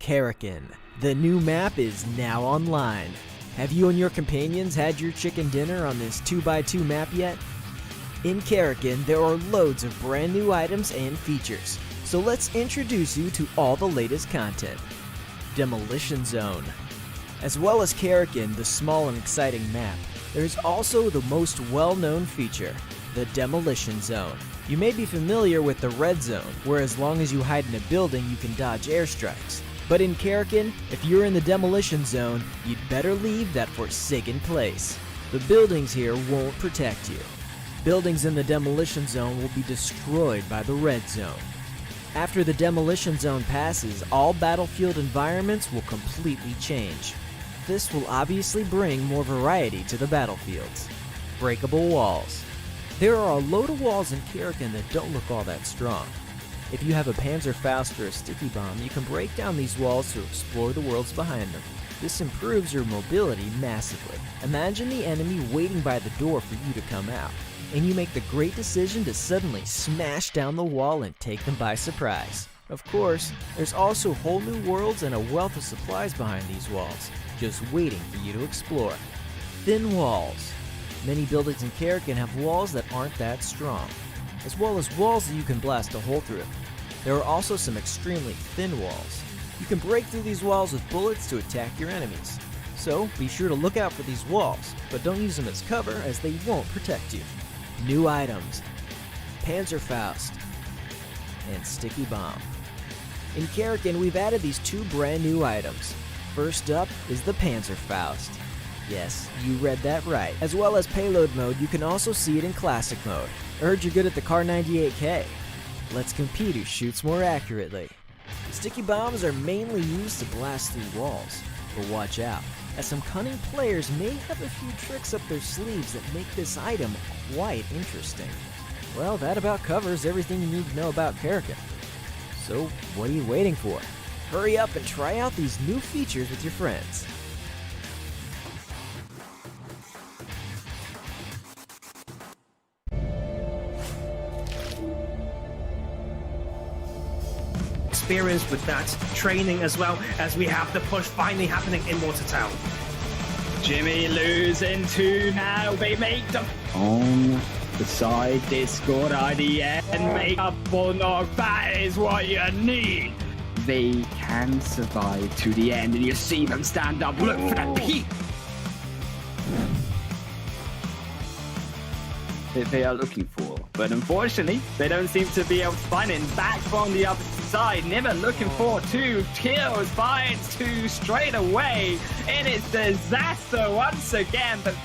Karakin. The new map is now online. Have you and your companions had your chicken dinner on this 2x2 map yet? In Karakin, there are loads of brand new items and features, so let's introduce you to all the latest content. Demolition Zone. As well as Karakin, the small and exciting map, there is also the most well-known feature, the Demolition Zone. You may be familiar with the Red Zone, where as long as you hide in a building you can dodge airstrikes. But in Karakin, if you're in the Demolition Zone, you'd better leave that forsaken place. The buildings here won't protect you. Buildings in the Demolition Zone will be destroyed by the Red Zone. After the Demolition Zone passes, all battlefield environments will completely change. This will obviously bring more variety to the battlefields. Breakable walls. There are a load of walls in Karakin that don't look all that strong. If you have a Panzerfaust or a sticky bomb, you can break down these walls to explore the worlds behind them. This improves your mobility massively. Imagine the enemy waiting by the door for you to come out, and you make the great decision to suddenly smash down the wall and take them by surprise. Of course, there's also whole new worlds and a wealth of supplies behind these walls, just waiting for you to explore. Thin walls. Many buildings in Karakin have walls that aren't that strong, as well as walls that you can blast a hole through. There are also some extremely thin walls. You can break through these walls with bullets to attack your enemies. So be sure to look out for these walls, but don't use them as cover as they won't protect you. New items. Panzerfaust and Sticky Bomb. In Karakin, we've added these two brand new items. First up is the Panzerfaust. Yes, you read that right. As well as payload mode, you can also see it in classic mode. I heard you're good at the Kar 98K. Let's compete who shoots more accurately. Sticky bombs are mainly used to blast through walls, but watch out, as some cunning players may have a few tricks up their sleeves that make this item quite interesting. Well, that about covers everything you need to know about Karakin. So, what are you waiting for? Hurry up and try out these new features with your friends. Experience with that training as well, as we have the push finally happening in Watertown. Jimmy losing two now. They make them on the side. Discord IDN make up or not. That is what you need. They can survive to the end, and you see them stand up. Look for that peak. That they are looking for, but unfortunately they don't seem to be able to find it. Back from the other side, Never looking for 2 kills, finds 2 straight away, and it's disaster once again. But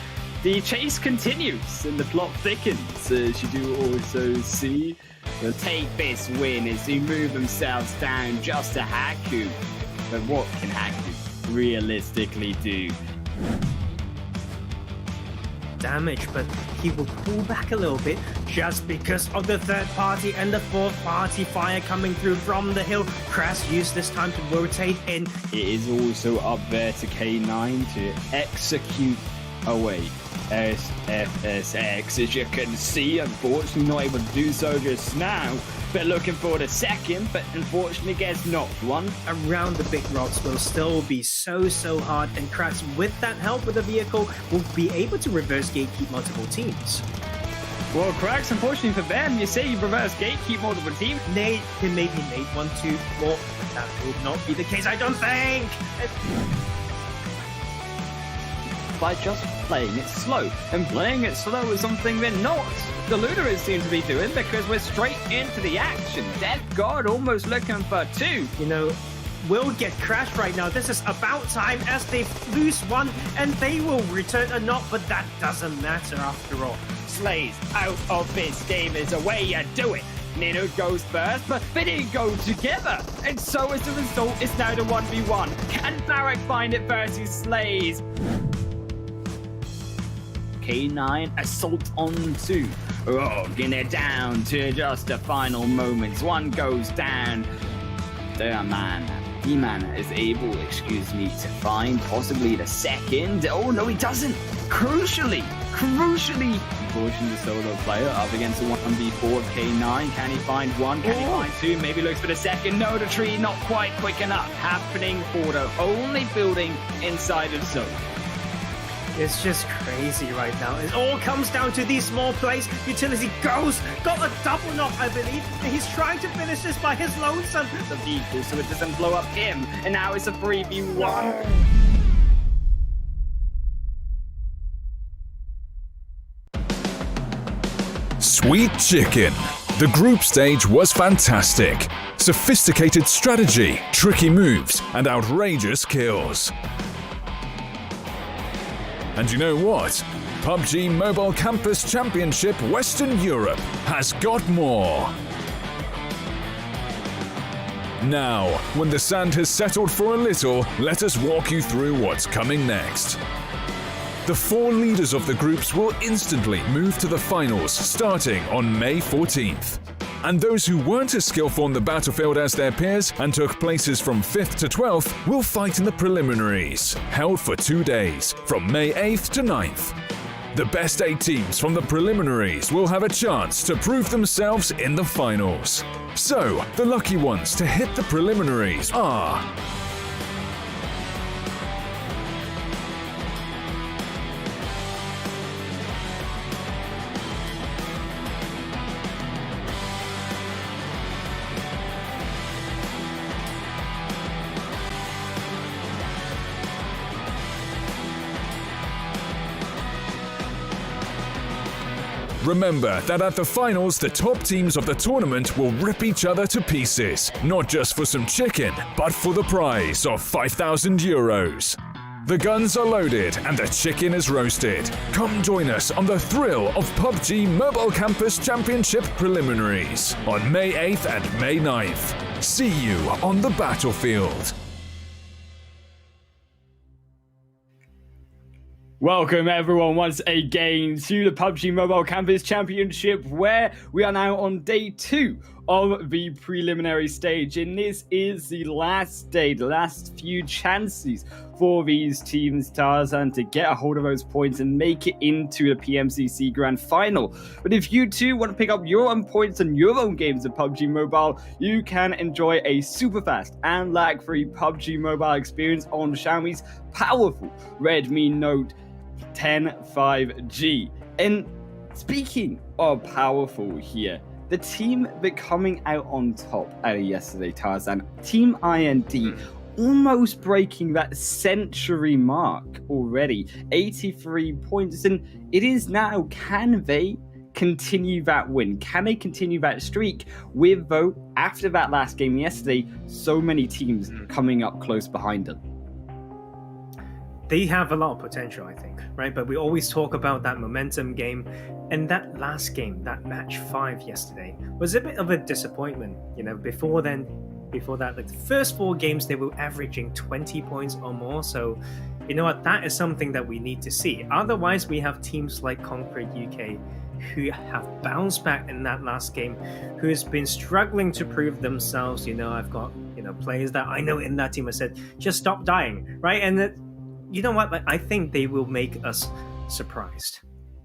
the chase continues and the plot thickens, as you do also see. They'll take this win as they move themselves down just to Haku. But what can Haku realistically do? Damage, but he will pull back a little bit just because of the third party and the fourth party fire coming through from the hill. Crash used this time to rotate in. It is also up there to K9 to execute away SFSX, as you can see. Unfortunately not able to do so just now, but looking for the second, but unfortunately gets knocked one. Around the big rocks will still be so hard, and Kratz, with that help with the vehicle, will be able to reverse gatekeep multiple teams. Well, Cracks, unfortunately for them, you say you reverse gatekeep multiple teams. Nate can maybe Nate 1, 2, 4, but that would not be the case, I don't think! By just playing it slow. And playing it slow is something they're not. The Lunaries seem to be doing, because we're straight into the action. Death God almost looking for 2. You know, will get crashed right now. This is about time as they lose one and they will return a knock, but that doesn't matter after all. Slays out of this game is the way you do it. Nino goes first, but they didn't go together. And so as a result, it's now the 1v1. Can Barrack find it versus Slays? K9 assault on 2. Oh, getting it down to just the final moments. One goes down. D-Man is able, to find possibly the second. Oh, no, he doesn't. Crucially. Unfortunately, the solo player up against the 1v4 of K9. Can he find one? Can he find 2? Maybe looks for the second. No, the tree not quite quick enough. Happening for the only building inside of zone. It's just crazy right now. It all comes down to these small plays. Utility goes, got a double knock, I believe, and he's trying to finish this by his lonesome. The vehicle, so it doesn't blow up him, and now it's a 3v1. Sweet chicken. The group stage was fantastic. Sophisticated strategy, tricky moves, and outrageous kills. And you know what? PUBG Mobile Campus Championship Western Europe has got more. Now, when the sand has settled for a little, let us walk you through what's coming next. The 4 leaders of the groups will instantly move to the finals starting on May 14th. And those who weren't as skillful on the battlefield as their peers and took places from 5th to 12th will fight in the preliminaries, held for 2 days, from May 8th to 9th. The best 8 teams from the preliminaries will have a chance to prove themselves in the finals. So, the lucky ones to hit the preliminaries are... Remember that at the finals, the top teams of the tournament will rip each other to pieces, not just for some chicken, but for the prize of 5,000 euros. The guns are loaded and the chicken is roasted. Come join us on the thrill of PUBG Mobile Campus Championship Preliminaries on May 8th and May 9th. See you on the battlefield. Welcome everyone once again to the PUBG Mobile Campus Championship, where we are now on day 2 of the preliminary stage, and this is the last day, the last few chances for these teams, Tarzan, to get a hold of those points and make it into the PMCC Grand Final. But if you too want to pick up your own points in your own games of PUBG Mobile, you can enjoy a super fast and lag-free PUBG Mobile experience on Xiaomi's powerful Redmi Note 10 5G. And speaking of powerful here, the team that coming out on top out of yesterday, Tarzan, Team IND, almost breaking that century mark already, 83 points, and it is now, can they continue that win? Can they continue that streak with, though, after that last game yesterday, so many teams coming up close behind them? they have a lot of potential, I think, right? But we always talk about that momentum game, and that last game, that match 5 yesterday, was a bit of a disappointment. Before that, like the first 4 games, they were averaging 20 points or more. So, you know what? That is something that we need to see. Otherwise, we have teams like Concrete UK who have bounced back in that last game, who has been struggling to prove themselves. I've got players that I know in that team have said, just stop dying, right? And you know what? I think they will make us surprised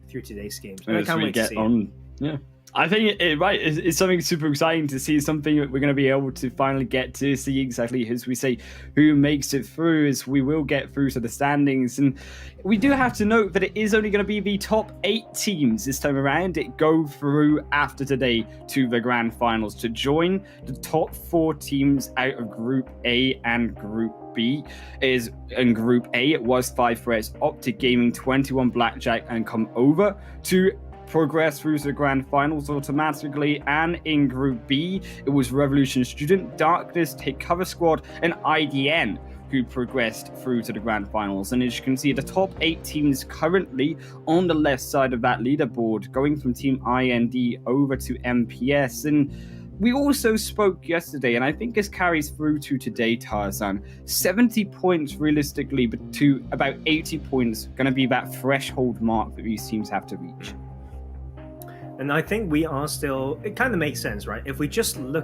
through today's games. I can't wait to see it. Yeah. I think it's something super exciting to see, something that we're going to be able to finally get to see exactly, as we say, who makes it through, as we will get through to the standings. And we do have to note that it is only going to be the top 8 teams this time around that go through after today to the grand finals to join the top 4 teams out of Group A and Group B. In Group A, it was 5 Threats, Optic Gaming, 21 Blackjack, and come over to progress through to the grand finals automatically. And in Group B, it was Revolution Student, Darkness, Take Cover Squad, and IDN who progressed through to the grand finals. And as you can see, the top 8 teams currently on the left side of that leaderboard, going from Team IND over to MPS. And we also spoke yesterday, and I think this carries through to today, Tarzan. 70 points realistically, but to about 80 points, going to be that threshold mark that these teams have to reach. And I think we are still, it kind of makes sense, right? If we just double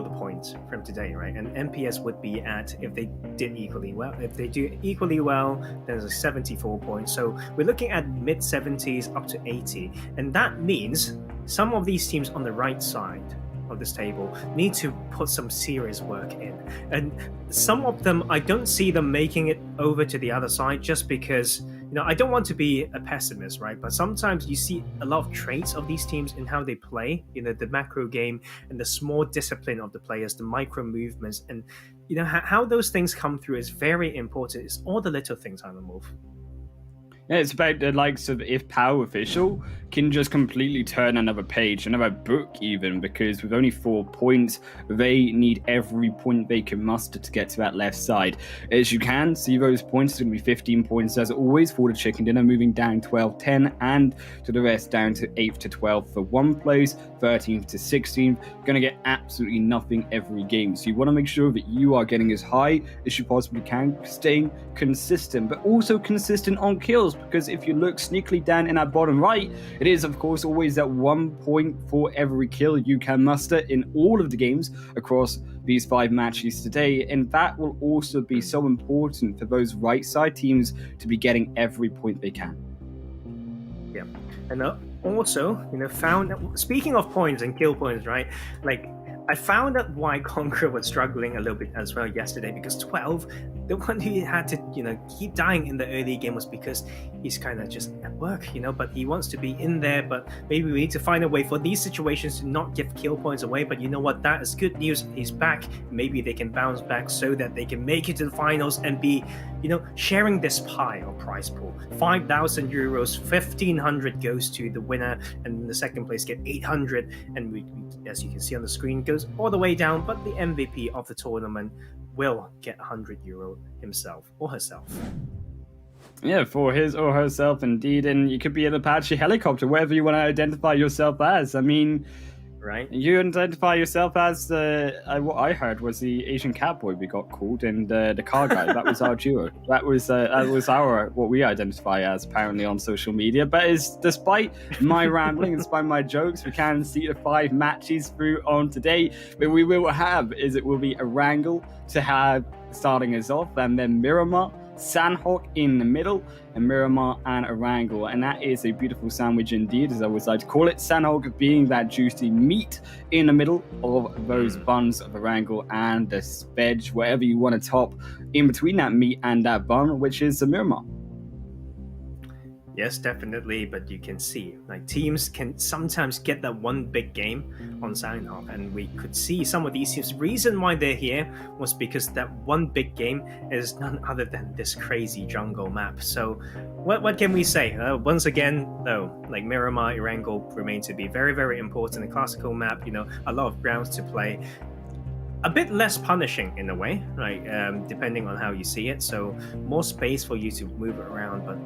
the points from today, right? And MPS would be at, if they did equally well, if they do equally well, then there's 74 points. So we're looking at mid 70s up to 80. And that means some of these teams on the right side of this table need to put some serious work in. And some of them, I don't see them making it over to the other side just because, I don't want to be a pessimist, right? But sometimes you see a lot of traits of these teams in how they play, the macro game and the small discipline of the players, the micro movements, and how those things come through is very important. It's all the little things on the move. Yeah, it's about the likes of if Power Official can just completely turn another page, another book even, because with only 4 points, they need every point they can muster to get to that left side. As you can see, those points are going to be 15 points as always for the Chicken Dinner, moving down 12-10, and to the rest down to 8th to 12th for one place, 13th to 16th. Going to get absolutely nothing every game. So you want to make sure that you are getting as high as you possibly can, staying consistent, but also consistent on kills, because if you look sneakily down in that bottom right, it is of course always that 1 point for every kill you can muster in all of the games across these 5 matches today, and that will also be so important for those right side teams to be getting every point they can. Yeah, and also, speaking of points and kill points, right? Like, I found out why Conqueror was struggling a little bit as well yesterday, because 12, the one who had to, keep dying in the early game was because he's kind of just at work, but he wants to be in there, but maybe we need to find a way for these situations to not give kill points away. But you know what? That is good news. He's back. Maybe they can bounce back so that they can make it to the finals and be, sharing this pie or prize pool. 5,000 euros, 1,500 goes to the winner, and the second place get 800. And we, as you can see on the screen, goes all the way down, but the MVP of the tournament will get 100 euro himself or herself. Yeah, for his or herself indeed, and you could be an Apache helicopter, wherever you want to identify yourself as. I mean, right? You identify yourself as what I heard was the Asian cowboy we got called, and the car guy. That was our duo. That was our what we identify as apparently on social media. But despite my rambling, despite my jokes, we can see the 5 matches through on today. But we will have it will be a wrangle to have starting us off, and then Miramar, Sandhawk in the middle, and Miramar and Erangel. And that is a beautiful sandwich indeed, as I always like to call it. Sandhawk being that juicy meat in the middle of those buns of Erangel, and the veg, whatever you want to top in between that meat and that bun, which is the Miramar. Yes, definitely, but you can see, like, teams can sometimes get that one big game on Sandhawk, and we could see some of these teams. The reason why they're here was because that one big game is none other than this crazy jungle map. So what can we say? Once again, though, like Miramar, Erangel remain to be very, very important. A classical map, a lot of grounds to play. a bit less punishing in a way, right? Depending on how you see it. So more space for you to move around, but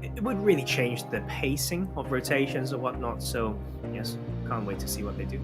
it would really change the pacing of rotations or whatnot. So yes, can't wait to see what they do.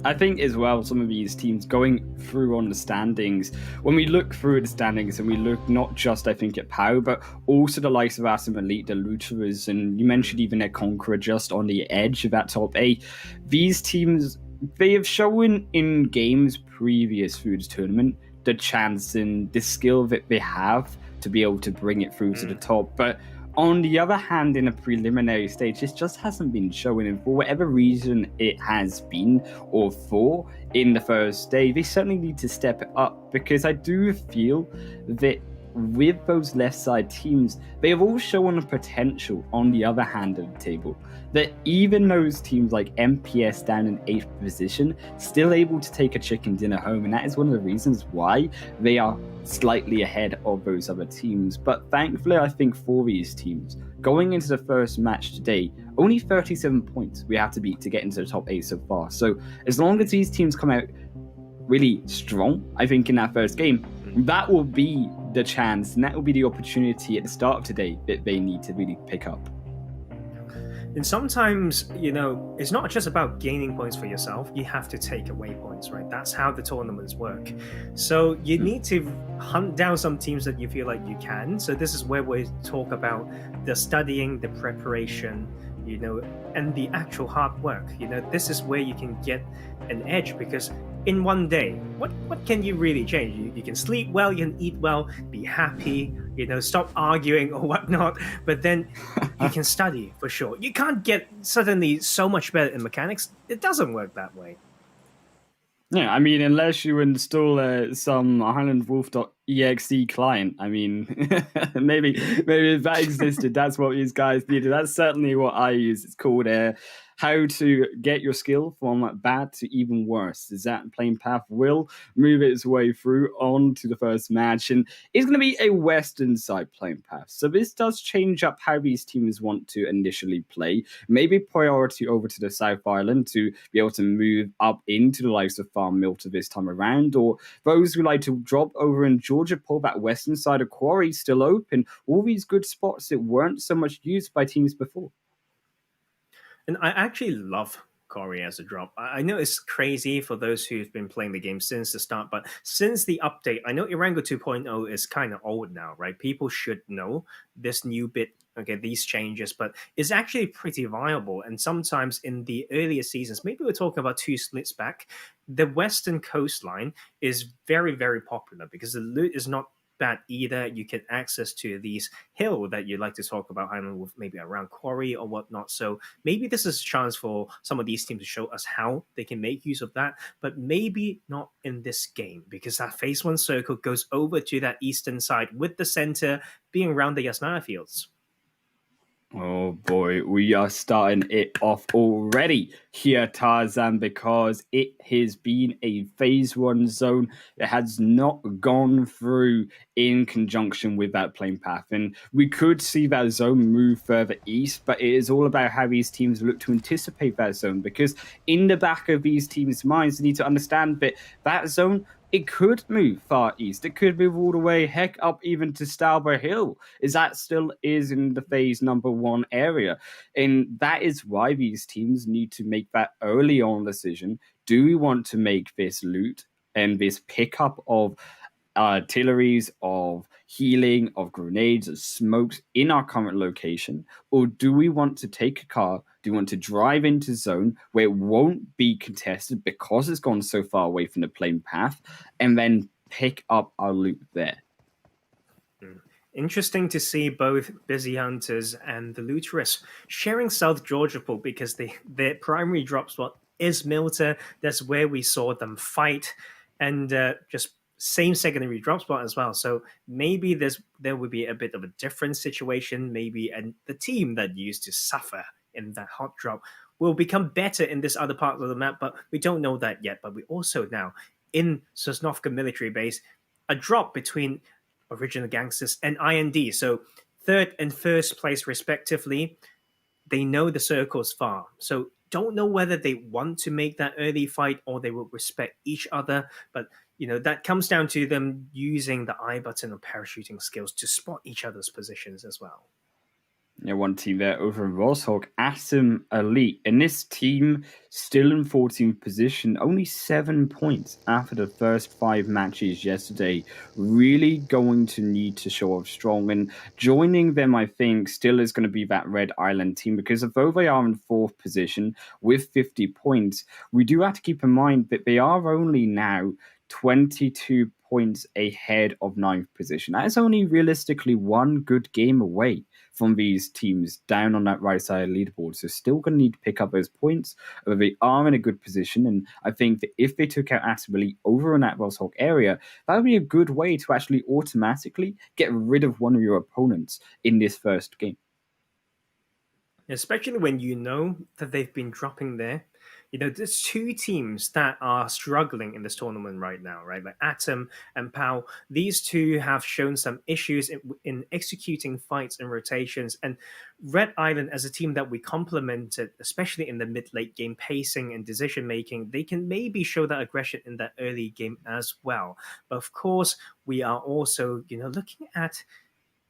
I think as well, some of these teams going through on the standings, when we look through the standings and we look not just, I think, at POW, but also the likes of Asim Elite, the Luterers, and you mentioned even their Conqueror just on the edge of that top 8. These teams, they have shown in games previous through this tournament the chance and the skill that they have to be able to bring it through to the top. But on the other hand, in a preliminary stage, this just hasn't been shown, and for whatever reason it has been, or for in the first day, they certainly need to step it up, because I do feel that with those left side teams, they have all shown a potential on the other hand of the table, that even those teams like MPS down in 8th position, still able to take a chicken dinner home, and that is one of the reasons why they are slightly ahead of those other teams. But thankfully, I think for these teams, going into the first match today, only 37 points we have to beat to get into the top 8 so far. So as long as these teams come out really strong, I think, in that first game, that will be the chance, and that will be the opportunity at the start of today that they need to really pick up. And sometimes, it's not just about gaining points for yourself. You have to take away points, right? That's how the tournaments work. So you need to hunt down some teams that you feel like you can. So this is where we talk about the studying, the preparation, and the actual hard work. This is where you can get an edge, because in one day, what can you really change? You can sleep well, you can eat well, be happy, stop arguing or whatnot, but then you can study for sure. You can't get suddenly so much better in mechanics. It doesn't work that way. Yeah, I mean, unless you install some HighlandWolf.exe client, I mean, maybe if that existed, that's what these guys needed. That's certainly what I use. It's called How to Get Your Skill from Bad to Even Worse. Is that Plain Path will move its way through on to the first match, and it's going to be a Western side Plain Path. So this does change up how these teams want to initially play. Maybe priority over to the South Island to be able to move up into the likes of Farm Milton this time around, or those who like to drop over in Georgia, pull that western side of Quarry still open. All these good spots that weren't so much used by teams before. And I actually love Corey as a drop. I know it's crazy for those who've been playing the game since the start, but since the update, I know Irango 2.0 is kind of old now, right? People should know this new bit, okay, these changes, but it's actually pretty viable. And sometimes in the earlier seasons, maybe we're talking about 2 splits back, the western coastline is very, very popular because the loot is not bad either. You can access to these hill that you like to talk about, Highland Wolf, maybe around Quarry or whatnot. So maybe this is a chance for some of these teams to show us how they can make use of that, but maybe not in this game, because that phase 1 circle goes over to that eastern side with the center being around the Yasnaya fields. Oh boy, we are starting it off already here, Tarzan, because it has been a phase 1 zone that has not gone through in conjunction with that Plain Path. And we could see that zone move further east, but it is all about how these teams look to anticipate that zone, because in the back of these teams' minds, they need to understand that that zone, it could move far east. It could move all the way, heck, up even to Stauber Hill, as that still is in the phase number 1 area. And that is why these teams need to make that early on decision. Do we want to make this loot and this pickup of artilleries, of healing, of grenades, of smokes in our current location? Or do we want to take a car? Do we want to drive into zone where it won't be contested because it's gone so far away from the Plain Path, and then pick up our loot there? Interesting to see both Busy Hunters and the Luterus sharing South Georgia pool, because their primary drop spot is Milta. That's where we saw them fight, and just same secondary drop spot as well. So maybe there would be a bit of a different situation. Maybe the team that used to suffer in that hot drop will become better in this other part of the map, but we don't know that yet. But we also now, in Sosnovka military base, a drop between Original Gangsters and IND. So 3rd and 1st place respectively. They know the circle's far. So don't know whether they want to make that early fight or they will respect each other. But that comes down to them using the I button or parachuting skills to spot each other's positions as well. Yeah, one team there over in Rosshog, Atom Elite. And this team still in 14th position, only 7 points after the first 5 matches yesterday. Really going to need to show off strong. And joining them, I think, still is going to be that Red Island team, because although they are in 4th position with 50 points, we do have to keep in mind that they are only now 22 points ahead of 9th position. That is only realistically one good game away from these teams down on that right side of the leaderboard. So still going to need to pick up those points. But they are in a good position. And I think that if they took out Atom Elite over in that Rosshog area, that would be a good way to actually automatically get rid of one of your opponents in this first game. Especially when you know that they've been dropping there. There's 2 teams that are struggling in this tournament right now, right? Like Atom and POW. These 2 have shown some issues in executing fights and rotations. And Red Island, as a team that we complemented, especially in the mid-late game pacing and decision-making, they can maybe show that aggression in that early game as well. But of course, we are also, looking at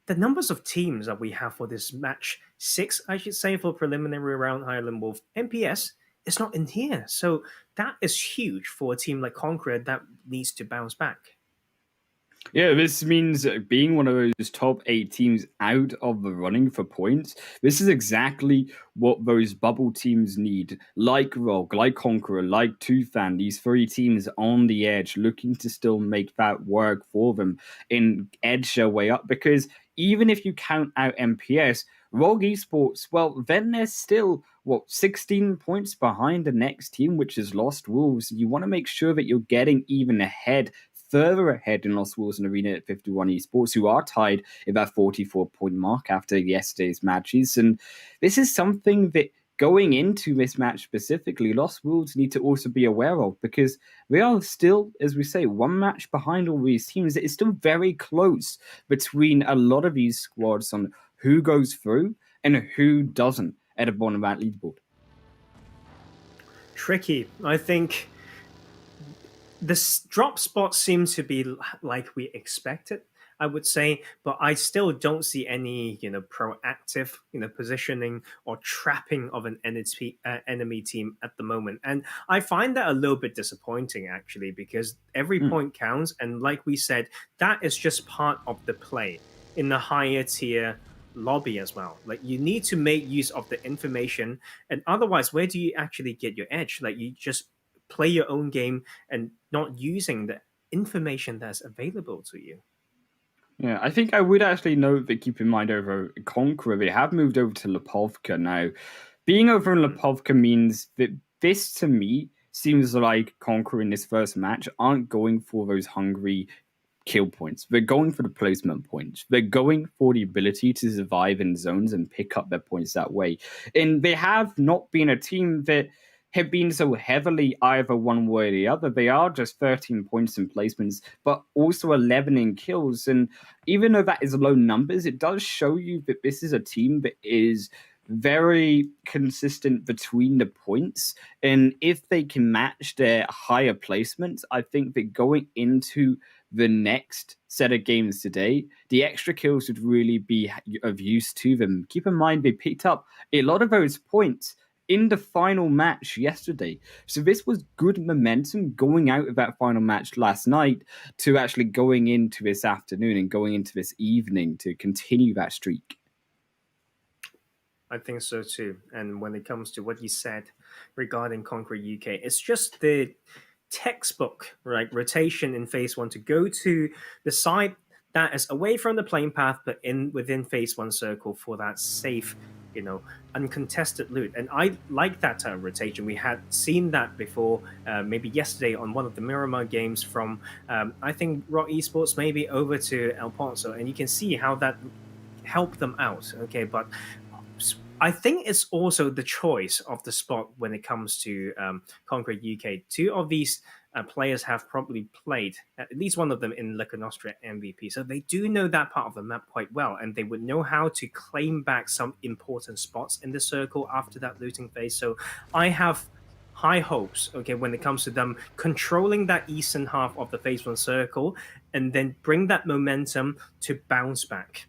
the numbers of teams that we have for this match. 6, I should say, for preliminary round Highland Wolf. MPS is not in here. So that is huge for a team like Conqueror that needs to bounce back. Yeah, this means being one of those top 8 teams out of the running for points. This is exactly what those bubble teams need. Like Rogue, like Conqueror, like Toothan, these 3 teams on the edge, looking to still make that work for them and edge their way up. Because even if you count out MPS, Rogue Esports, well, then they're still, 16 points behind the next team, which is Lost Wolves. You want to make sure that you're getting even ahead, further ahead in Lost Wolves and Arena at 51 Esports, who are tied at that 44-point mark after yesterday's matches. And this is something that going into this match specifically, Lost Wolves need to also be aware of, because they are still, as we say, 1 match behind all these teams. It is still very close between a lot of these squads on who goes through and who doesn't at the bottom of that leaderboard. Tricky. I think the drop spot seems to be like we expected, I would say, but I still don't see any, proactive, positioning or trapping of an enemy team at the moment. And I find that a little bit disappointing, actually, because every point counts. And like we said, that is just part of the play in the higher tier lobby as well. Like, you need to make use of the information, and otherwise, where do you actually get your edge? Like, you just play your own game and not using the information that's available to you. Yeah, I think I would actually note that, keep in mind, over Conqueror, they have moved over to Lipovka now. Being over in Lipovka means that this, to me, seems like Conqueror in this first match aren't going for those hungry kill points. They're going for the placement points. They're going for the ability to survive in zones and pick up their points that way. And they have not been a team that have been so heavily either one way or the other. They are just 13 points in placements, but also 11 in kills. And even though that is low numbers, it does show you that this is a team that is very consistent between the points. And if they can match their higher placements, I think that going into the next set of games today, the extra kills would really be of use to them. Keep in mind, they picked up a lot of those points in the final match yesterday. So this was good momentum going out of that final match last night to actually going into this afternoon and going into this evening to continue that streak. I think so too. And when it comes to what you said regarding Conqueror UK, it's just the textbook, right, rotation in phase 1 to go to the side that is away from the playing path, but within phase 1 circle for that safe, uncontested loot. And I like that rotation. We had seen that before, maybe yesterday on one of the Miramar games from, I think, Rock Esports, maybe over to El Ponzo, and you can see how that helped them out. Okay, but I think it's also the choice of the spot when it comes to Conqueror UK. 2 of these players have probably played, at least one of them in Liquor Nostra MVP. So they do know that part of the map quite well, and they would know how to claim back some important spots in the circle after that looting phase. So I have high hopes, okay, when it comes to them controlling that eastern half of the phase 1 circle and then bring that momentum to bounce back.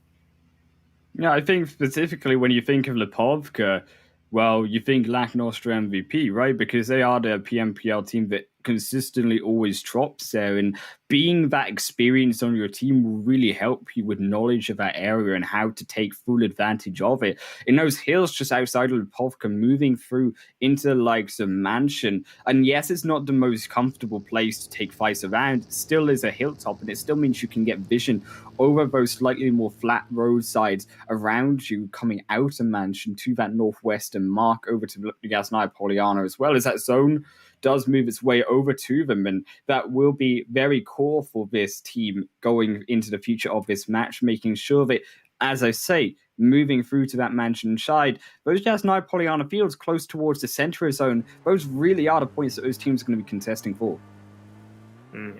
Yeah, I think specifically when you think of Lipovka, well, you think Lac Nostra MVP, right? Because they are the PMPL team that consistently always drops there, and being that experience on your team will really help you with knowledge of that area and how to take full advantage of it. In those hills just outside of Lipovka, moving through into the likes of Mansion, and yes, it's not the most comfortable place to take fights around, it still is a hilltop, and it still means you can get vision over those slightly more flat roadsides around you coming out of Mansion to that northwestern mark over to Gasnai Poliana, as well as that zone does move its way over to them, and that will be very core for this team going into the future of this match, making sure that, as I say, moving through to that Mansion side, those Gasnai Poliana fields close towards the center zone, those really are the points that those teams are going to be contesting for.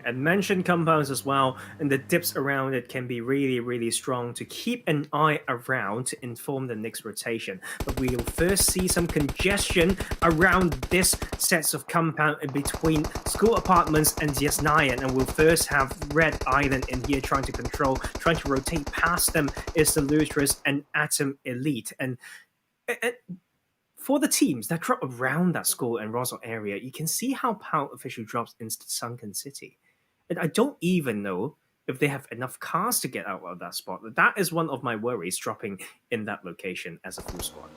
And mentioned compounds as well, and the dips around it can be really, really strong to keep an eye around to inform the next rotation. But we will first see some congestion around this sets of compound in between school apartments and Yasnayan, and we'll first have Red Island in here trying to rotate past them is the Lutris and Atom Elite. And for the teams that drop around that school and Rosal area, you can see how power official drops into Sunken City. And I don't even know if they have enough cars to get out of that spot. That is one of my worries, dropping in that location as a full squad.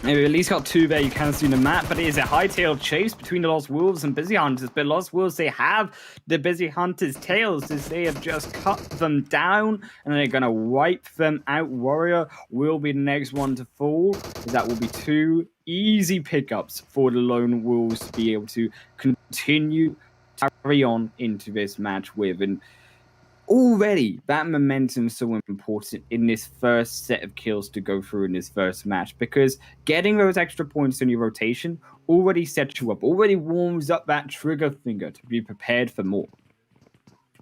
We've at least got two there you can see in the map, but it is a hightailed chase between the Lost Wolves and Busy Hunters. But Lost Wolves, they have the Busy Hunters' tails as they have just cut them down, and they're going to wipe them out. Warrior will be the next one to fall, as that will be two easy pickups for the Lone Wolves to be able to continue to carry on into this match with. And already, that momentum is so important in this first set of kills to go through in this first match, because getting those extra points in your rotation already sets you up, already warms up that trigger finger to be prepared for more.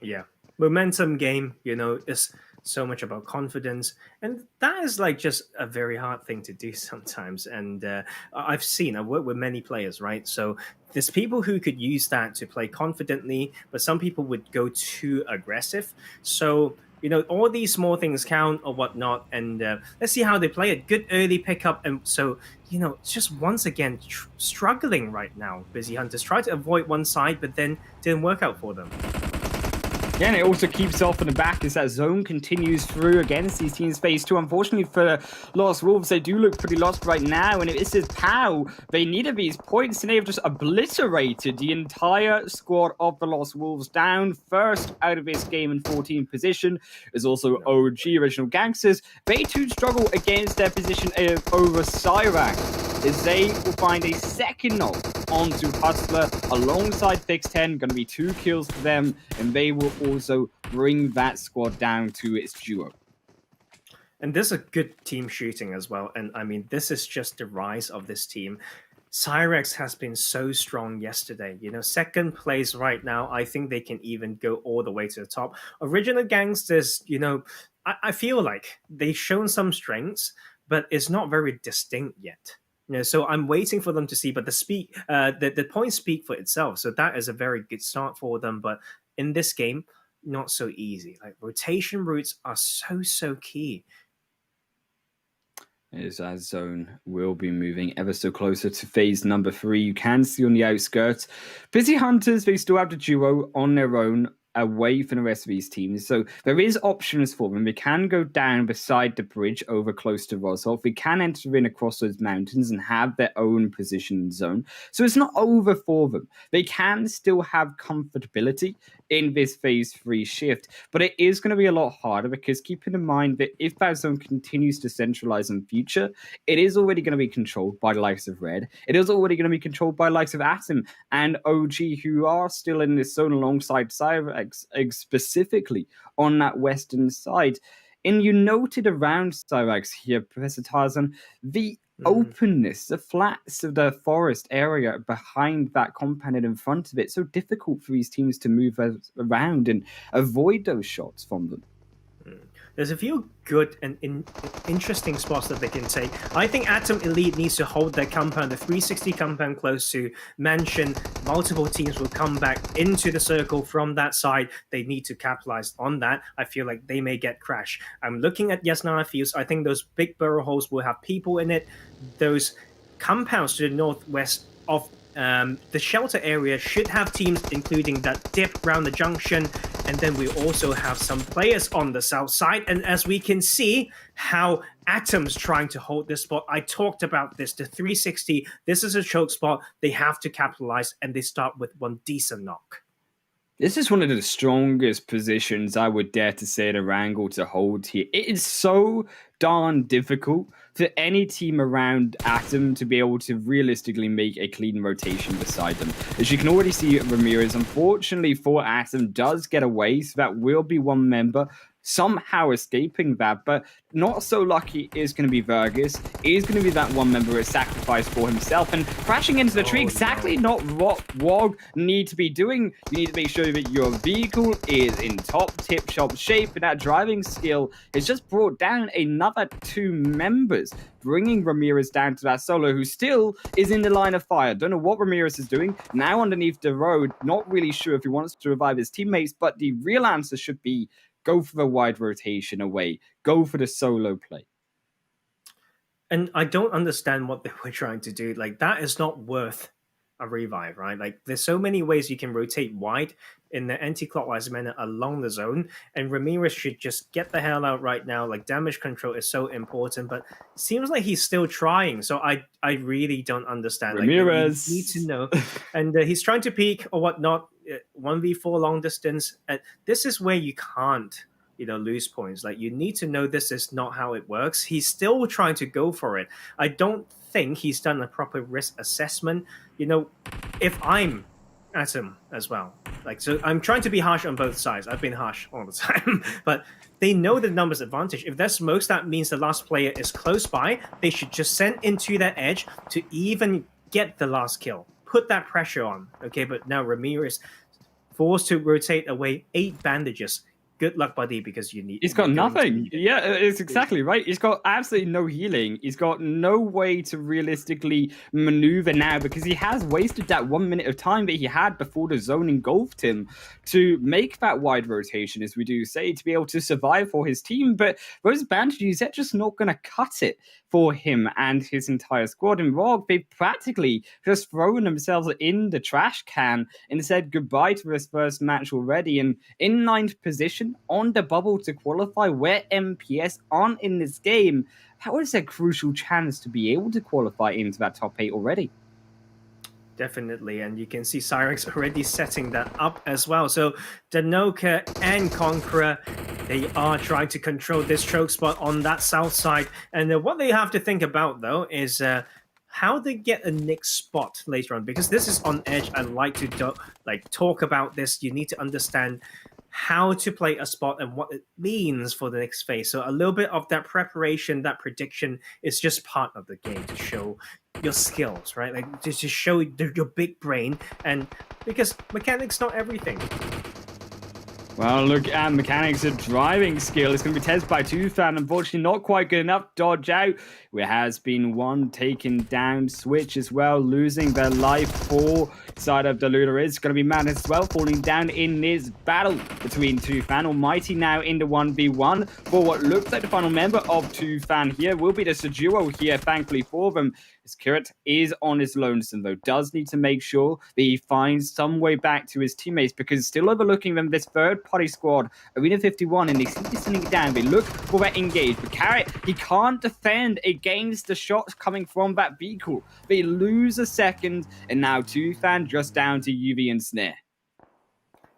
Yeah. Momentum game, is so much about confidence, and that is like just a very hard thing to do sometimes. And I've worked with many players, right? So there's people who could use that to play confidently, but some people would go too aggressive. So all these small things count or whatnot, and let's see how they play it. Good early pickup, and so it's just once again struggling right now. Busy Hunters try to avoid one side, but then didn't work out for them. Yeah, and it also keeps off in the back as that zone continues through against these teams phase 2. Unfortunately for Lost Wolves, they do look pretty lost right now, and if this is POW, they needed these points, and they have just obliterated the entire squad of the Lost Wolves down. First out of this game in 14th position is also OG Original Gangsters. They too struggle against their position over Cyrac, as they will find a second knock onto Hustler alongside Fix 10. Going to be 2 kills for them, and they will also bring that squad down to its duo. And this is a good team shooting as well. And I mean, this is just the rise of this team. Cyrex has been so strong yesterday. Second place right now. I think they can even go all the way to the top. Original Gangsters, I feel like they've shown some strengths, but it's not very distinct yet. So I'm waiting for them to see, but the points speak for itself. So that is a very good start for them. But in this game, not so easy. Like, rotation routes are so key. As that zone will be moving ever so closer to phase number 3. You can see on the outskirts, Busy Hunters, they still have the duo on their own, away from the rest of these teams. So there is options for them. They can go down beside the bridge over close to Roshoff. They can enter in across those mountains and have their own position zone. So it's not over for them. They can still have comfortability in this phase 3 shift, but it is going to be a lot harder, because keeping in mind that if that zone continues to centralize in future, it is already going to be controlled by the likes of Red. It is already going to be controlled by the likes of Atom and OG, who are still in this zone alongside Cyrex, specifically on that western side. And you noted around Cyrex here, Professor Tarzan, the openness, the flats of the forest area behind that compound and in front of it. So difficult for these teams to move around and avoid those shots from them. There's a few good and interesting spots that they can take. I think Atom Elite needs to hold their compound, the 360 compound close to Mansion. Multiple teams will come back into the circle from that side. They need to capitalize on that. I feel like they may get crashed. I'm looking at Yasnaya Fields. I think those big burrow holes will have people in it. Those compounds to the northwest of the shelter area should have teams, including that dip around the junction, and then we also have some players on the south side. And as we can see how Atom's trying to hold this spot, I talked about this, the 360, this is a choke spot, they have to capitalize, and they start with one decent knock. This is one of the strongest positions I would dare to say to Wrangle to hold here. It is so darn difficult for any team around Atom to be able to realistically make a clean rotation beside them. As you can already see, Ramirez, unfortunately for Atom, does get away, so that will be one member somehow escaping that, but not so lucky is going to be Vergus. Is going to be that one member who is sacrificed for himself and crashing into the tree. Exactly not what WOG need to be doing. You need to make sure that your vehicle is in top tip-top shape, and that driving skill has just brought down another 2 members, bringing Ramirez down to that solo, who still is in the line of fire. Don't know what Ramirez is doing. Now underneath the road, not really sure if he wants to revive his teammates, but the real answer should be go for the wide rotation away. Go for the solo play. And I don't understand what they were trying to do. Like, that is not worth a revive, right? Like, there's so many ways you can rotate wide in the anti-clockwise manner along the zone, and Ramirez should just get the hell out right now. Like, damage control is so important, but it seems like he's still trying, so I really don't understand. Ramirez. Like, you need to know. And he's trying to peek or whatnot, 1v4 long distance, and this is where you can't lose points. Like, you need to know this is not how it works. He's still trying to go for it. I don't think he's done a proper risk assessment. If I'm Atom as well, like, so I'm trying to be harsh on both sides. I've been harsh all the time, but they know the numbers advantage. If there's smokes, that means the last player is close by. They should just send into that edge to even get the last kill. Put that pressure on, okay? But now Ramirez forced to rotate away 8 bandages. Good luck, buddy, because you need... He's got nothing. Yeah, it's exactly right. He's got absolutely no healing. He's got no way to realistically maneuver now because he has wasted that 1 minute of time that he had before the zone engulfed him to make that wide rotation, as we do say, to be able to survive for his team. But those bandages, they're just not going to cut it for him and his entire squad. And WOG, they practically just thrown themselves in the trash can and said goodbye to this first match already. And in 9th position, on the bubble to qualify, where MPS aren't in this game, that was a crucial chance to be able to qualify into that top 8 already. Definitely, and you can see Cyrex already setting that up as well. So Danoka and Conqueror, they are trying to control this choke spot on that south side. And what they have to think about, though, is how they get a next spot later on. Because this is on edge. I like to talk about this. You need to understand how to play a spot and what it means for the next phase. So a little bit of that preparation, that prediction is just part of the game to show your skills, right? Like, just to show your big brain, and because mechanics not everything. Well, look at mechanics of driving skill. It's going to be tested by Tufan. Unfortunately, not quite good enough. Dodge out. There has been one taken down. Switch as well, losing their life for side of Delula. Is going to be Madness as well, falling down in this battle between Tufan. Almighty now in the 1v1 for what looks like the final member of Tufan here will be the Sejuo here, thankfully for them. As Kirat is on his lonesome, though, does need to make sure that he finds some way back to his teammates, because still overlooking them, this third-party squad, Arena 51, and they seem to be sending it down. They look for that engage, but Carrot, he can't defend against the shots coming from that vehicle. They lose a second, and now Tufan just down to UV and Snare.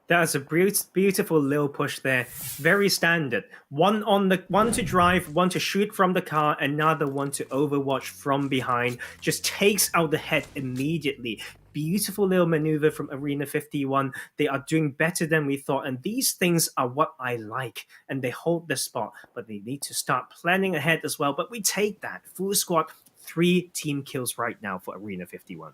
That's a beautiful little push there. Very standard. One to drive, one to shoot from the car, another one to overwatch from behind. Just takes out the head immediately. Beautiful little maneuver from Arena 51. They are doing better than we thought, and these things are what I like. And they hold the spot, but they need to start planning ahead as well. But we take that. Full squad, 3 team kills right now for Arena 51.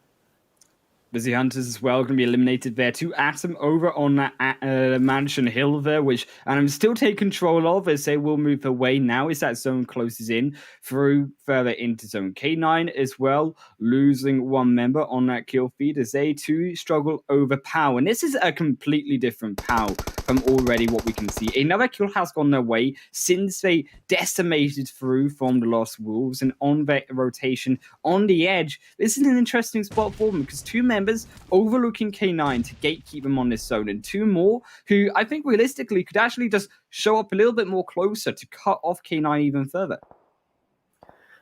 Busy Hunters as well going to be eliminated there. 2 Atom over on that Mansion Hill there, which I'm still take control of as they will move away now as that zone closes in through further into zone. K9 as well, losing 1 member on that kill feed as they too struggle over POW. And this is a completely different POW from already what we can see. Another kill has gone their way since they decimated through from the Lost Wolves, and on their rotation on the edge. This is an interesting spot for them because 2 members overlooking K9 to gatekeep them on this zone, and 2 more who I think realistically could actually just show up a little bit more closer to cut off K9 even further.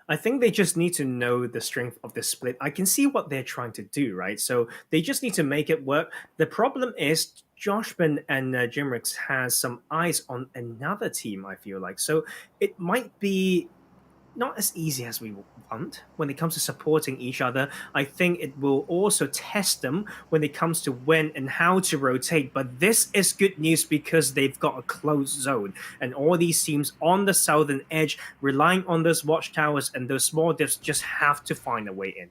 I think they just need to know the strength of the split. I can see what they're trying to do, right? So they just need to make it work. The problem is Joshman and Jimrix has some eyes on another team, I feel like. So it might be not as easy as we want when it comes to supporting each other. I think it will also test them when it comes to when and how to rotate. But this is good news because they've got a closed zone. And all these teams on the southern edge, relying on those watchtowers and those small dips, just have to find a way in.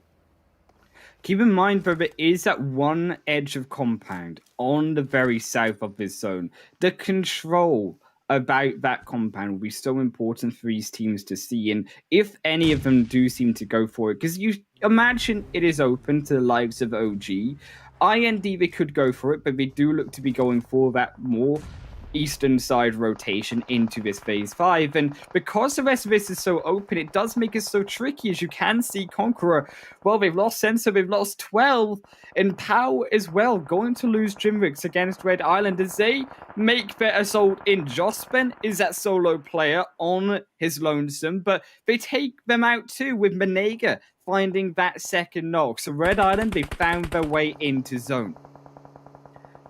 Keep in mind, though, there is that one edge of compound on the very south of this zone. The control about that compound will be so important for these teams to see, and if any of them do seem to go for it, because you imagine it is open to the likes of OG, IND they could go for it, but they do look to be going for that more eastern side rotation into this phase 5, and because the rest of this is so open, it does make it so tricky. As you can see, Conqueror, well, they've lost Sensor, they've lost 12, and POW as well, going to lose Jimrix against Red Island as they make their assault in. Jospen is that solo player on his lonesome, but they take them out too with Menega finding that second knock. So Red Island, they found their way into zone.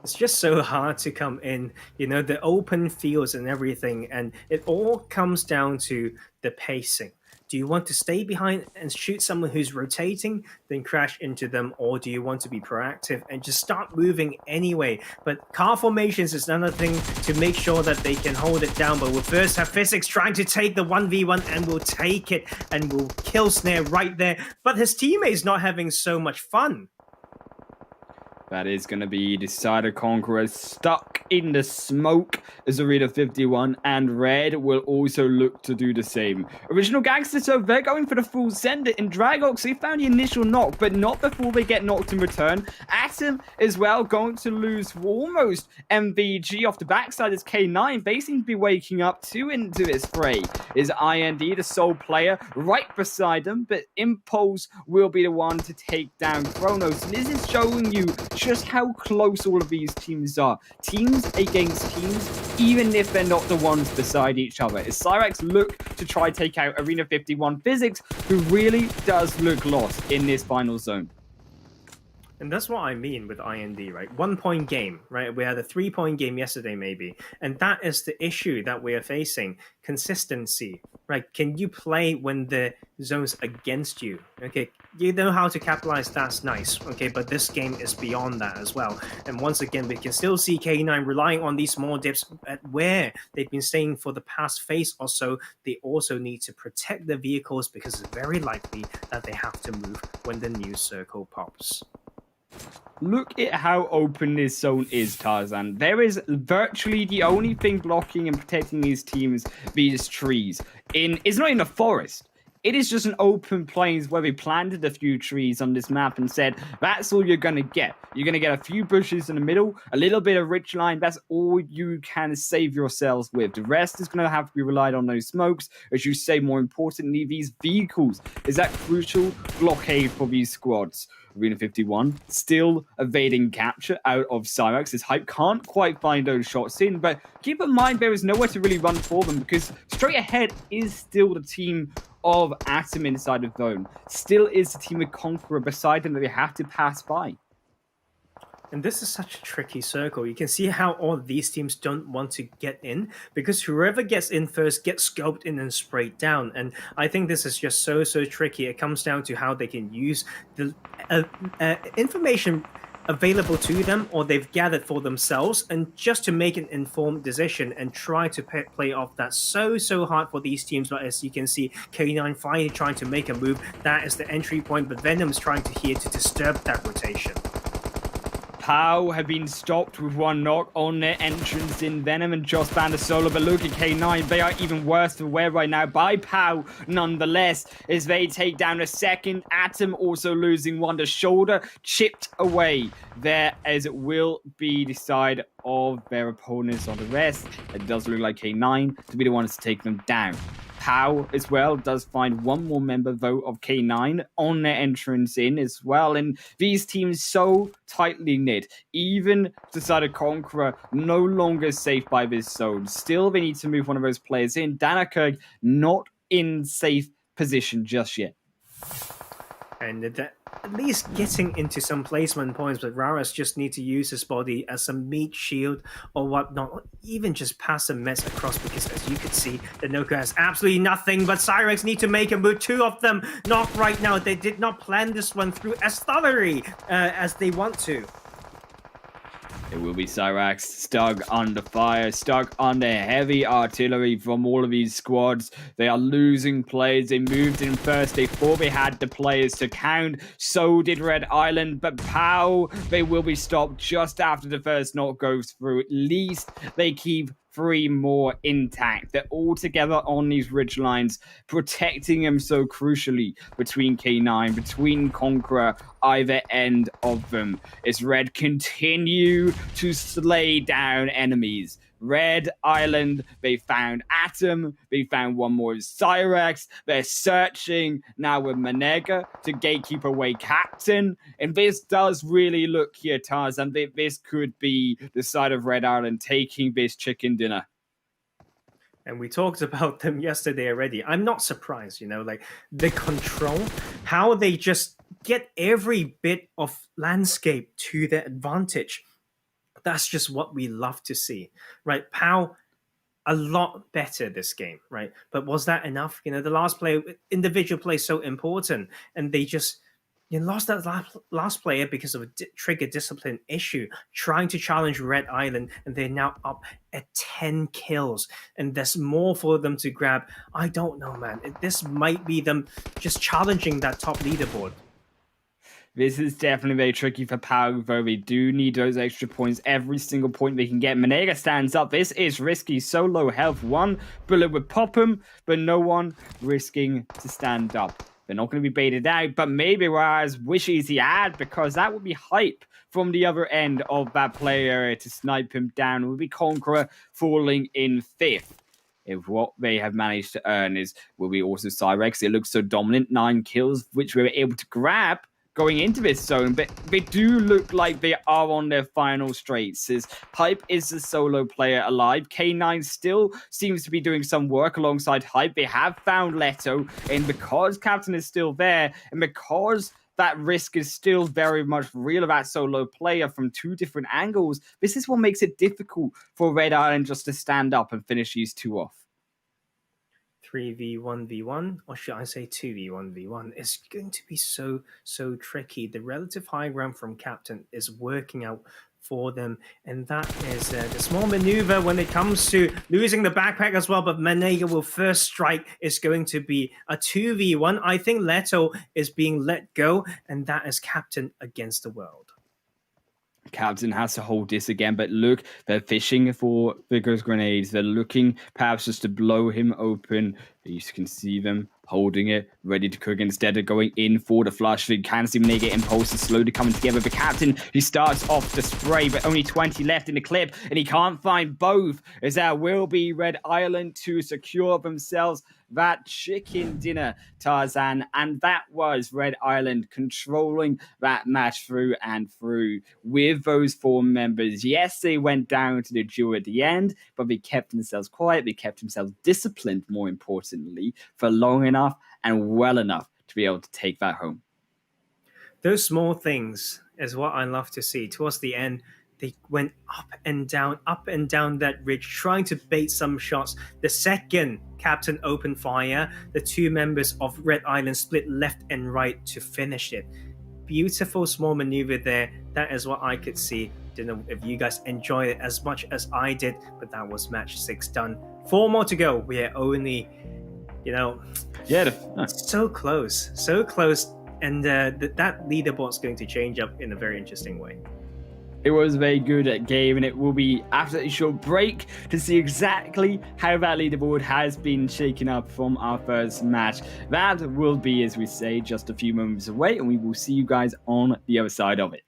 It's just so hard to come in, the open fields and everything, and it all comes down to the pacing. Do you want to stay behind and shoot someone who's rotating, then crash into them, or do you want to be proactive and just start moving anyway? But car formations is another thing to make sure that they can hold it down, but we'll first have Physics trying to take the 1v1 and we'll take it and we'll kill Snare right there, but his teammate's not having so much fun. That is going to be decided. Conqueror stuck in the smoke as Arena 51, and Red will also look to do the same. Original Gangsters, so they're going for the full sender, and Dragox, they found the initial knock, but not before they get knocked in return. Atom as well going to lose almost MVG off the backside as K9. They seem to be waking up too into this fray. Is IND the sole player right beside them, but Impulse will be the one to take down Chronos. And this is showing you just how close all of these teams are. Teams against teams, even if they're not the ones beside each other. As Cyrax look to try take out Arena 51 Physics, who really does look lost in this final zone. And that's what I mean with IND, right? 1 point game, right? We had a 3 point game yesterday, maybe. And that is the issue that we are facing. Consistency, right? Can you play when the zone's against you? Okay, you know how to capitalize, that's nice. Okay, but this game is beyond that as well. And once again, we can still see K9 relying on these small dips at where they've been staying for the past phase or so. They also need to protect the vehicles because it's very likely that they have to move when the new circle pops. Look at how open this zone is, Tarzan. There is virtually the only thing blocking and protecting these teams, these trees. It's not in a forest. It is just an open plains where we planted a few trees on this map and said, that's all you're going to get. You're going to get a few bushes in the middle, a little bit of ridgeline. That's all you can save yourselves with. The rest is going to have to be relied on those smokes. As you say, more importantly, these vehicles is that crucial blockade for these squads. Arena 51 still evading capture out of Cyrax. His hype can't quite find those shots in, but keep in mind there is nowhere to really run for them because straight ahead is still the team of Atom inside of zone. Still is the team of Conqueror beside them that they have to pass by. And this is such a tricky circle. You can see how all these teams don't want to get in because whoever gets in first gets scoped in and sprayed down. And I think this is just so tricky. It comes down to how they can use the information available to them or they've gathered for themselves, and just to make an informed decision and try to play off that. So hard for these teams, but as you can see, K9 finally trying to make a move. That is the entry point, but Venom's trying to here to disturb that rotation. POW have been stopped with one knock on their entrance in. Venom and Joss found a solo, but look at K9. They are even worse for wear right now by POW nonetheless, as they take down a second. Atom also losing one. The shoulder chipped away there, as it will be the side of their opponents on the rest. It does look like K9 to be the ones to take them down. POW as well does find one more member though of K9 on their entrance in as well, and these teams so tightly knit. Even the side of Conqueror no longer safe by this zone. Still they need to move one of those players in. Danakirk not in safe position just yet. And at least getting into some placement points, but Raras just need to use his body as a meat shield or whatnot, or even just pass a mess across, because as you could see, the Noka has absolutely nothing, but Cyrex need to make a move. Two of them not right now. They did not plan this one through as thoroughly as they want to. It will be Cyrax stuck under fire, stuck under heavy artillery from all of these squads. They are losing players. They moved in first. They thought they had the players to count. So did Red Island. But POW, they will be stopped just after the first knock goes through. At least they keep 3 more intact. They're all together on these ridge lines, protecting them so crucially between K9, between Conqueror, either end of them. As Red continue to slay down enemies. Red Island, they found Atom, they found one more Cyrex, they're searching now with Manega to gatekeep away Captain, and this does really look here, Tarzan, this could be the side of Red Island taking this chicken dinner. And we talked about them yesterday already. I'm not surprised, like the control, how they just get every bit of landscape to their advantage. That's just what we love to see, right? POW, a lot better this game, right? But was that enough? The last player, individual play is so important, and they just lost that last player because of a trigger discipline issue, trying to challenge Red Island, and they're now up at 10 kills, and there's more for them to grab. I don't know, man. This might be them just challenging that top leaderboard. This is definitely very tricky for POW, though. They do need those extra points. Every single point they can get. Manega stands up. This is risky. So low health. One bullet would pop him, but no one risking to stand up. They're not going to be baited out, but maybe Raz wishes he had, because that would be hype from the other end of that play area to snipe him down. It would be Conqueror falling in 5th. If what they have managed to earn will be also Cyrex. It looks so dominant. 9 kills, which we were able to grab going into this zone, but they do look like they are on their final straights, as Hype is the solo player alive. K9 still seems to be doing some work alongside Hype. They have found Leto, and because Captain is still there, and because that risk is still very much real of that solo player from 2 different angles, this is what makes it difficult for Red Island just to stand up and finish these 2 off. 3v1v1, or should I say 2v1v1, is going to be so tricky. The relative high ground from Captain is working out for them, and that is the small maneuver when it comes to losing the backpack as well. But Manega will first strike is going to be a 2v1. I think Leto is being let go, and that is Captain against the world. Captain has to hold this again, but look, they're fishing for vigorous grenades. They're looking perhaps just to blow him open. You can see them holding it, ready to cook instead of going in for the flush. You can see Manega impulses slowly coming together. The Captain, he starts off the spray, but only 20 left in the clip, and he can't find both, as there will be Red Island to secure themselves that chicken dinner, Tarzan, and that was Red Island controlling that match through and through with those 4 members. Yes, they went down to the duel at the end, but they kept themselves quiet, they kept themselves disciplined, more importantly, for long enough and well enough to be able to take that home. Those small things is what I love to see. Towards the end, they went up and down that ridge, trying to bait some shots. The second Captain opened fire, the 2 members of Red Island split left and right to finish it. beautiful small maneuver there. That is what I could see. Don't know if you guys enjoyed it as much as I did, but that was match 6 done. 4 more to go. We are only, so close, and that leaderboard's going to change up in a very interesting way. It was a very good game, and it will be after a short break to see exactly how that leaderboard has been shaken up from our first match. That will be, as we say, just a few moments away, and we will see you guys on the other side of it.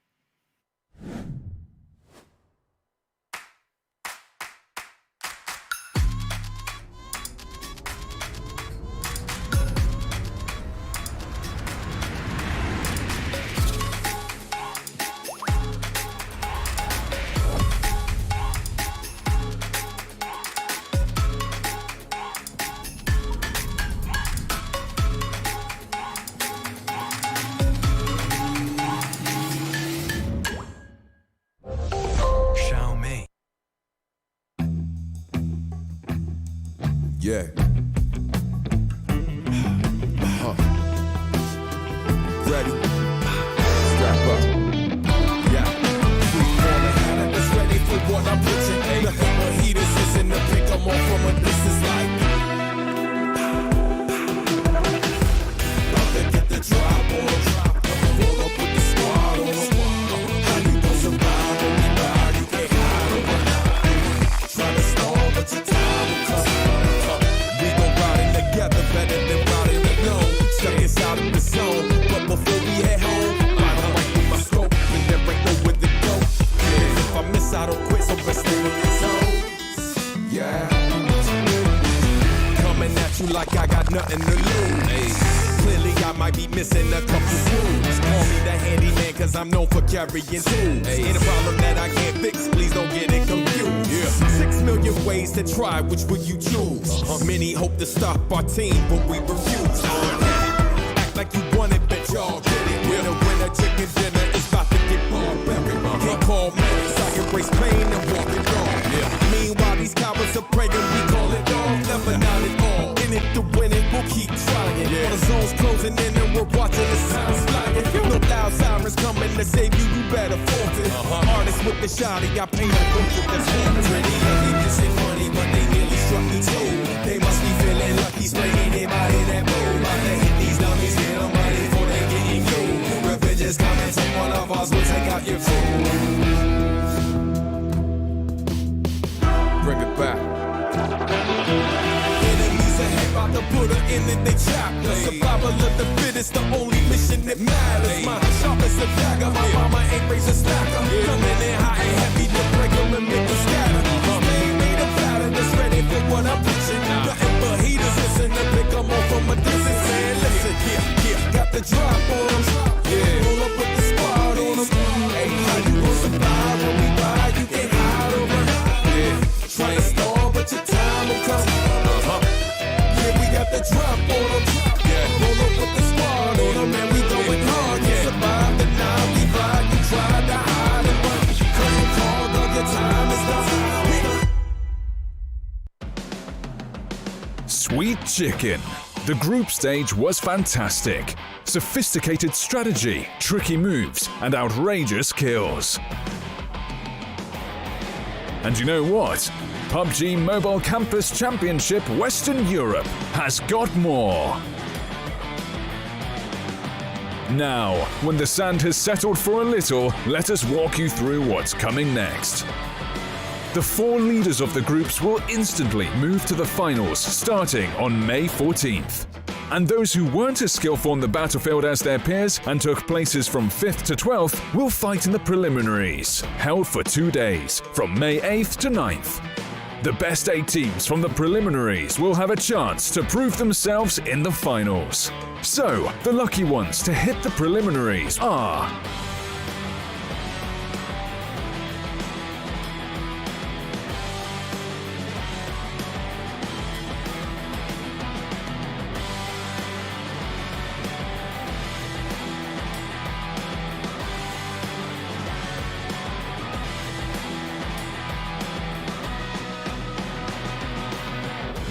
Yeah. Ready? Strap up. Yeah. It's ready for what I'm pitching. Nothing but heaters is in the pick. I'm off from a distance like. About to get the drop on. Roll up with the squad on. How you gon' survive when we ride? You can't hide or run. Try to stall, but your time will come. Together better than riding alone. Stuck us out of the zone, but before we head home, I don't like with my scope, and there ain't nowhere to go. Yeah, if I miss, I don't quit, so let's stay with the zone. Yeah, coming at you like I got nothing to lose. Hey. Clearly, I might be missing a couple screws. Call me the handyman, cause I'm known for carrying tools. Hey. Ain't a problem that I can't fix, please don't get it confused. Yeah. 6 million ways to try, which will you choose? Many hope to stop our team, but we refuse. Act like you want it, bet y'all get it. Winner, chicken dinner is about to get barbaric. Can't call medics, I embrace pain and walk it on. Yeah. Meanwhile, these cowards are praying, we call it off. Never not at all. In it to win it, we'll keep trying. Yeah. The zone's closing in and we're watching the signs flying. No loud sirens coming to save you, you better forfeit. Artists with the shotty, I paint a portrait that's pretty heavy, missing money, but they nearly struck me too. They must be feeling lucky, spraying anybody that move. About to hit these dummies, get them money before they getting you. Revenge is coming, so one of us will take out your food. Bring it back. Enemies ahead, about to put her in the chapter. Survival of the fittest, the only mission that matters. My sharp as a dagger, my mama ain't raised a stacker. Coming in hot and heavy, the breaker and make them scatter. Made a pattern that's ready for what I'm pitching. Nothing but heaters, listen to pick them off from a distance. Man, listen, yeah, got the drop on them. Yeah, roll up with the squad on them. Hey, how you gon' survive when we ride? You can't hide or run. Yeah, try to stall, but your time will come. Yeah, we got the drop on them. Yeah, roll up with the squad on them, and we going hard. You survive the night we ride. You tried to hide and run. Come and call, dog, your time is done. Sweet chicken. The group stage was fantastic. Sophisticated strategy, tricky moves, and outrageous kills. And you know what? PUBG Mobile Campus Championship Western Europe has got more. Now, when the sand has settled for a little, let us walk you through what's coming next. The 4 leaders of the groups will instantly move to the finals starting on May 14th. And those who weren't as skillful on the battlefield as their peers and took places from 5th to 12th will fight in the preliminaries, held for 2 days, from May 8th to 9th. The best 8 teams from the preliminaries will have a chance to prove themselves in the finals. So, the lucky ones to hit the preliminaries are...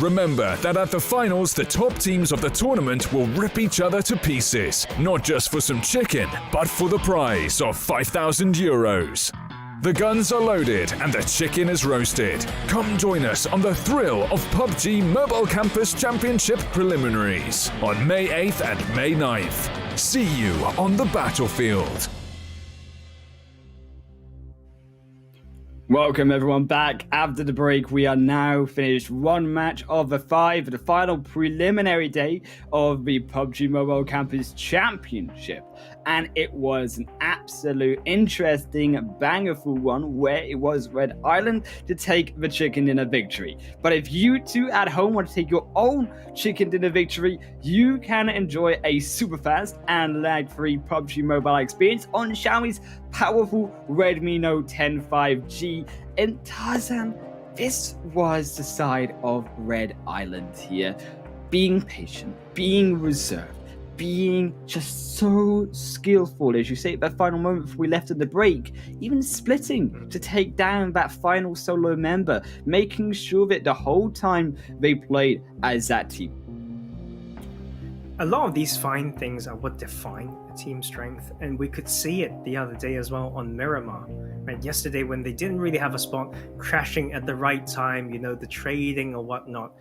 Remember that at the finals, the top teams of the tournament will rip each other to pieces, not just for some chicken, but for the prize of €5,000. The guns are loaded and the chicken is roasted. Come join us on the thrill of PUBG Mobile Campus Championship Preliminaries on May 8th and May 9th. See you on the battlefield. Welcome everyone back after the break. We are now finished one match of the 5, the final preliminary day of the PUBG Mobile Campus Championship. And it was an absolute interesting bangerful one where it was Red Island to take the chicken dinner victory. But if you two at home want to take your own chicken dinner victory, you can enjoy a super fast and lag-free PUBG Mobile experience on Xiaomi's powerful Redmi Note 10 5G. And Tarzan, this was the side of Red Island here. Being patient, being reserved, being just so skillful, as you say, at that final moment before we left at the break, even splitting to take down that final solo member, making sure that the whole time they played as that team. A lot of these fine things are what define a team strength, and we could see it the other day as well on Miramar. Right, yesterday when they didn't really have a spot, crashing at the right time, the trading or whatnot.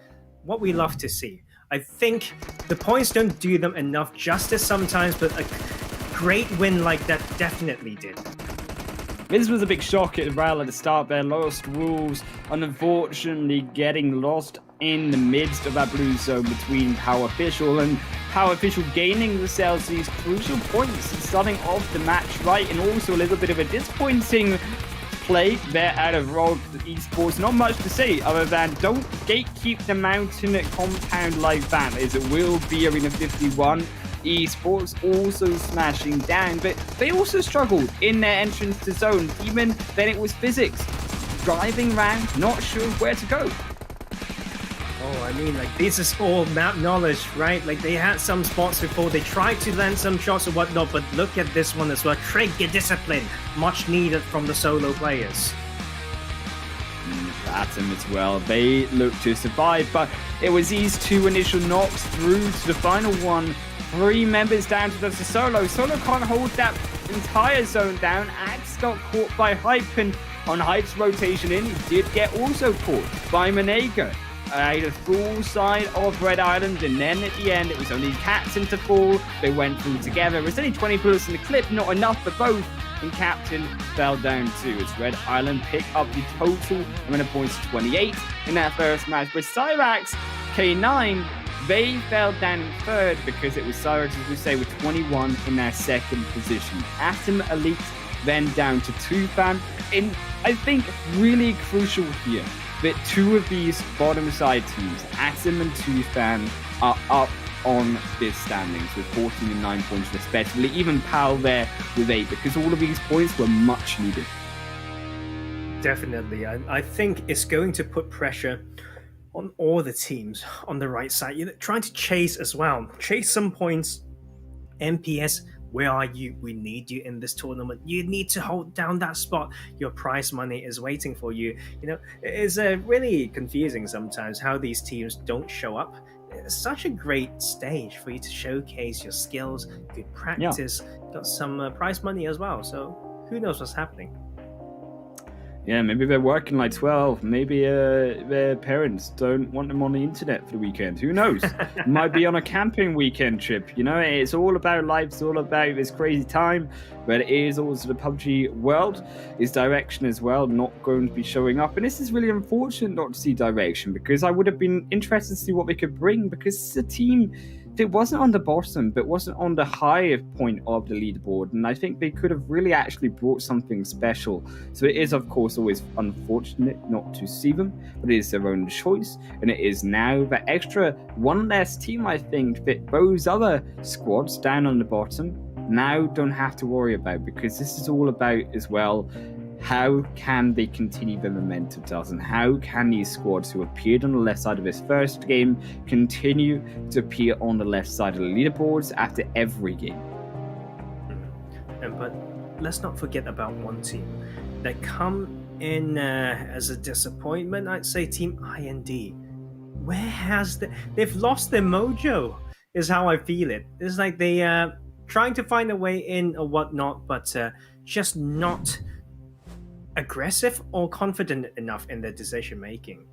What we love to see. I think the points don't do them enough justice sometimes, but a great win like that definitely did. This was a big shock at Rail at the start there. Lost rules, and unfortunately getting lost in the midst of that blue zone between Power Official and Power Official gaining themselves these crucial points and starting off the match right, and also a little bit of a disappointing play there out of Rogue Esports. Not much to say other than don't gatekeep the mountain compound like that, as it will be Arena 51. Esports also smashing down, but they also struggled in their entrance to zone. Even then it was physics. Driving around, not sure where to go. Oh, I mean, this is all map knowledge, right? They had some spots before, they tried to land some shots or whatnot, but look at this one as well. Trigger discipline, much needed from the solo players. Atom as well. They looked to survive, but it was these two initial knocks through to the final one. 3 members down to the solo. Solo can't hold that entire zone down. Axe got caught by Hype, and on Hype's rotation in, he did get also caught by Monego. The full side of Red Island, and then at the end it was only Captain to fall. They went through together. It was only 20 bullets in the clip, not enough for both, and Captain fell down too as Red Island pick up the total amount of points to 28 in that first match. But Cyrax K9, they fell down in third because it was Cyrax, as we say, with 21 in their second position. Atom Elite then down to Tufan, and I think really crucial here that 2 of these bottom side teams, Atom and Tufan, are up on this standings with 14 and 9 points respectively. Even Pal there with 8, because all of these points were much needed. Definitely. I think it's going to put pressure on all the teams on the right side. Trying to chase as well. Chase some points. MPS, where are you? We need you in this tournament. You need to hold down that spot. Your prize money is waiting for you. It's really confusing sometimes how these teams don't show up. It's such a great stage for you to showcase your skills, good practice, got some prize money as well. So who knows what's happening? Yeah, maybe they're working like 12. Maybe their parents don't want them on the internet for the weekend. Who knows? Might be on a camping weekend trip. It's all about life. It's all about this crazy time. But it is also the PUBG world. Is Direction as well not going to be showing up? And this is really unfortunate not to see Direction, because I would have been interested to see what they could bring, because it's a team that wasn't on the bottom, but wasn't on the high point of the leaderboard, and I think they could have really actually brought something special. So it is, of course, always unfortunate not to see them, but it is their own choice, and it is now that extra one less team, I think, that those other squads down on the bottom now don't have to worry about, because this is all about as well, how can they continue the momentum, Tarzan? How can these squads who appeared on the left side of this first game continue to appear on the left side of the leaderboards after every game? But let's not forget about one team that come in as a disappointment. I'd say Team IND. they've lost their mojo, is how I feel it. It's like they trying to find a way in or whatnot, but just not aggressive or confident enough in their decision making.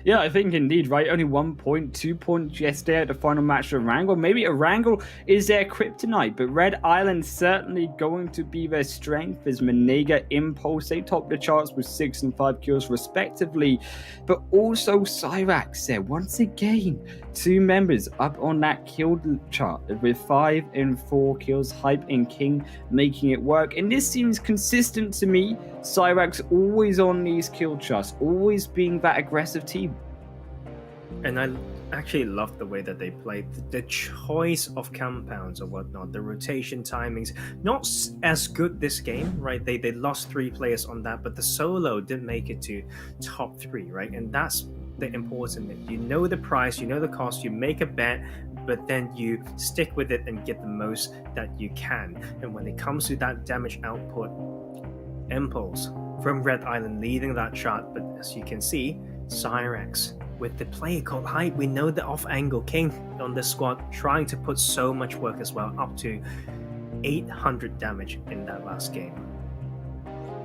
Yeah, I think indeed, right? Only 1 point, 2 points yesterday at the final match of Erangel. Maybe Erangel is their kryptonite, but Red Island certainly going to be their strength as Menega, Impulse, they top the charts with 6 and 5 kills respectively. But also Cyrax there, once again, 2 members up on that kill chart with 5 and 4 kills, Hype and King making it work. And this seems consistent to me. Cyrax always on these kill charts, always being that aggressive team. And I actually love the way that they played. The choice of compounds or whatnot, the rotation timings, not as good this game, right? They lost 3 players on that, but the solo did make it to top 3, right? And that's the important bit. You know the price, you know the cost, you make a bet, but then you stick with it and get the most that you can. And when it comes to that damage output, Impulse from Red Island leading that chart, but as you can see, Cyrax with the player called Hype, we know the off-angle king on this squad trying to put so much work as well, up to 800 damage in that last game.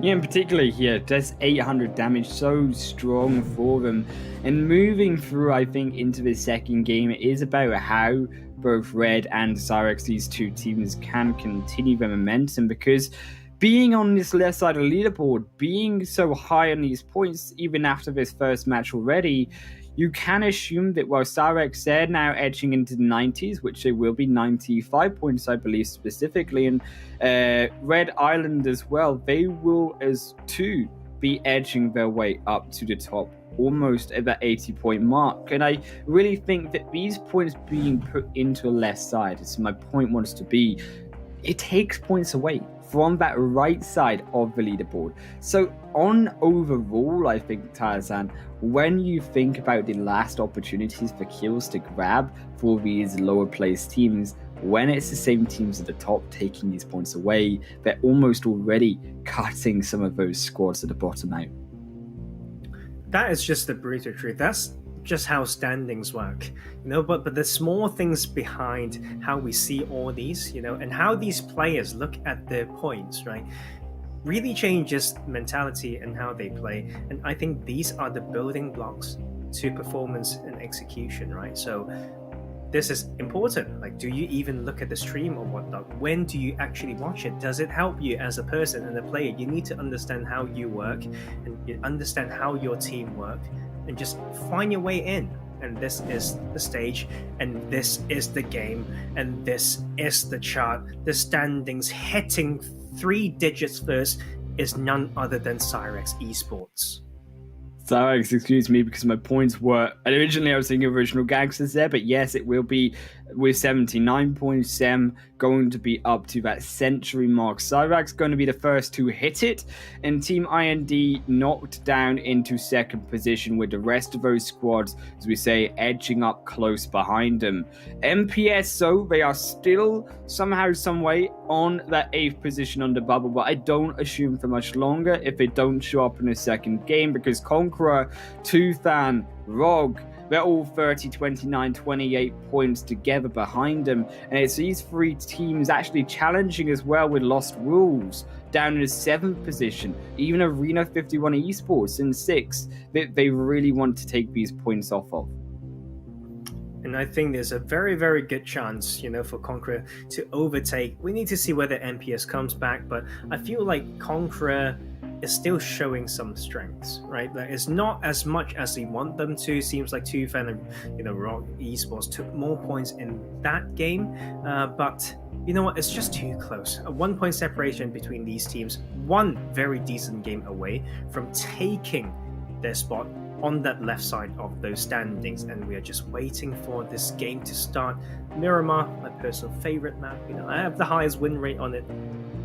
Yeah, and particularly here, that's 800 damage, so strong for them. And moving through, I think, into the second game, it is about how both Red and Cyrax, these two teams, can continue their momentum, because being on this left side of the leaderboard, being so high on these points, even after this first match already, you can assume that while Cyrax, they're now edging into the 90s, which they will be 95 points, I believe, specifically, and Red Island as well, they will as too be edging their way up to the top, almost at that 80-point mark. And I really think that these points being put into a left side, as my point wants to be, it takes points away from that right side of the leaderboard. So on overall, I think, Tarzan, when you think about the last opportunities for kills to grab for these lower placed teams, when it's the same teams at the top taking these points away, they're almost already cutting some of those squads at the bottom out. That is just the brutal truth. That's just how standings work, but the small things behind how we see all these, and how these players look at their points, right, really changes mentality and how they play. And I think these are the building blocks to performance and execution, right? So this is important. Like, do you even look at the stream or whatnot? When do you actually watch it? Does it help you as a person and a player? You need to understand how you work and you understand how your team work, and just find your way in. And this is the stage, and this is the game, and this is the chart. The standings hitting 3 digits first is none other than Cyrax Esports. Cyrax, excuse me, because my points were, originally I was thinking original gangsters there, but yes, it will be with 79 points. Sem going to be up to that century mark. Cyrax going to be the first to hit it, and Team IND knocked down into second position with the rest of those squads, as we say, edging up close behind them. MPS, so they are still somehow, some way on that 8th position on the bubble, but I don't assume for much longer if they don't show up in the second game, because Conqueror, Toothan, Rog, they're all 30, 29, 28 points together behind them. And it's these 3 teams actually challenging as well, with Lost Rules down in the 7th position. Even Arena 51 Esports in 6th. They really want to take these points off of. And I think there's a very, very good chance, for Conqueror to overtake. We need to see whether MPS comes back, but I feel like Conqueror is still showing some strengths, right? Like, it's not as much as we want them to. Seems like Toofan and Rock Esports took more points in that game, but you know what? It's just too close. A 1-point separation between these teams. One very decent game away from taking their spot on that left side of those standings, and we are just waiting for this game to start. Miramar, my personal favorite map. I have the highest win rate on it.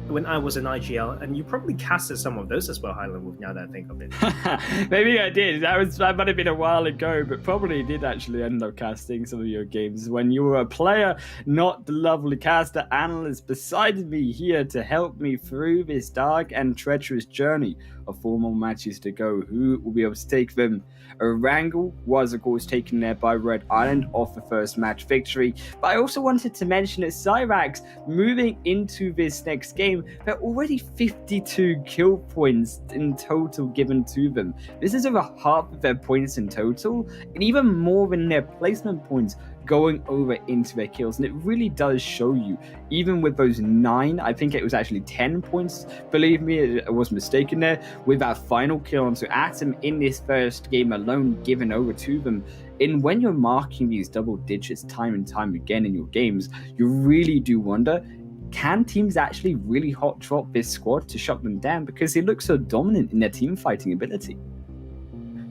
when I was in IGL, and you probably casted some of those as well, Highland Wolf, now that I think of it. Maybe I did. That might have been a while ago, but probably did actually end up casting some of your games when you were a player, not the lovely caster analyst beside me here to help me through this dark and treacherous journey of 4 more matches to go. Who will be able to take them? Erangel was, of course, taken there by Red Island off the first match victory. But I also wanted to mention that Cyrax, moving into this next game, there are already 52 kill points in total given to them. This is over half of their points in total, and even more than their placement points going over into their kills. And it really does show you, even with those 9, I think it was actually 10 points, believe me, I was mistaken there, with that final kill onto Atom in this first game alone given over to them. And when you're marking these double digits time and time again in your games, you really do wonder, can teams actually really hot drop this squad to shut them down, because they look so dominant in their team fighting ability?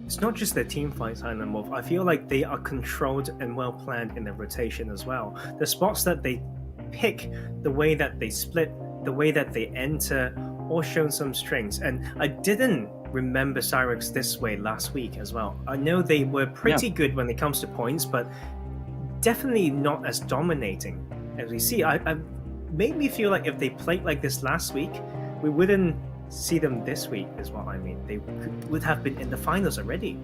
It's not just their team fights, Highland Wolf. I feel like they are controlled and well planned in their rotation as well. The spots that they pick, the way that they split, the way that they enter, all shown some strengths. And I didn't remember Cyrax this way last week as well. I know they were pretty good when it comes to points, but definitely not as dominating as we see. I made me feel like if they played like this last week, we wouldn't see them this week, is what I mean. They would have been in the finals already.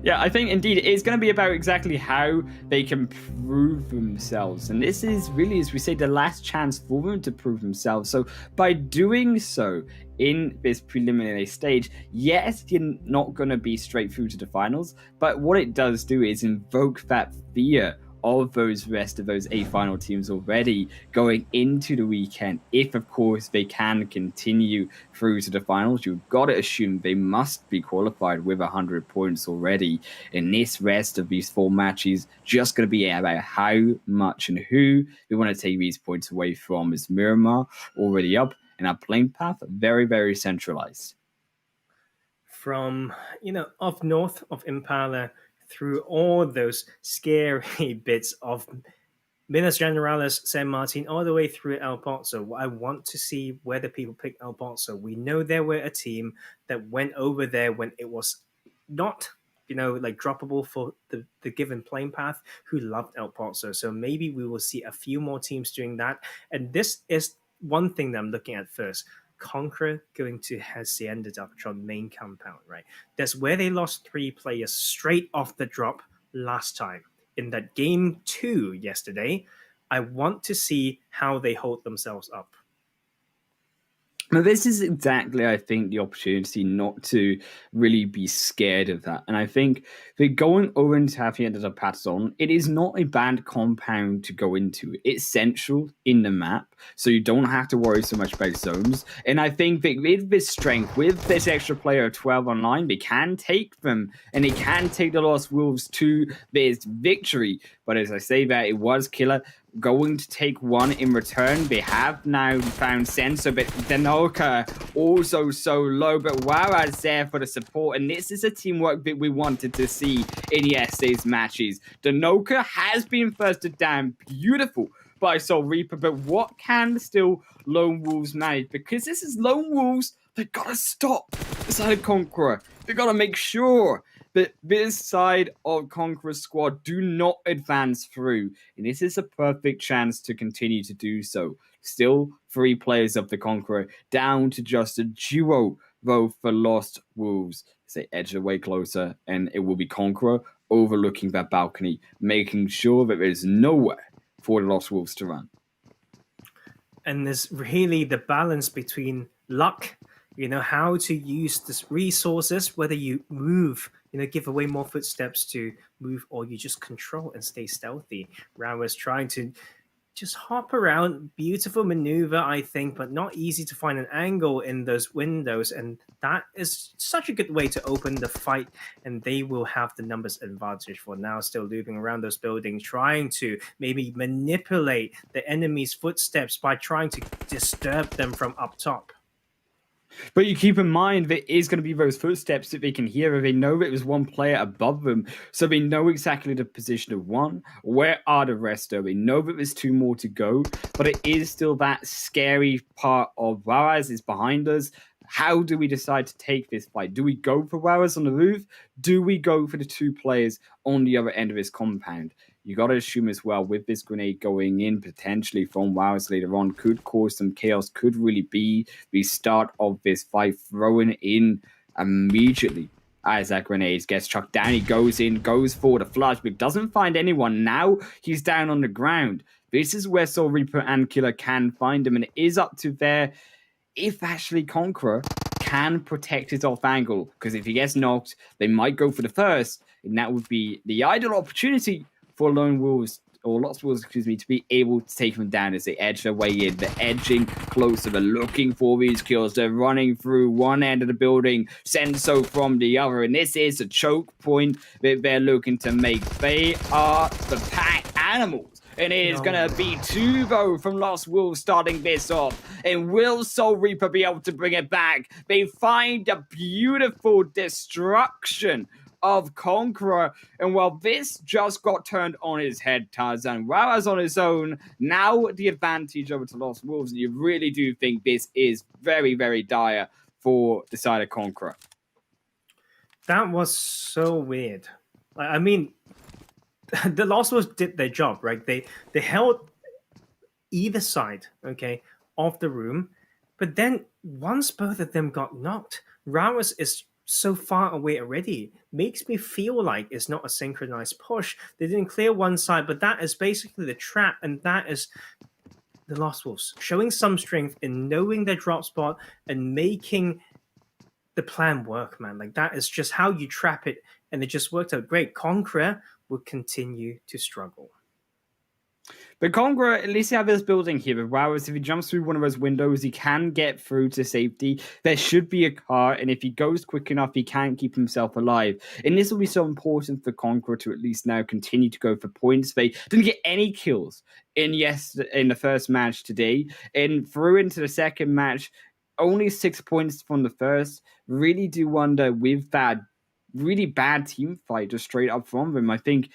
Yeah, I think indeed it's going to be about exactly how they can prove themselves. And this is really, as we say, the last chance for them to prove themselves. So by doing so in this preliminary stage, yes, you're not going to be straight through to the finals, but what it does do is invoke that fear of those rest of those 8 final teams already going into the weekend. If, of course, they can continue through to the finals, you've got to assume they must be qualified with 100 points already. And this rest of these 4 matches just going to be about how much and who they want to take these points away from. Is Miramar already up, and our playing path very, very centralized. From, up north of Impala, through all those scary bits of Minas Generalis, San Martin, all the way through El Pozo. I want to see where the people pick El Pozo. We know there were a team that went over there when it was not, droppable for the given playing path, who loved El Pozo. So maybe we will see a few more teams doing that. And this is one thing that I'm looking at first. Conqueror going to Hacienda Deltron main compound, right? That's where they lost 3 players straight off the drop last time. In that game 2 yesterday, I want to see how they hold themselves up. Now, this is exactly, I think, the opportunity not to really be scared of that. And I think that going over into Hacienda del Patson, it is not a bad compound to go into. It's central in the map, so you don't have to worry so much about zones. And I think that with this strength, with this extra player of 12 online, they can take them, and they can take the Lost Wolves to this victory. But as I say that, it was Killer going to take 1 in return. They have now found Sensor, but Danoka also so low. But Warad's there for the support, and this is a teamwork that we wanted to see in yesterday's matches. Danoka has been thirsted down, beautiful by Soul Reaper, but what can still Lone Wolves manage? Because this is Lone Wolves, they gotta stop the side of Conqueror. They gotta make sure that this side of Conqueror's squad do not advance through. And this is a perfect chance to continue to do so. Still 3 players of the Conqueror, down to just a duo, though, for Lost Wolves. They edge away closer, and it will be Conqueror overlooking that balcony, making sure that there's nowhere for the Lost Wolves to run. And there's really the balance between luck, how to use these resources, whether you move, give away more footsteps to move, or you just control and stay stealthy. Ram was trying to just hop around, beautiful maneuver, I think, but not easy to find an angle in those windows. And that is such a good way to open the fight, and they will have the numbers advantage for now, still looping around those buildings, trying to maybe manipulate the enemy's footsteps by trying to disturb them from up top. But you keep in mind there is going to be those footsteps that they can hear. They know that it was one player above them, so they know exactly the position of one. Where are the rest of? They know that there's 2 more to go, but it is still that scary part of Juarez is behind us. How do we decide to take this fight? Do we go for Juarez on the roof? Do we go for the 2 players on the other end of this compound? You got to assume as well, with this grenade going in potentially from Juarez later on, could cause some chaos, could really be the start of this fight, thrown in immediately as that grenade gets chucked down. He goes in, goes for the flush, but doesn't find anyone. Now he's down on the ground. This is where Soul Reaper and Killer can find him, and it is up to there if actually Conqueror can protect his off angle, because if he gets knocked, they might go for the first, and that would be the ideal opportunity for Lone Wolves, or Lost Wolves, to be able to take them down as they edge their way in. They're edging closer, they're looking for these kills, they're running through one end of the building, Senso from the other, and this is a choke point that they're looking to make. They are the pack animals. And it is going to be 2 though from Lost Wolves starting this off. And will Soul Reaper be able to bring it back? They find a beautiful destruction of Conqueror. And while this just got turned on his head, Tarzan, whereas on his own, now the advantage over to Lost Wolves. And you really do think this is very, very dire for the side of Conqueror. That was so weird. I mean, the Lost Wolves did their job, right? They held either side, okay, of the room. But then once both of them got knocked, Ramos is so far away already. Makes me feel like it's not a synchronized push. They didn't clear one side, but that is basically the trap, and that is the Lost Wolves showing some strength in knowing their drop spot and making the plan work, man. Like, that is just how you trap it, and it just worked out great. Conqueror would continue to struggle. But Conqueror, at least you have this building here. Whereas if he jumps through one of those windows, he can get through to safety. There should be a car, and if he goes quick enough, he can keep himself alive. And this will be so important for Conqueror to at least now continue to go for points. They didn't get any kills in the first match today, and through into the second match, only 6 points from the first. Really do wonder with that really bad team fight just straight up from them. I think,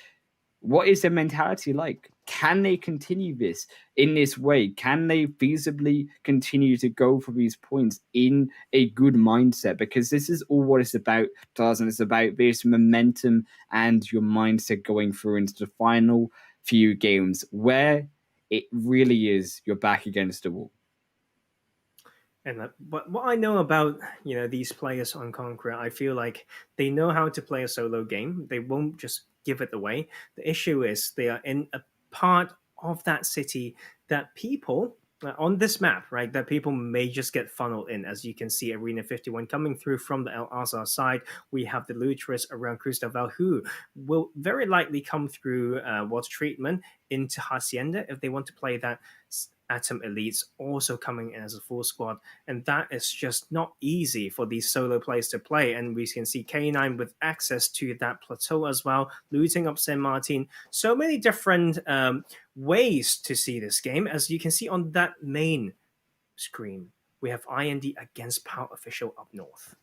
what is their mentality like? Can they continue this in this way? Can they feasibly continue to go for these points in a good mindset? Because this is all what it's about, Tarzan. It's about this momentum and your mindset going through into the final few games where it really is you're back against the wall. And what I know about these players on Conqueror, I feel like they know how to play a solo game. They won't just give it away. The issue is they are in a part of that city that people on this map, right, that people may just get funneled in. As you can see, Arena 51 coming through from the El Azhar side. We have the Lutris around Cruz del Val, who will very likely come through Water Treatment into Hacienda if they want to play that. Atom Elites also coming in as a full squad, and that is just not easy for these solo players to play. And we can see K9 with access to that plateau as well, looting up San Martin. So many different ways to see this game. As you can see on that main screen, we have IND against Power Official up north.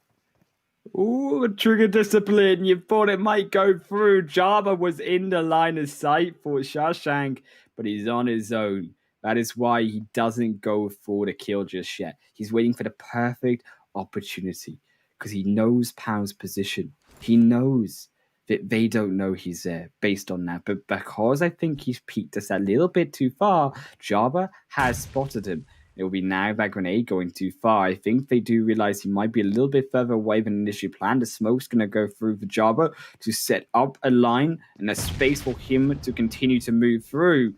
Ooh, trigger discipline. You thought it might go through. Java was in the line of sight for Shashank, but he's on his own. That is why he doesn't go for the kill just yet. He's waiting for the perfect opportunity because he knows Pow's position. He knows that they don't know he's there based on that. But because I think he's peeked us a little bit too far, Java has spotted him. It will be now that grenade going too far. I think they do realize he might be a little bit further away than initially planned. The smoke's going to go through for Java to set up a line and a space for him to continue to move through.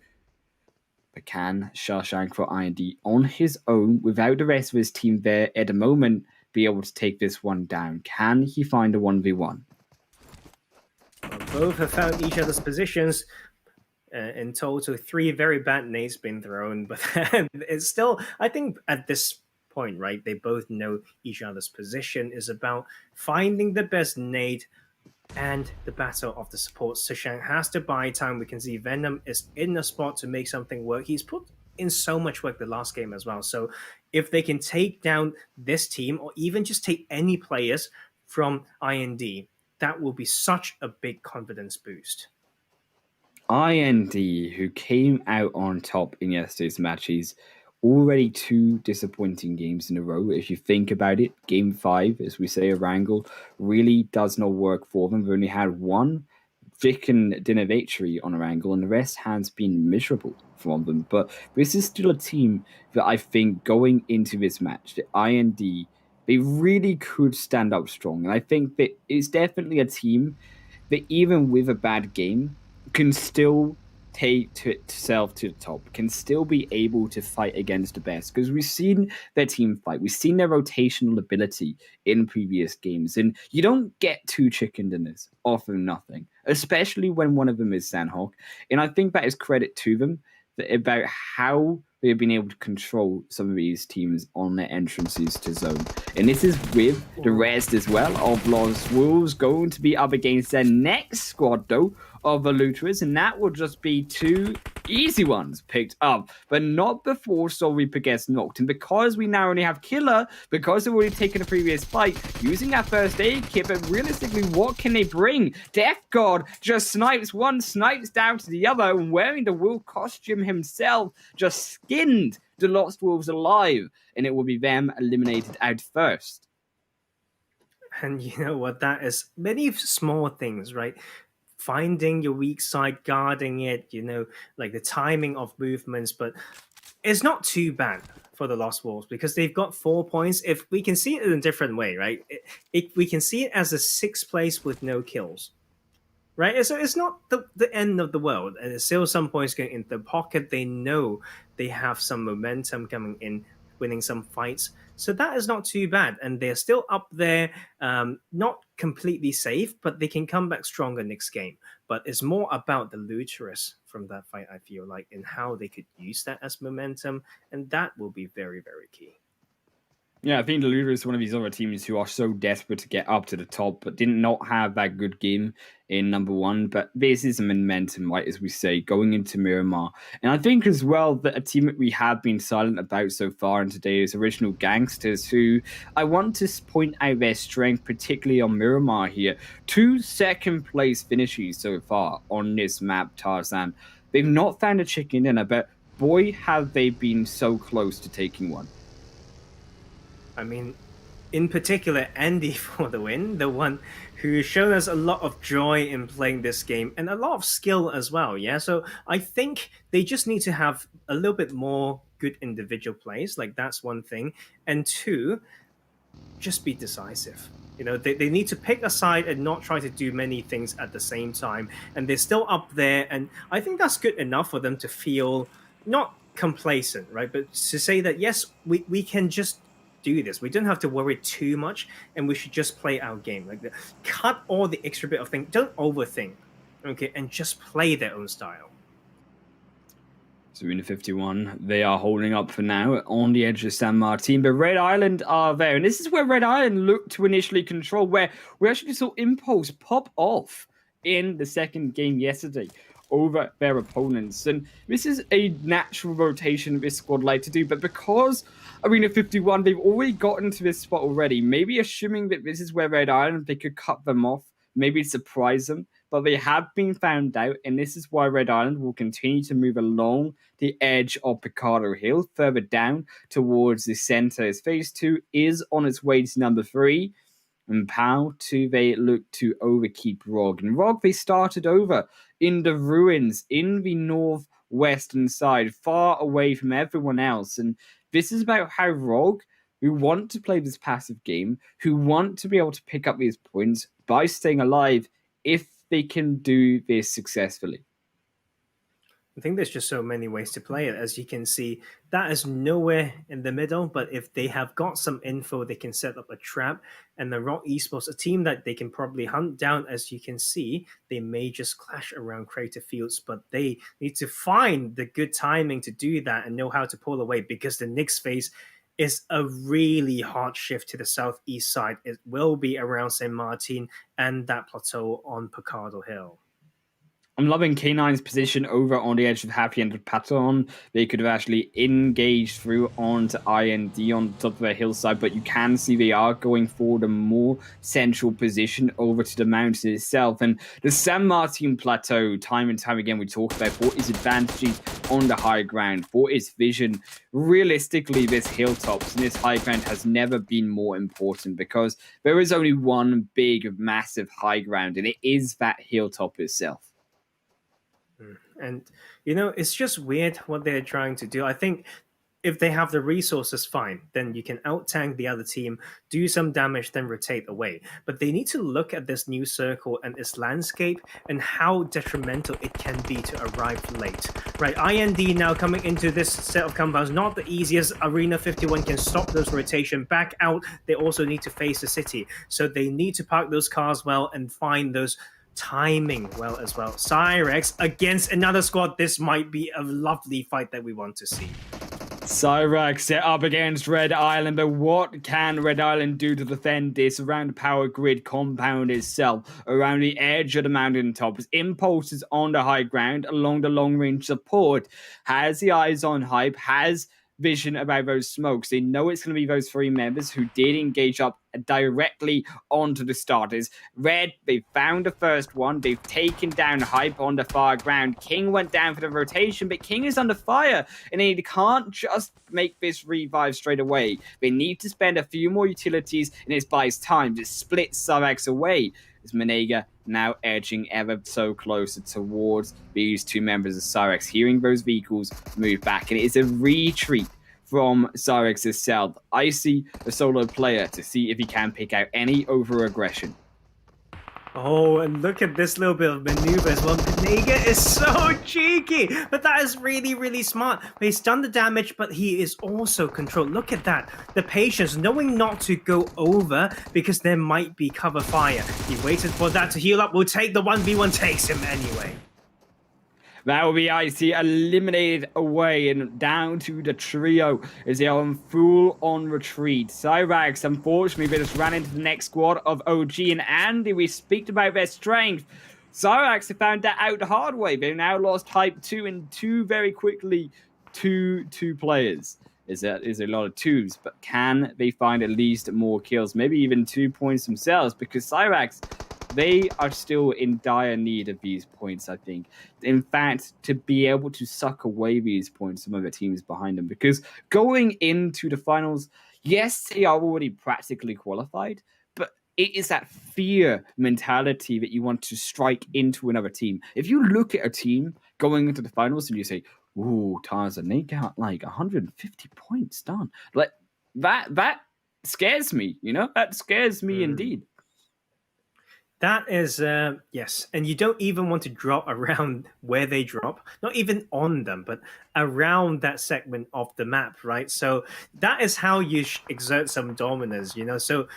But can Shawshank for IND on his own, without the rest of his team there at the moment, be able to take this one down? Can he find a 1v1? Both have found each other's positions. In total, 3 very bad nades been thrown, but it's still, I think at this point, right, they both know each other's position is about finding the best nade and the battle of the supports. Shashank has to buy time. We can see Venom is in the spot to make something work. He's put in so much work the last game as well. So if they can take down this team, or even just take any players from IND, that will be such a big confidence boost. IND, who came out on top in yesterday's matches, already 2 disappointing games in a row. If you think about it, game 5, as we say, a wrangle, really does not work for them. They've only had 1 chicken dinner victory on a wrangle, and the rest has been miserable from them. But this is still a team that I think going into this match, the IND, they really could stand up strong. And I think that it's definitely a team that even with a bad game can still take to itself to the top, can still be able to fight against the best, because we've seen their team fight, we've seen their rotational ability in previous games, and you don't get 2 chicken dinners off of nothing, especially when one of them is Sandhawk. And I think that is credit to them about how they've been able to control some of these teams on their entrances to zone. And this is with the rest as well of Lost Wolves going to be up against their next squad, though, of the Looters, and that will just be 2 easy ones picked up, but not before Soul Reaper gets knocked. And because we now only have Killer, because they've already taken a previous fight, using that first aid kit, but realistically, what can they bring? Death God just snipes one, snipes down to the other, and wearing the wolf costume himself, just skinned the Lost Wolves alive, and it will be them eliminated out first. And you know what? That is many small things, right? Finding your weak side, guarding it, like the timing of movements, but it's not too bad for the Lost Wolves because they've got 4 points. If we can see it in a different way, right? We can see it as a 6th place with no kills, right? So it's not the end of the world, and there's still some points going in the pocket. They know they have some momentum coming in, winning some fights. So that is not too bad. And they're still up there, not completely safe, but they can come back stronger next game. But it's more about the Luterus from that fight, I feel like, and how they could use that as momentum. And that will be very, very key. Yeah, I think the Looters is one of these other teams who are so desperate to get up to the top, but did not have that good game in number 1. But this is a momentum, right, as we say, going into Miramar. And I think as well that a team that we have been silent about so far in today is Original Gangsters, who I want to point out their strength, particularly on Miramar here. 2 second-place finishes so far on this map, Tarzan. They've not found a chicken dinner, but boy, have they been so close to taking one. I mean, in particular, Andy for the win, the one who's shown us a lot of joy in playing this game and a lot of skill as well. Yeah, so I think they just need to have a little bit more good individual plays. Like, that's one thing. And 2, just be decisive. They need to pick a side and not try to do many things at the same time. And they're still up there. And I think that's good enough for them to feel not complacent, right? But to say that, yes, we can just do this. We don't have to worry too much, and we should just play our game. Like, cut all the extra bit of things. Don't overthink, okay, and just play their own style. So in the 51, they are holding up for now on the edge of San Martin, but Red Island are there. And this is where Red Island looked to initially control, where we actually saw Impulse pop off in the second game yesterday over their opponents. And this is a natural rotation this squad like to do, but because Arena 51, they've already gotten to this spot already, maybe assuming that this is where Red Island, they could cut them off, maybe surprise them, but they have been found out, and this is why Red Island will continue to move along the edge of Picardo Hill, further down towards the center, as Phase 2 is on its way to number 3, and how do they look to overkeep ROG? And ROG, they started over in the ruins, in the northwestern side, far away from everyone else, and this is about how ROG, who want to play this passive game, who want to be able to pick up these points by staying alive if they can do this successfully. I think there's just so many ways to play it. As you can see, that is nowhere in the middle, but if they have got some info, they can set up a trap. And the Rock Esports, a team that they can probably hunt down, as you can see, they may just clash around creative fields, but they need to find the good timing to do that and know how to pull away, because the next phase is a really hard shift to the southeast side. It will be around San Martin and that plateau on Picardo Hill. I'm loving K9's position over on the edge of Happy and Patton. They could have actually engaged through onto IND on top of the hillside, but you can see they are going for the more central position over to the mountain itself. And the San Martin Plateau, time and time again, we talked about for its advantages on the high ground, for its vision. Realistically, this hilltops and this high ground has never been more important because there is only one big, massive high ground, and it is that hilltop itself. And, you know, it's just weird what they're trying to do. I think if they have the resources, fine. Then you can out-tank the other team, do some damage, then rotate away. But they need to look at this new circle and its landscape and how detrimental it can be to arrive late. Right, IND now coming into this set of compounds, not the easiest. Arena 51 can stop those rotation. Back out, they also need to face the city. So they need to park those cars well and find those timing well as well. Cyrex against another squad. This might be a lovely fight that we want to see. Cyrex set up against Red Island, but what can Red Island do to defend this around the power grid compound itself, around the edge of the mountaintops? Impulses on the high ground along the long range support. Has the eyes on Hype, has vision about those smokes. They know it's going to be those three members who did engage up directly onto the starters. Red, they found the first one. They've taken down Hype on the far ground. King went down for the rotation, but King is under fire, and they can't just make this revive straight away. They need to spend a few more utilities, and it buys time to split Cyrex away. As Menega now edging ever so closer towards these two members of Cyrex, hearing those vehicles move back, and it is a retreat from Cyrex itself. Icy, a solo player, to see if he can pick out any over-aggression. Oh, and look at this little bit of maneuver as well. Menega is so cheeky, but that is really, really smart. He's done the damage, but he is also controlled. Look at that. The patience, knowing not to go over because there might be cover fire. He waited for that to heal up. We'll take the 1v1, takes him anyway. That will be Icy eliminated away and down to the trio as they are on full-on retreat. Cyrex, unfortunately, they just ran into the next squad of OG and Andy. We speak about their strength. Cyrex have found that out the hard way. They've now lost Type 2 and 2 very quickly. Two players. Is a lot of twos, but can they find at least more kills? Maybe even 2 points themselves, because Cyrex, they are still in dire need of these points, I think. In fact, to be able to suck away these points, some of the teams behind them, because going into the finals, yes, they are already practically qualified, but it is that fear mentality that you want to strike into another team. If you look at a team going into the finals and you say, ooh, Tarzan, they got like 150 points done. Like, that scares me, you know? That scares me indeed. That is, yes. And you don't even want to drop around where they drop, not even on them, but around that segment of the map, right? So that is how you exert some dominance, you know? So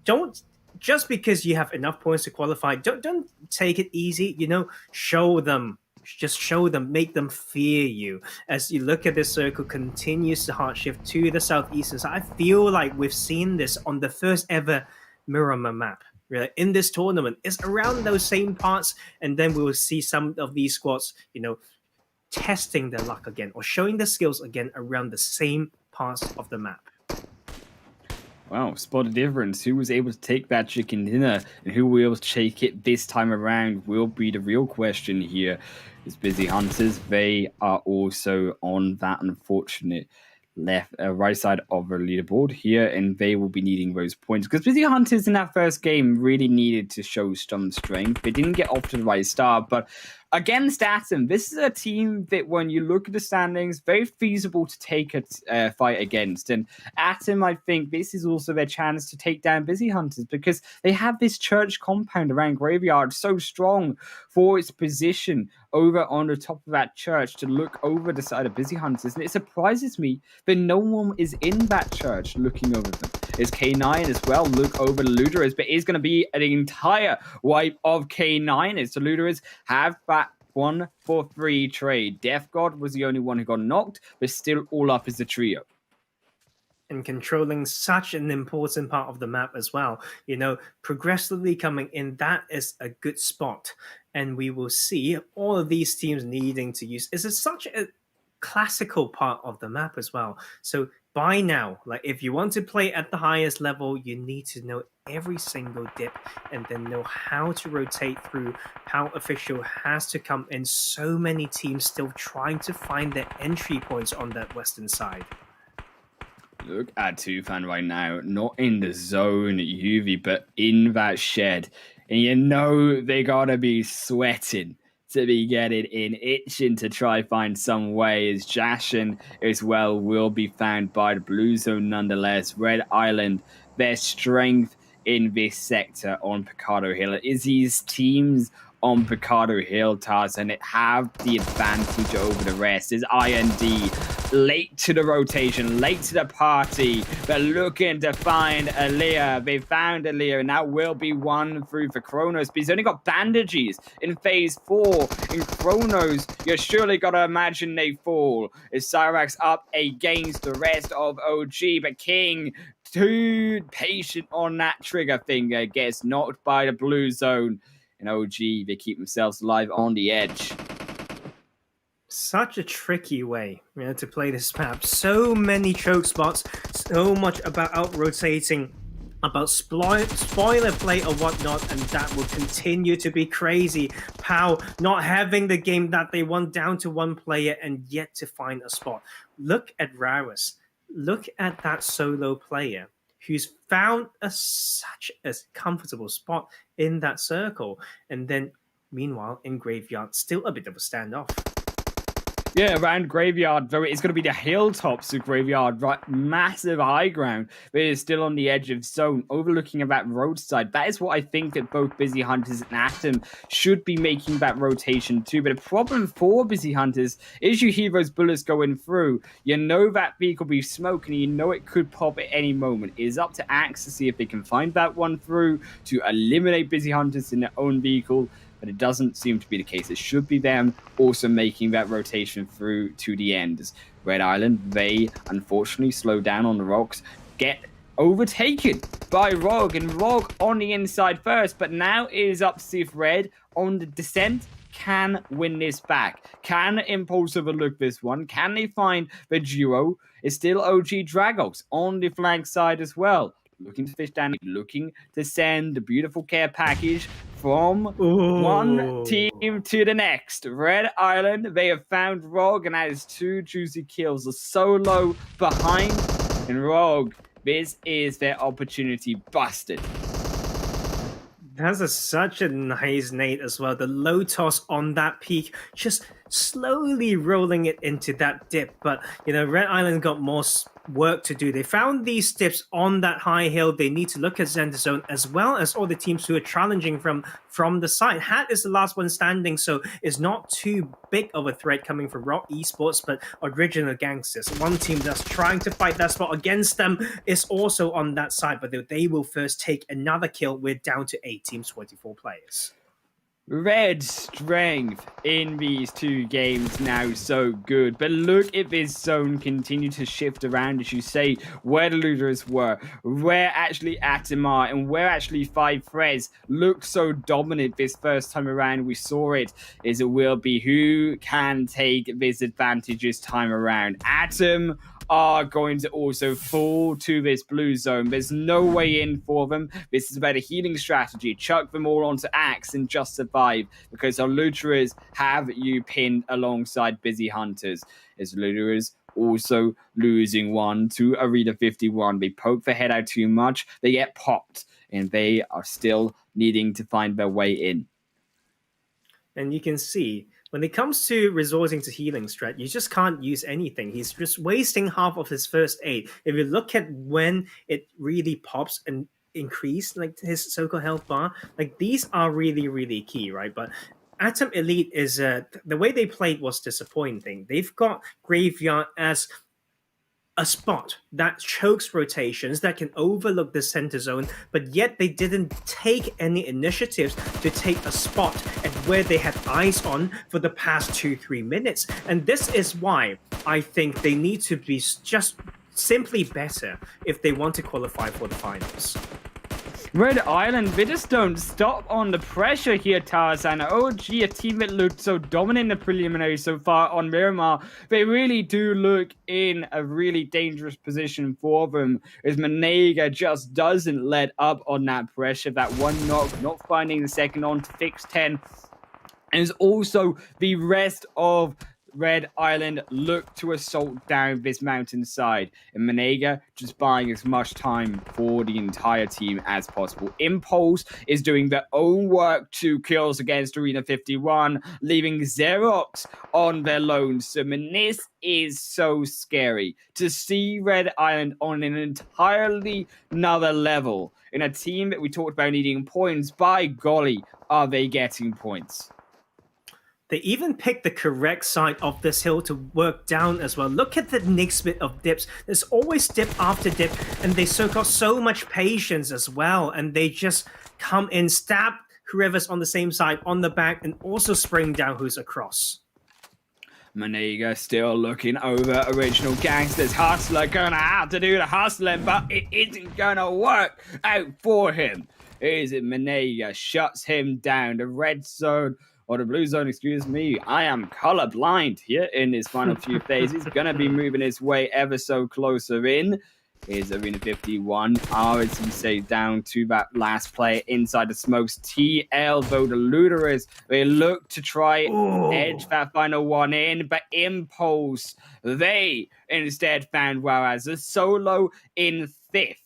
don't, just because you have enough points to qualify, don't take it easy, you know? Show them. Just show them, make them fear you. As you look at this circle, continues to hard shift to the southeastern side. I feel like we've seen this on the first ever Miramar map. Really, in this tournament, it's around those same parts, and then we will see some of these squads, you know, testing their luck again or showing their skills again around the same parts of the map. Wow, spot a difference. Who was able to take that chicken dinner and who will be able to take it this time around will be the real question here. It's Busy Hunters. They are also on that unfortunate right side of the leaderboard here, and they will be needing those points because Busy Hunters in that first game really needed to show some strength. They didn't get off to the right start, but against Atom, this is a team that when you look at the standings, very feasible to take a fight against. And Atom, I think this is also their chance to take down Busy Hunters because they have this church compound around Graveyard so strong for its position over on the top of that church to look over the side of Busy Hunters. And it surprises me that no one is in that church looking over them. Is K9 as well look over the Looterers, but it's going to be an entire wipe of K9 as the Looterers have that 1-for-3 trade. Death God was the only one who got knocked, but still all up is the trio. And controlling such an important part of the map as well. You know, progressively coming in, that is a good spot. and we will see all of these teams needing to use. This is such a classical part of the map as well. So by now, like if you want to play at the highest level, you need to know every single dip and then know how to rotate through, how official has to come in. So many teams still trying to find their entry points on that western side. Look at Tufan right now, not in the zone, UV, but in that shed. And you know they gotta be sweating to be getting in, itching to try find some way, as Jashin as well will be found by the blue zone nonetheless. Red Island, their strength in this sector on Picado Hill is these teams on Picado Hill, Tarzan, have the advantage over the rest. Is IND late to the rotation, late to the party. They're looking to find Aaliyah. They found Aaliyah, and that will be one through for Kronos, but he's only got bandages in phase 4. In Kronos, you surely got to imagine they fall. Is Cyrax up against the rest of OG, but King, too patient on that trigger finger, gets knocked by the blue zone. And OG, they keep themselves alive on the edge. Such a tricky way, to play this map. So many choke spots, so much about out-rotating, about spoiler play or whatnot, and that will continue to be crazy. POW not having the game that they want, down to one player and yet to find a spot. Look at Rarus. Look at that solo player who's found such a comfortable spot in that circle. And then, meanwhile, in Graveyard, still a bit of a standoff. Yeah, around Graveyard, though it's going to be the hilltops of Graveyard, right? Massive high ground, but it's still on the edge of zone, overlooking that roadside. That is what I think that both Busy Hunters and Atom should be making that rotation too. But the problem for Busy Hunters is you hear those bullets going through. You know that vehicle will be smoking, and you know it could pop at any moment. It is up to Axe to see if they can find that one through to eliminate Busy Hunters in their own vehicle. But it doesn't seem to be the case. It should be them also making that rotation through to the end. Red Island, they unfortunately slow down on the rocks, get overtaken by Rogue, and Rogue on the inside first, but now it is up to see if Red on the descent can win this back. Can Impulse overlook this one? Can they find the duo? It's still OG Dragos on the flank side as well. Looking to fish down, looking to send the beautiful care package from one team to the next. Red Island, they have found Rogue, and that is 2 juicy kills. A solo behind, and Rogue, this is their opportunity busted. That's such a nice nade as well. The low toss on that peak, just slowly rolling it into that dip. But, Red Island got more work to do. They found these dips on that high hill. They need to look at Center Zone as well as all the teams who are challenging from the side. Hat is the last one standing, so it's not too big of a threat coming from Rock Esports, but Original Gangsters, one team that's trying to fight that spot against them, is also on that side, but they will first take another kill. We're down to 8 teams, 24 players. Red strength in these 2 games now so good, but look at this zone continue to shift around, as you say, where the looters were, where actually Atom are, and where actually 5 Frez looked so dominant this first time around. We saw it, as it will be who can take this advantage this time around. Atom are going to also fall to this blue zone. There's no way in for them. This is about a healing strategy. Chuck them all onto Axe and just survive, because our Luterers have you pinned alongside Busy Hunters. As Luterers also losing one to Arena 51. They poke their head out too much. They get popped, and they are still needing to find their way in. And you can see, when it comes to resorting to healing strat, you just can't use anything. He's just wasting half of his first aid. If you look at when it really pops and increase like his so-called health bar, like these are really, really key, right? But Atom Elite is the way they played was disappointing. They've got Graveyard as a spot that chokes rotations, that can overlook the center zone, but yet they didn't take any initiatives to take a spot at where they had eyes on for the past 2-3 minutes. And this is why I think they need to be just simply better if they want to qualify for the finals. Red Island, they just don't stop on the pressure here, Tarzan. OG, a team that looked so dominant in the preliminaries so far on Miramar, they really do look in a really dangerous position for them, as Manega just doesn't let up on that pressure. That one knock, not finding the second on to fix 10. And it's also the rest of Red Island look to assault down this mountainside, and Manega just buying as much time for the entire team as possible. Impulse is doing their own work, 2 kills against Arena 51, leaving Xerox on their lone. So this is so scary to see Red Island on an entirely another level in a team that we talked about needing points. By golly, are they getting points? They even picked the correct side of this hill to work down as well. Look at the next bit of dips. There's always dip after dip, and they got so much patience as well. And they just come in, stab whoever's on the same side on the back, and also spring down who's across. Manega still looking over original gangsters. Hustler gonna have to do the hustling, but it isn't gonna work out for him. Is it Manega shuts him down? The red zone, or the blue zone, excuse me. I am colorblind here in his final few phases. Gonna be moving his way ever so closer in. Is Arena 51. RSC stays down to that last player inside the smokes. TL, though, the Looterers, they look to try edge that final one in, but Impulse, they instead found whereas a solo in 5th.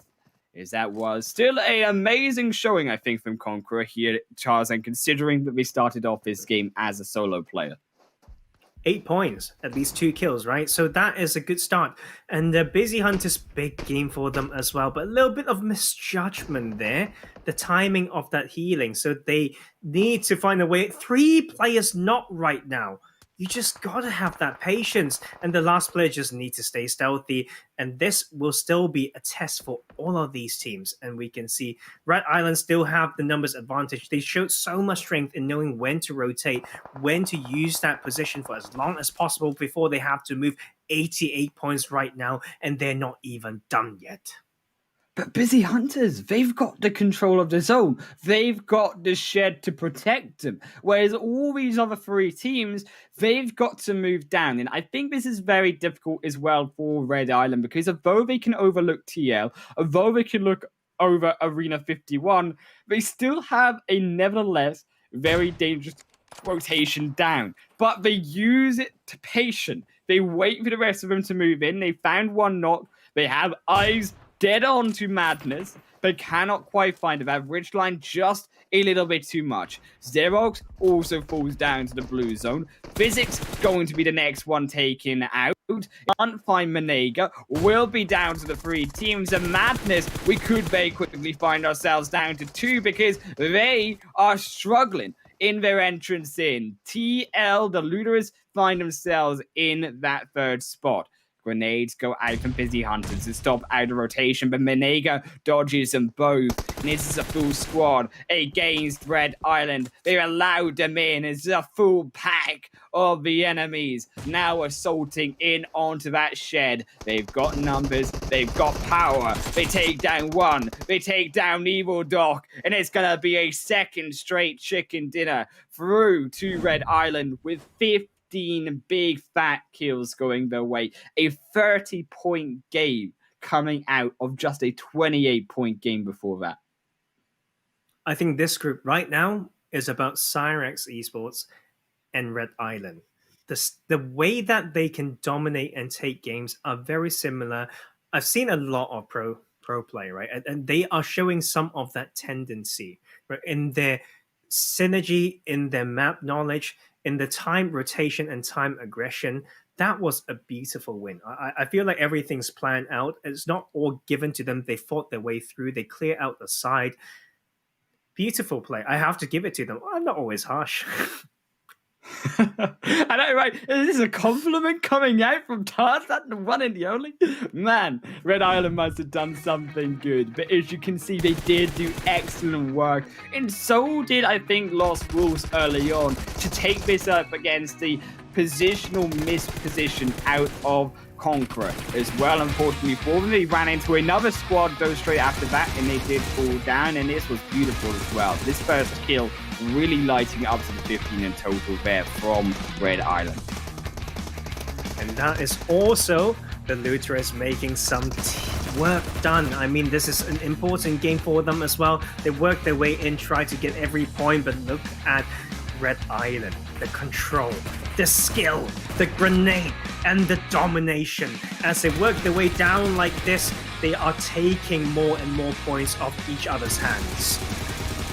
Is that was still an amazing showing, I think, from Conqueror here, Charles, and considering that we started off this game as a solo player. 8 points, at least 2 kills, right? So that is a good start. And the Busy Hunters, big game for them as well, but a little bit of misjudgment there. The timing of that healing. So they need to find a way. 3 players not right now. You just gotta have that patience, and the last player just need to stay stealthy, and this will still be a test for all of these teams. And we can see Red Island still have the numbers advantage. They showed so much strength in knowing when to rotate, when to use that position for as long as possible before they have to move. 88 points right now, and they're not even done yet. But Busy Hunters, they've got the control of the zone. They've got the shed to protect them. Whereas all these other 3 teams, they've got to move down. And I think this is very difficult as well for Red Island, because although they can overlook TL, although they can look over Arena 51, they still have a nevertheless very dangerous rotation down. But they use it to patient. They wait for the rest of them to move in. They found one knock. They have eyes dead on to Madness, but cannot quite find it. That ridgeline just a little bit too much. Xerox also falls down to the blue zone. Physics going to be the next one taken out. Can't find Manega. Will be down to the 3 teams. And Madness, we could very quickly find ourselves down to 2 because they are struggling in their entrance in. TL, the Looterers, find themselves in that 3rd spot. Grenades go out from Busy Hunters to stop out of rotation, but Manega dodges them both. And this is a full squad against Red Island. They allowed them in. It's a full pack of the enemies now assaulting in onto that shed. They've got numbers. They've got power. They take down one. They take down Evil Doc. And it's going to be a 2nd straight chicken dinner through to Red Island with 15 big fat kills going their way. A 30-point game coming out of just a 28-point game before that. I think this group right now is about Cyrex Esports and Red Island. The way that they can dominate and take games are very similar. I've seen a lot of pro play, right? And they are showing some of that tendency, right? In their synergy, in their map knowledge, in the time rotation and time aggression. That was a beautiful win. I feel like everything's planned out. It's not all given to them. They fought their way through. They clear out the side. Beautiful play. I have to give it to them. I'm not always harsh. I know, right? This is a compliment coming out from Tarzan, the one and the only. Man, Red Island must have done something good. But as you can see, they did do excellent work. And so did, I think, Lost Wolves early on to take this up against the positional misposition out of Conqueror as well. Unfortunately for them, they ran into another squad though straight after that, and they did fall down, and this was beautiful as well. This first kill really lighting up to the 15 in total there from Red Island. And that is also the Lutherans making some work done. I mean, this is an important game for them as well. They work their way in, try to get every point, but look at Red Island. The control, the skill, the grenade, and the domination. As they work their way down like this, they are taking more and more points off each other's hands.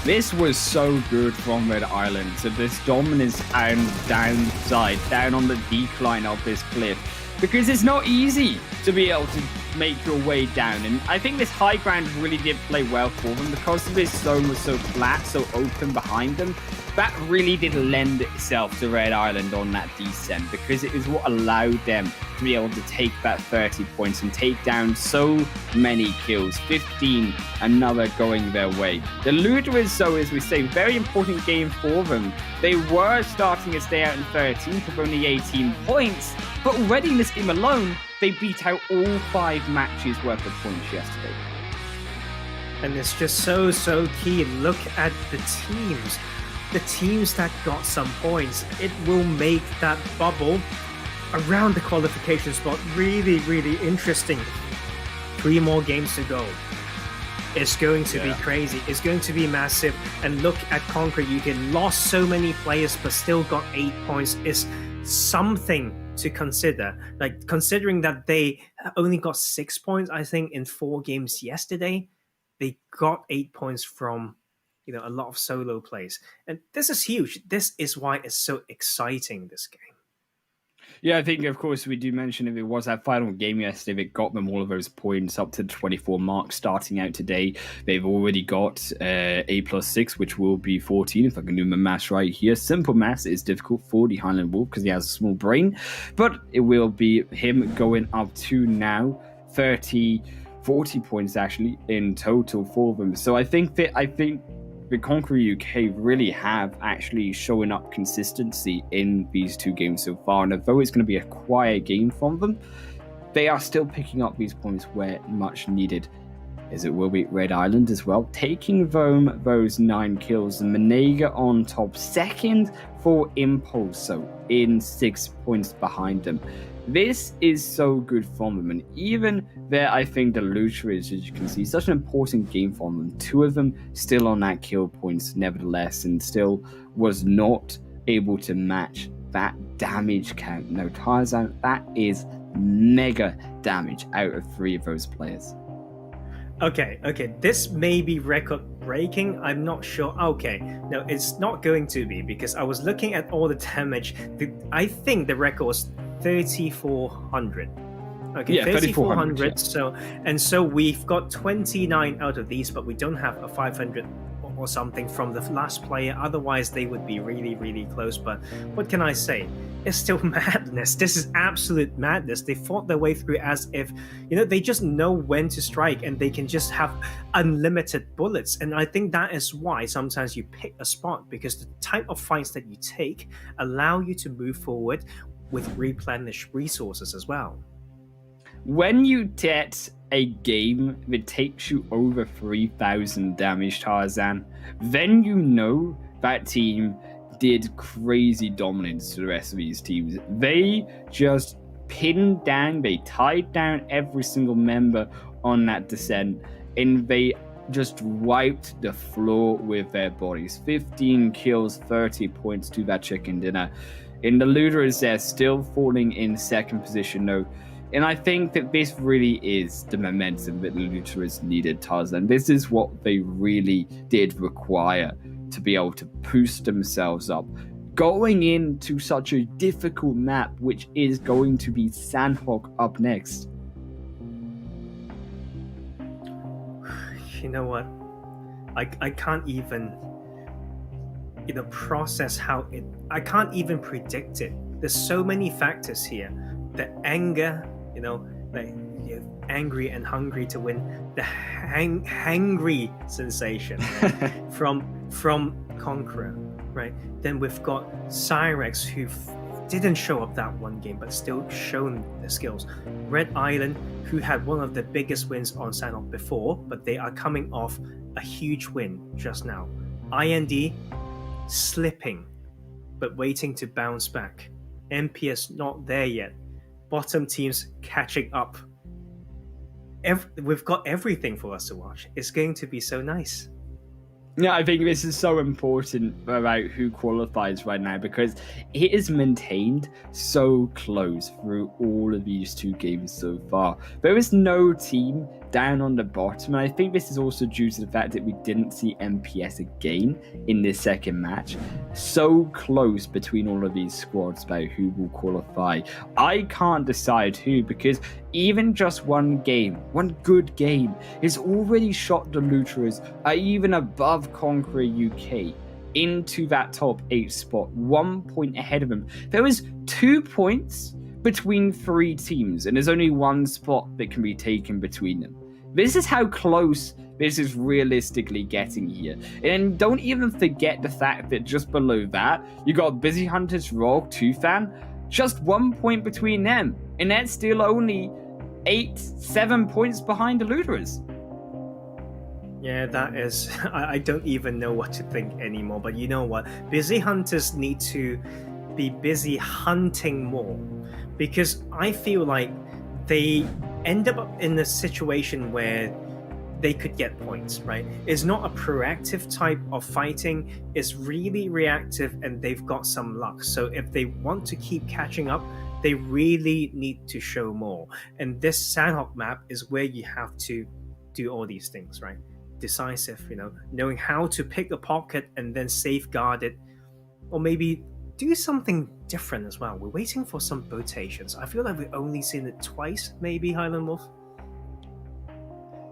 This was so good from Red Island. So this dominance and downside, down on the decline of this cliff. Because it's not easy to be able to make your way down. And I think this high ground really did play well for them because this zone was so flat, so open behind them. That really did lend itself to Red Island on that descent because it is what allowed them to be able to take that 30 points and take down so many kills. 15, another going their way. The Lutherans, so as we say, very important game for them. They were starting to stay out in 13th with only 18 points, but already in this game alone, they beat out all 5 matches worth of points yesterday. And it's just so key. Look at the teams. The teams that got some points, it will make that bubble around the qualification spot really interesting. 3 more games to go. It's going to be crazy. It's going to be massive. And look at Conquer. You can lost so many players but still got 8 points. Is something to consider. Like, considering that they only got 6 points, I think, in 4 games yesterday, they got 8 points from a lot of solo plays. And this is huge. This is why it's so exciting, this game. Yeah, I think, of course, we do mention if it was that final game yesterday, it got them all of those points up to the 24 mark starting out today. They've already got A plus 6, which will be 14, if I can do my maths right here. Simple maths is difficult for the Highland Wolf because he has a small brain, but it will be him going up to now 40 points actually in total for them. So I think the Conqueror UK really have actually shown up consistency in these 2 games so far. And although it's going to be a quiet game from them, they are still picking up these points where much needed, as it will be Red Island as well, taking home those 9 kills. And Menega on top, second for Impulse, so in 6 points behind them. This is so good from them, and even there, I think the Lutherans, as you can see, such an important game from them. 2 of them still on that kill points, nevertheless, and still was not able to match that damage count. No, Tarzan, that is mega damage out of 3 of those players. Okay, this may be record breaking, I'm not sure. Okay, no, it's not going to be, because I was looking at all the damage. I think the record was 3,400. Okay, yeah, 3,400. Yeah. So we've got 29 out of these, but we don't have a 500 or something from the last player. Otherwise, they would be really close. But what can I say? It's still madness. This is absolute madness. They fought their way through as if, they just know when to strike and they can just have unlimited bullets. And I think that is why sometimes you pick a spot, because the type of fights that you take allow you to move forward with replenished resources as well. When you get a game that takes you over 3,000 damage, Tarzan, then you know that team did crazy dominance to the rest of these teams. They just pinned down, they tied down every single member on that descent, and they just wiped the floor with their bodies. 15 kills, 30 points to that chicken dinner. In the Lutherans, they're still falling in second position though. And I think that this really is the momentum that the Lutherans needed, Tarzan. This is what they really did require to be able to boost themselves up. Going into such a difficult map, which is going to be Sandhawk up next. You know what? I can't even process how it. I can't even predict it. There's so many factors here. The anger, like you're angry and hungry to win. The hangry sensation, right? from Conqueror, right? Then we've got Cyrex, who didn't show up that one game, but still shown the skills. Red Island, who had one of the biggest wins on Sanhok before, but they are coming off a huge win just now. IND slipping, but waiting to bounce back. MPS not there yet. Bottom teams catching up. We've got everything for us to watch. It's going to be so nice. Yeah, I think this is so important about who qualifies right now because it is maintained so close through all of these 2 games so far. There is no team down on the bottom, and I think this is also due to the fact that we didn't see MPS again in this second match. So close between all of these squads about who will qualify. I can't decide who because even just one good game, has already shot the Luterers even above Conqueror UK into that top 8 spot, 1 point ahead of them. There was 2 points between 3 teams, and there's only 1 spot that can be taken between them. This is how close this is realistically getting here. And don't even forget the fact that just below that, you got Busy Hunters, Rogue, Tufan, just 1 point between them, and that's still only 7 points behind the Luterers. Yeah, that is... I don't even know what to think anymore, but you know what? Busy Hunters need to be busy hunting more, because I feel like they end up in a situation where they could get points, right? It's not a proactive type of fighting, it's really reactive, and they've got some luck. So if they want to keep catching up, they really need to show more. And this Sanhok map is where you have to do all these things, right? Decisive, knowing how to pick a pocket and then safeguard it, or maybe do something different as well. We're waiting for some rotations. I feel like we've only seen it twice, maybe, Highland Wolf.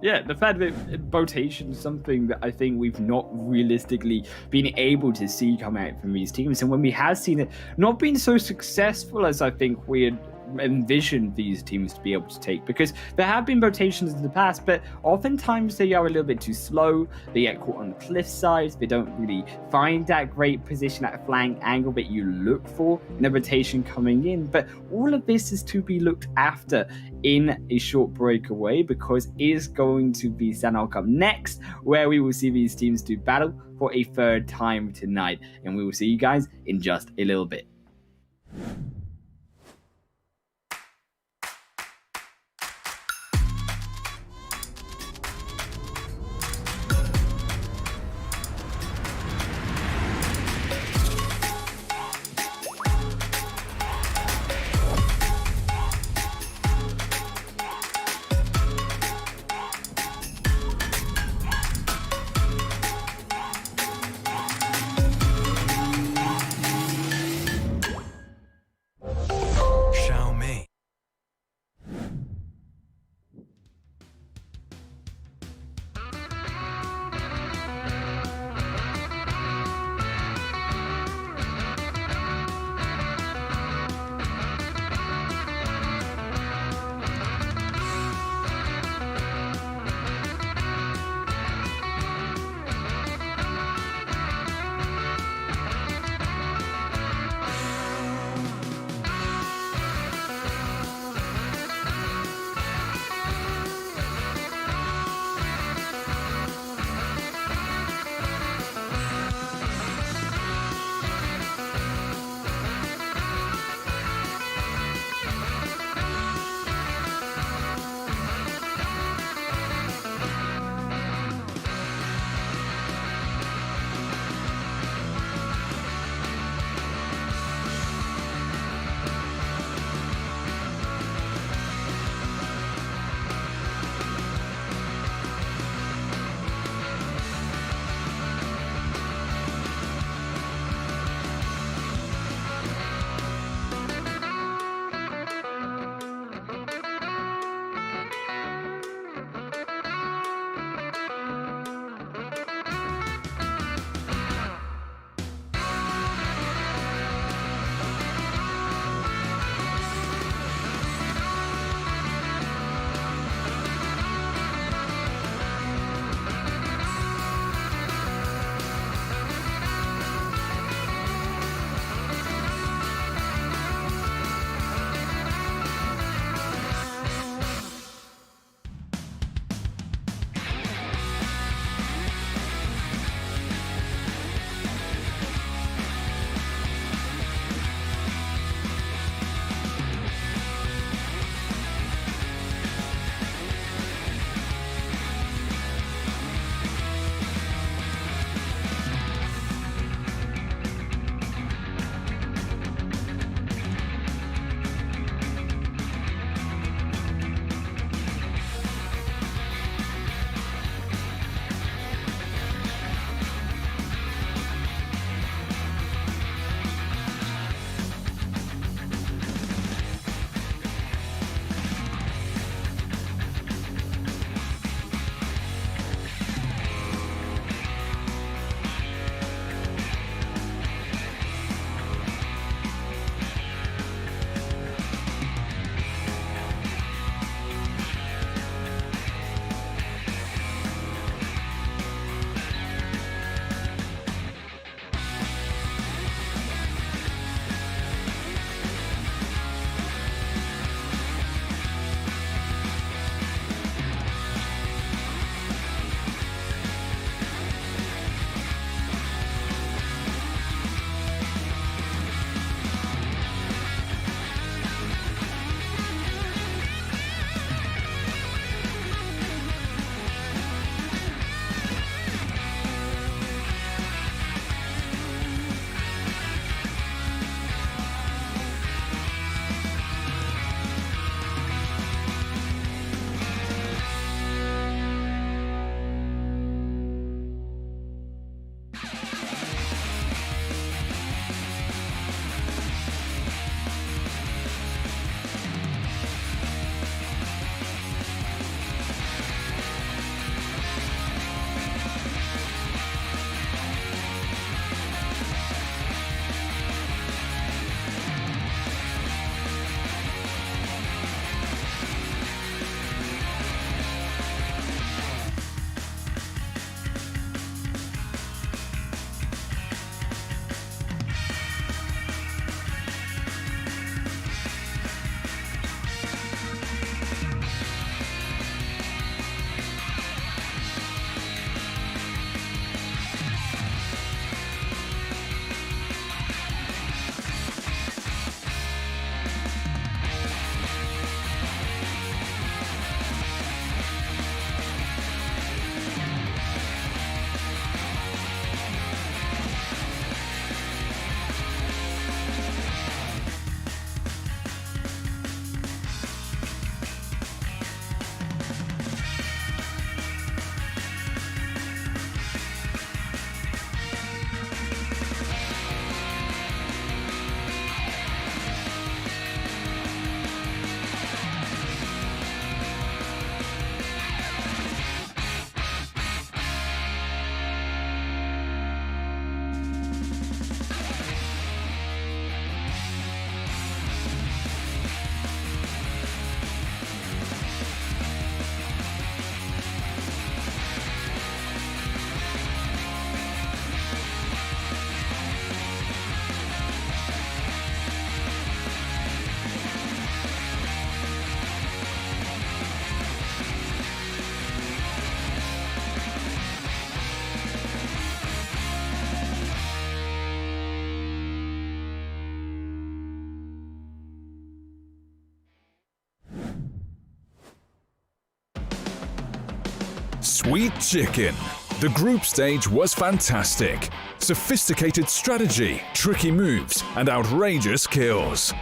Yeah, the fact that rotation is something that I think we've not realistically been able to see come out from these teams. And when we have seen it, not been so successful as I think we had envisioned these teams to be able to take, because there have been rotations in the past, but oftentimes they are a little bit too slow. They get caught on the cliff sides. They don't really find that great position at flank angle that you look for in a rotation coming in. But all of this is to be looked after in a short breakaway, because it is going to be Sanhok up next, where we will see these teams do battle for a 3rd time tonight, and we will see you guys in just a little bit. Sweet chicken. The group stage was fantastic. Sophisticated strategy, tricky moves, and outrageous kills.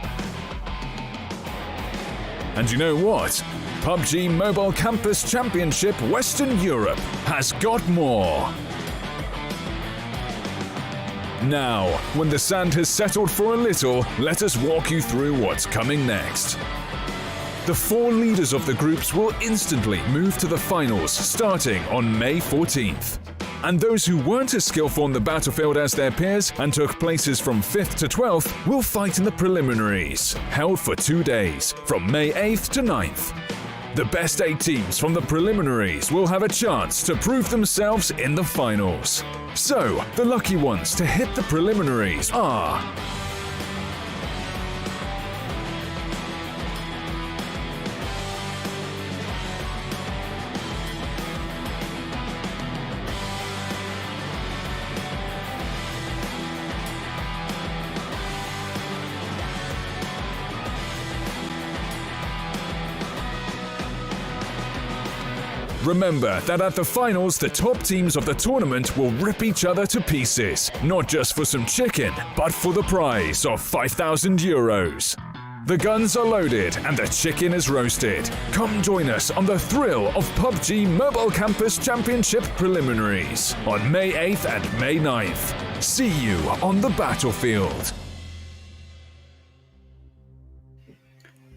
And you know what? PUBG Mobile Campus Championship Western Europe has got more. Now, when the sand has settled for a little, let us walk you through what's coming next. The 4 leaders of the groups will instantly move to the finals starting on May 14th. And those who weren't as skillful on the battlefield as their peers and took places from 5th to 12th will fight in the preliminaries, held for 2 days, from May 8th to 9th. The best 8 teams from the preliminaries will have a chance to prove themselves in the finals. So, the lucky ones to hit the preliminaries are... Remember that at the finals, the top teams of the tournament will rip each other to pieces, not just for some chicken, but for the prize of 5,000 euros. The guns are loaded and the chicken is roasted. Come join us on the thrill of PUBG Mobile Campus Championship Preliminaries on May 8th and May 9th. See you on the battlefield.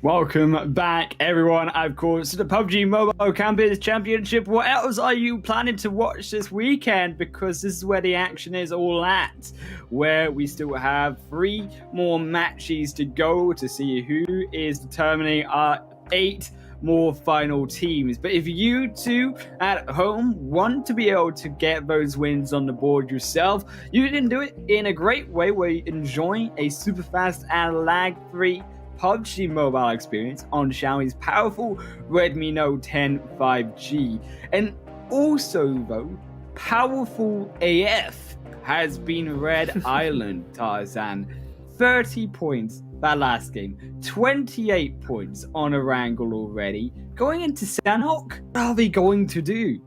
Welcome back, everyone, of course, to the PUBG Mobile Campus Championship. What else are you planning to watch this weekend? Because this is where the action is all at, where we still have 3 more matches to go to see who is determining our 8 more final teams. But if you two at home want to be able to get those wins on the board yourself, you can do it in a great way where you enjoy a super fast and lag-free PUBG Mobile experience on Xiaomi's powerful Redmi Note 10 5G. And also, though, powerful AF has been Red Island, Tarzan. 30 points that last game, 28 points on a wrangle already. Going into Sanhok, what are they going to do?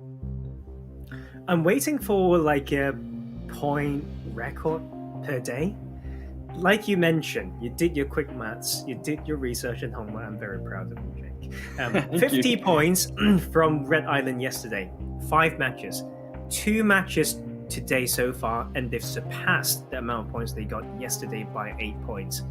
I'm waiting for like a point record per day. Like you mentioned, you did your quick maths, you did your research and homework. I'm very proud of you, Jake. 50 points from Red Island yesterday. 5 matches. 2 matches today so far, and they've surpassed the amount of points they got yesterday by 8 points.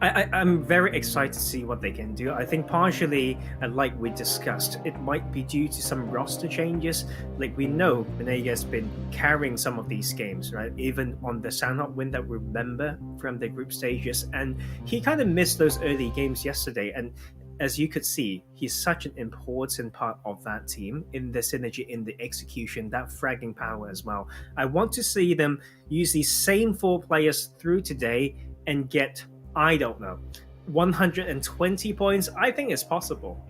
I'm very excited to see what they can do. I think partially, like we discussed, it might be due to some roster changes. Like we know, Benega's been carrying some of these games, right? Even on the Sanhok win that we remember from the group stages. And he kind of missed those early games yesterday. And as you could see, he's such an important part of that team in the synergy, in the execution, that fragging power as well. I want to see them use these same 4 players through today and get, I don't know, 120 points. I think it's possible.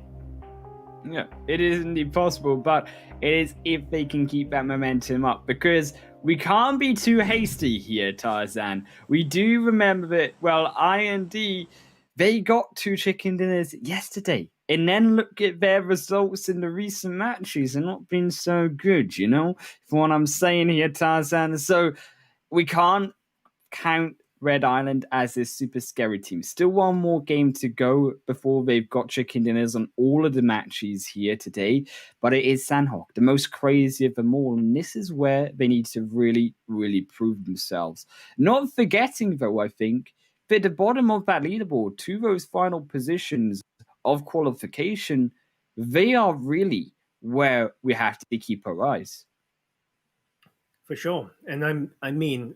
Yeah, it is indeed possible, but it is if they can keep that momentum up, because we can't be too hasty here, Tarzan. We do remember that, well, I&D, they got 2 chicken dinners yesterday, and then look at their results in the recent matches and not been so good, you know, for what I'm saying here, Tarzan. So we can't count Red Island as this super scary team. Still 1 more game to go before they've got chicken dinners on all of the matches here today. But it is Sanhok, the most crazy of them all. And this is where they need to really, really prove themselves. Not forgetting, though, I think, that at the bottom of that leaderboard, to those final positions of qualification, they are really where we have to keep our eyes. For sure. And I mean,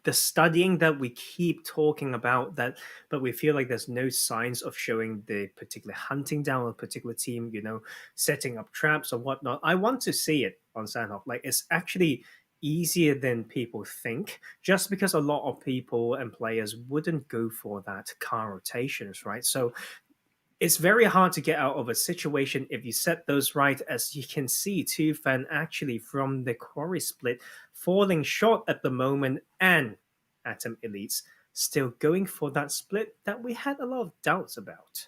the studying that we keep talking about, that, but we feel like there's no signs of showing the particular hunting down a particular team, you know, setting up traps or whatnot. I want to see it on Sanhok. Like, it's actually easier than people think, just because a lot of people and players wouldn't go for that car rotations, right? So it's very hard to get out of a situation if you set those right, as you can see too, Fan actually from the quarry split falling short at the moment, and Atom Elites still going for that split that we had a lot of doubts about.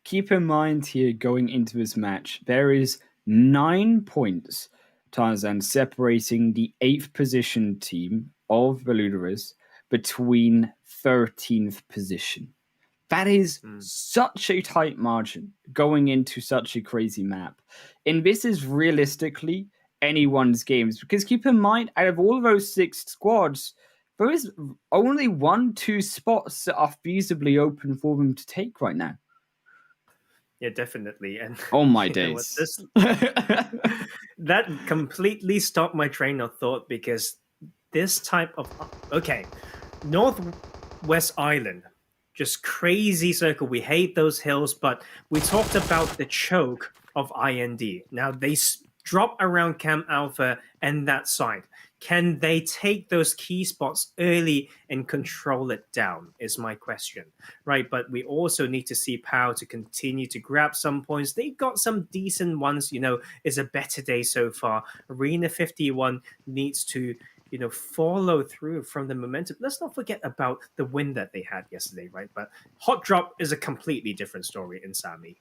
Keep in mind here, going into this match, there is 9 points, Tarzan, separating the 8th position team of Preliminaries between 13th position. That is such a tight margin going into such a crazy map. And this is realistically anyone's games, because keep in mind, out of all of those 6 squads, there is only 1-2 spots that are feasibly open for them to take right now. Yeah, definitely. And oh my days. That completely stopped my train of thought, because this type of Northwest Island, just crazy circle. We hate those hills, but we talked about the choke of IND. Now they drop around Camp Alpha and that side. Can they take those key spots early and control it down, is my question, right? But we also need to see POW to continue to grab some points. They got some decent ones, it's a better day so far. Arena 51 needs to, follow through from the momentum. Let's not forget about the win that they had yesterday, right? But Hot Drop is a completely different story in Sami.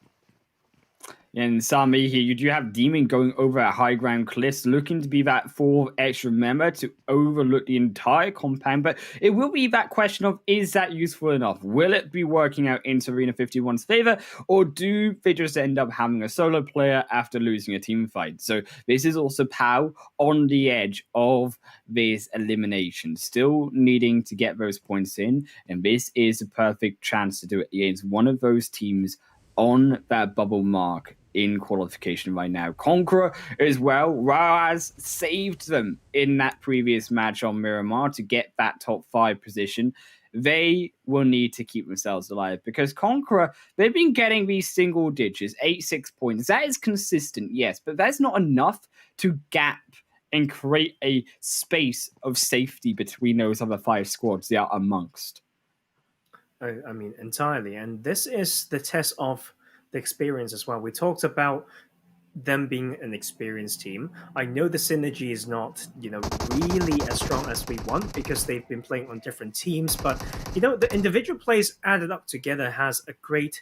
And Sami here, you do have Demon going over at high ground cliffs, looking to be that 4th extra member to overlook the entire compound. But it will be that question of, is that useful enough? Will it be working out into Arena 51's favor? Or do they just end up having a solo player after losing a team fight? So this is also POW on the edge of this elimination, still needing to get those points in. And this is a perfect chance to do it against one of those teams on that bubble mark in qualification right now. Conqueror as well. Raz saved them in that previous match on Miramar to get that top 5 position. They will need to keep themselves alive, because Conqueror, they've been getting these single digits, 8-6 points. That is consistent, yes, but that's not enough to gap and create a space of safety between those other 5 squads they are amongst. I mean, entirely. And this is the test of the experience as well. We talked about them being an experienced team. I know the synergy is not, really as strong as we want, because they've been playing on different teams. But, the individual plays added up together has a great,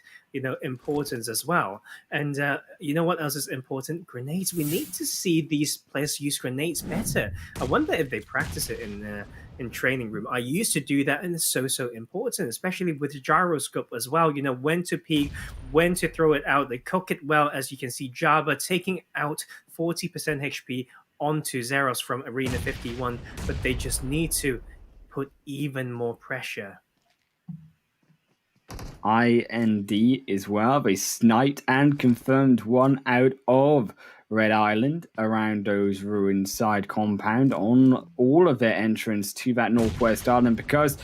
importance as well. And what else is important? Grenades. We need to see these players use grenades better. I wonder if they practice it in training room. I used to do that, and it's so important, especially with the gyroscope as well. When to peek, when to throw it out. They cook it well, as you can see. Java taking out 40% HP onto Zeros from Arena 51, but they just need to put even more pressure. IND as well. They sniped and confirmed one out of Red Island around those ruined side compound on all of their entrance to that Northwest Island, because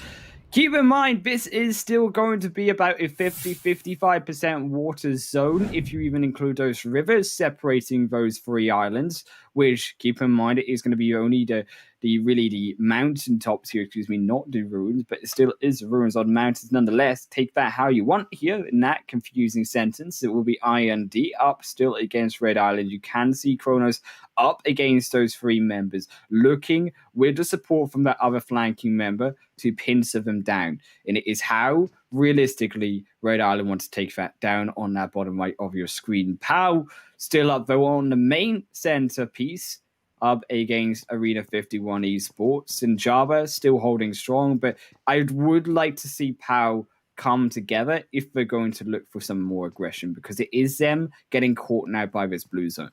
keep in mind, this is still going to be about a 50-55% water zone, if you even include those rivers separating those 3 islands, which, keep in mind, it is going to be only the mountaintops here, not the ruins, but it still is ruins on mountains nonetheless. Take that how you want here in that confusing sentence. It will be IND up still against Red Island. You can see Kronos up against those 3 members, looking with the support from that other flanking member to pincer them down. And it is how, realistically, Red Island wants to take that down on that bottom right of your screen. POW still up, though, on the main centerpiece, up against Arena 51 Esports, and Java still holding strong, but I would like to see POW come together if they're going to look for some more aggression, because it is them getting caught now by this blue zone.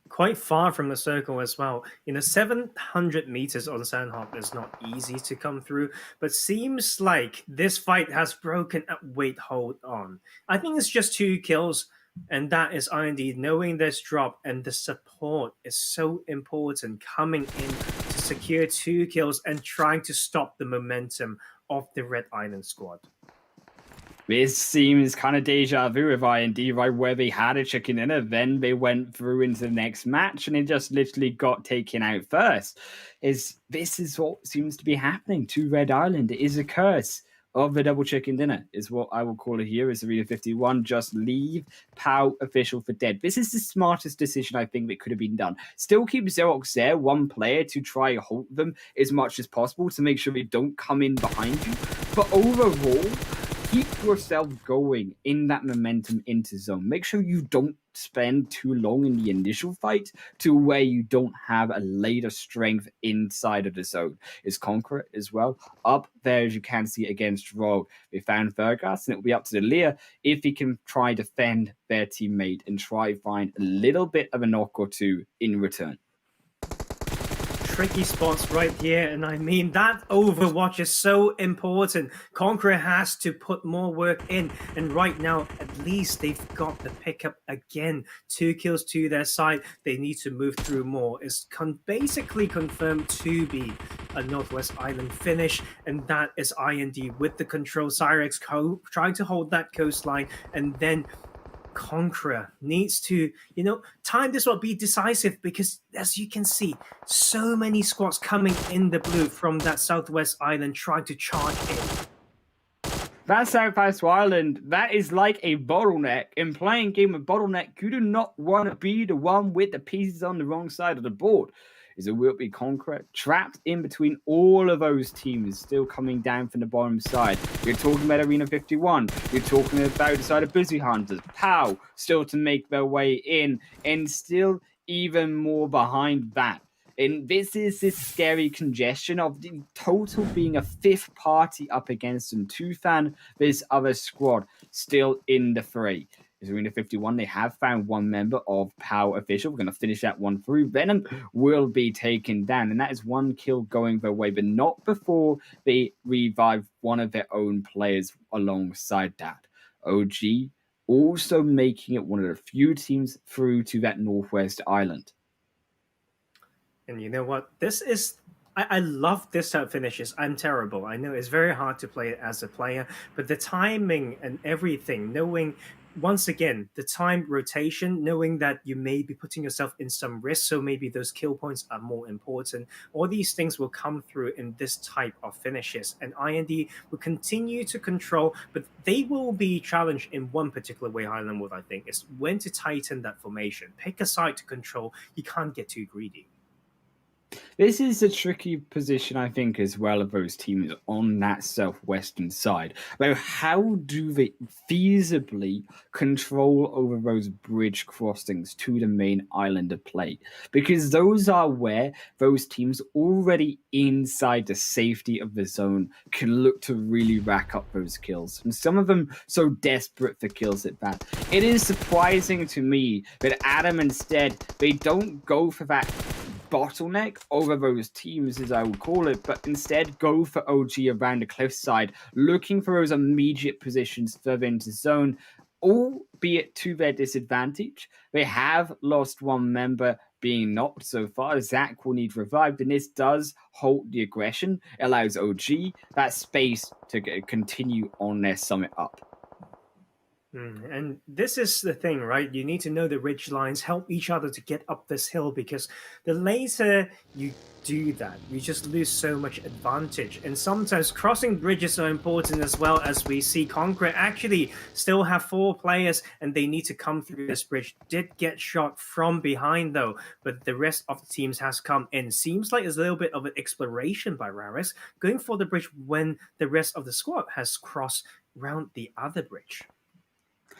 Quite far from the circle as well. 700 meters on Sandhawk is not easy to come through, but seems like this fight has broken up. Wait, hold on. I think it's just 2 kills. And that is IND knowing this drop, and the support is so important, coming in to secure 2 kills and trying to stop the momentum of the Red Island squad. This seems kind of deja vu with IND, right, where they had a chicken dinner, then they went through into the next match, and it just literally got taken out first. This is what seems to be happening to Red Island. It is a curse of the double chicken dinner, is what I will call it here, is Arena 51. Just leave POW official for dead. This is the smartest decision I think that could have been done. Still keep Xerox there, 1 player, to try and halt them as much as possible to make sure they don't come in behind you. But overall, keep yourself going in that momentum into zone. Make sure you don't spend too long in the initial fight to where you don't have a later strength inside of the zone. Is Conqueror as well up there, as you can see, against Rogue. They found Vergas, and it will be up to the Lear if he can try defend their teammate and try find a little bit of a knock or two in return. Tricky spots right here, and I mean that Overwatch is so important. Conqueror has to put more work in, and right now at least they've got the pickup again. 2 kills to their side. They need to move through more. It's basically confirmed to be a Northwest Island finish, and that is IND with the control. Cyrex trying to hold that coastline, and then Conqueror needs to, time this will be decisive, because as you can see, so many squads coming in the blue from that Southwest Island trying to charge in. That Southwest Island, that is like a bottleneck. In playing game of bottleneck, you do not want to be the one with the pieces on the wrong side of the board. Is a will be Conqueror trapped in between all of those teams still coming down from the bottom side. You're talking about Arena 51. You're talking about the side of Busy Hunters. POW still to make their way in, and still even more behind that. And this is this scary congestion of the total being a 5th party up against them. Tufan, this other squad, still in the fray. Is Arena 51, they have found one member of POW official. We're going to finish that one through. Venom will be taken down, and that is 1 kill going their way, but not before they revive one of their own players alongside that. OG also making it one of the few teams through to that Northwest Island. And you know what? This is... I love this type of finishes. I'm terrible. I know it's very hard to play it as a player, but the timing and everything, knowing... Once again, the time rotation, knowing that you may be putting yourself in some risk, so maybe those kill points are more important. All these things will come through in this type of finishes, and IND will continue to control, but they will be challenged in one particular way, Highland Wolf, I think, is when to tighten that formation. Pick a side to control. You can't get too greedy. This is a tricky position, I think, as well, of those teams on that southwestern side. Though, how do they feasibly control over those bridge crossings to the main island of play? Because those are where those teams already inside the safety of the zone can look to really rack up those kills. And some of them so desperate for kills at that. It is surprising to me that Adam instead, they don't go for that bottleneck over those teams, as I would call it, but instead go for OG around the cliffside, looking for those immediate positions further into zone, albeit to their disadvantage. They have lost one member being knocked so far. Zach will need revived, and this does halt the aggression. It allows OG that space to continue on their summit up. And this is the thing, right? You need to know the ridge lines, help each other to get up this hill, because the later you do that, you just lose so much advantage. And sometimes crossing bridges are important as well, as we see Conqueror actually still have 4 players and they need to come through this bridge. Did get shot from behind though, but the rest of the teams has come in. Seems like it's a little bit of an exploration by Raris, going for the bridge when the rest of the squad has crossed round the other bridge.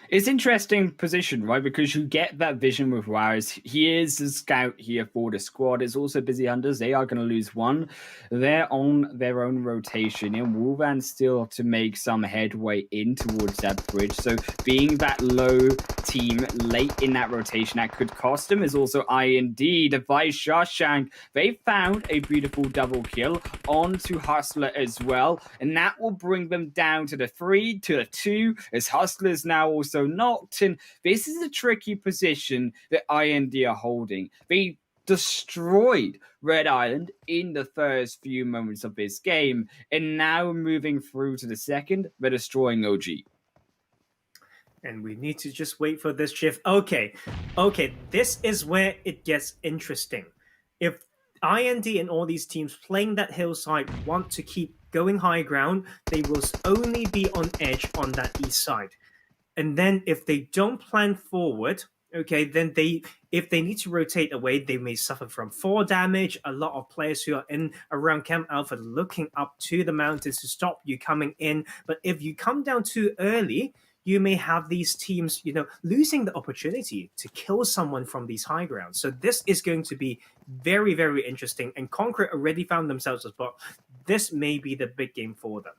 It's interesting position, right? Because you get that vision with Wires. He is the scout here for the squad. It's also Busy Hunters. They are going to lose one. They're on their own rotation. And Wolvan still to make some headway in towards that bridge. So being that low team late in that rotation, that could cost them. Is also IND, Device Shawshank. They found a beautiful double kill onto Hustler as well. And that will bring them down to the 3 to the 2, as Hustler's now also knocked, and this is a tricky position that IND are holding. They destroyed Red Island in the first few moments of this game, and now moving through to the second, they're destroying OG. And we need to just wait for this shift. Okay, this is where it gets interesting. If IND and all these teams playing that hillside want to keep going high ground, they will only be on edge on that east side. And then if they don't plan forward, okay, then if they need to rotate away, they may suffer from 4 damage. A lot of players who are in around Camp Alpha looking up to the mountains to stop you coming in. But if you come down too early, you may have these teams, losing the opportunity to kill someone from these high grounds. So this is going to be very, very interesting. And Conquer already found themselves a spot. This may be the big game for them.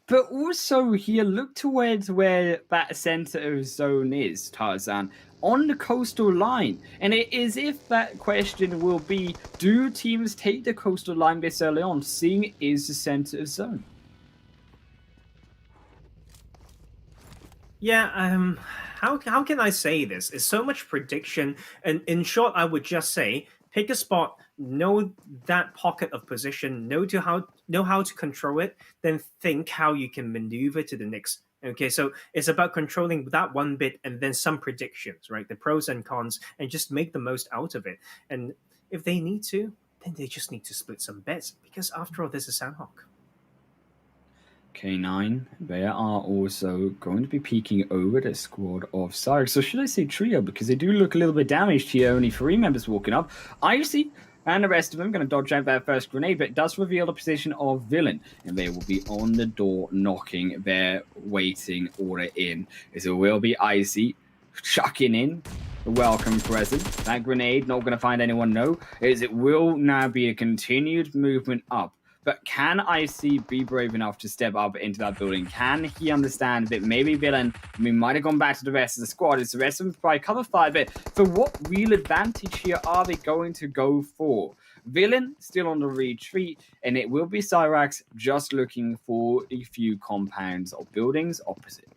But also here, look towards where that center of zone is, Tarzan, on the coastal line. And it is if that question will be, do teams take the coastal line this early on, seeing it is the center of zone? Yeah, how can I say this? It's so much prediction, and in short, I would just say pick a spot, know that pocket of position, know how to control it, then think how you can maneuver to the next. Okay, so it's about controlling that one bit and then some predictions, right? The pros and cons, and just make the most out of it. And if they need to, then they just need to split some bets because after all, this is Sandhawk. K9, they are also going to be peeking over the squad of Cyrix. So should I say trio? Because they do look a little bit damaged here. Only 3 members walking up. Icy and the rest of them going to dodge out their first grenade, but it does reveal the position of Villain. And they will be on the door knocking their waiting order in. As it will be Icy chucking in the welcome present. That grenade not going to find anyone, no. As it will now be a continued movement up. But can IC be brave enough to step up into that building? Can he understand that maybe Villain might have gone back to the rest of the squad? Is the rest of them probably cover fire? But for what real advantage here are they going to go for? Villain still on the retreat, and it will be Cyrax just looking for a few compounds or buildings opposite.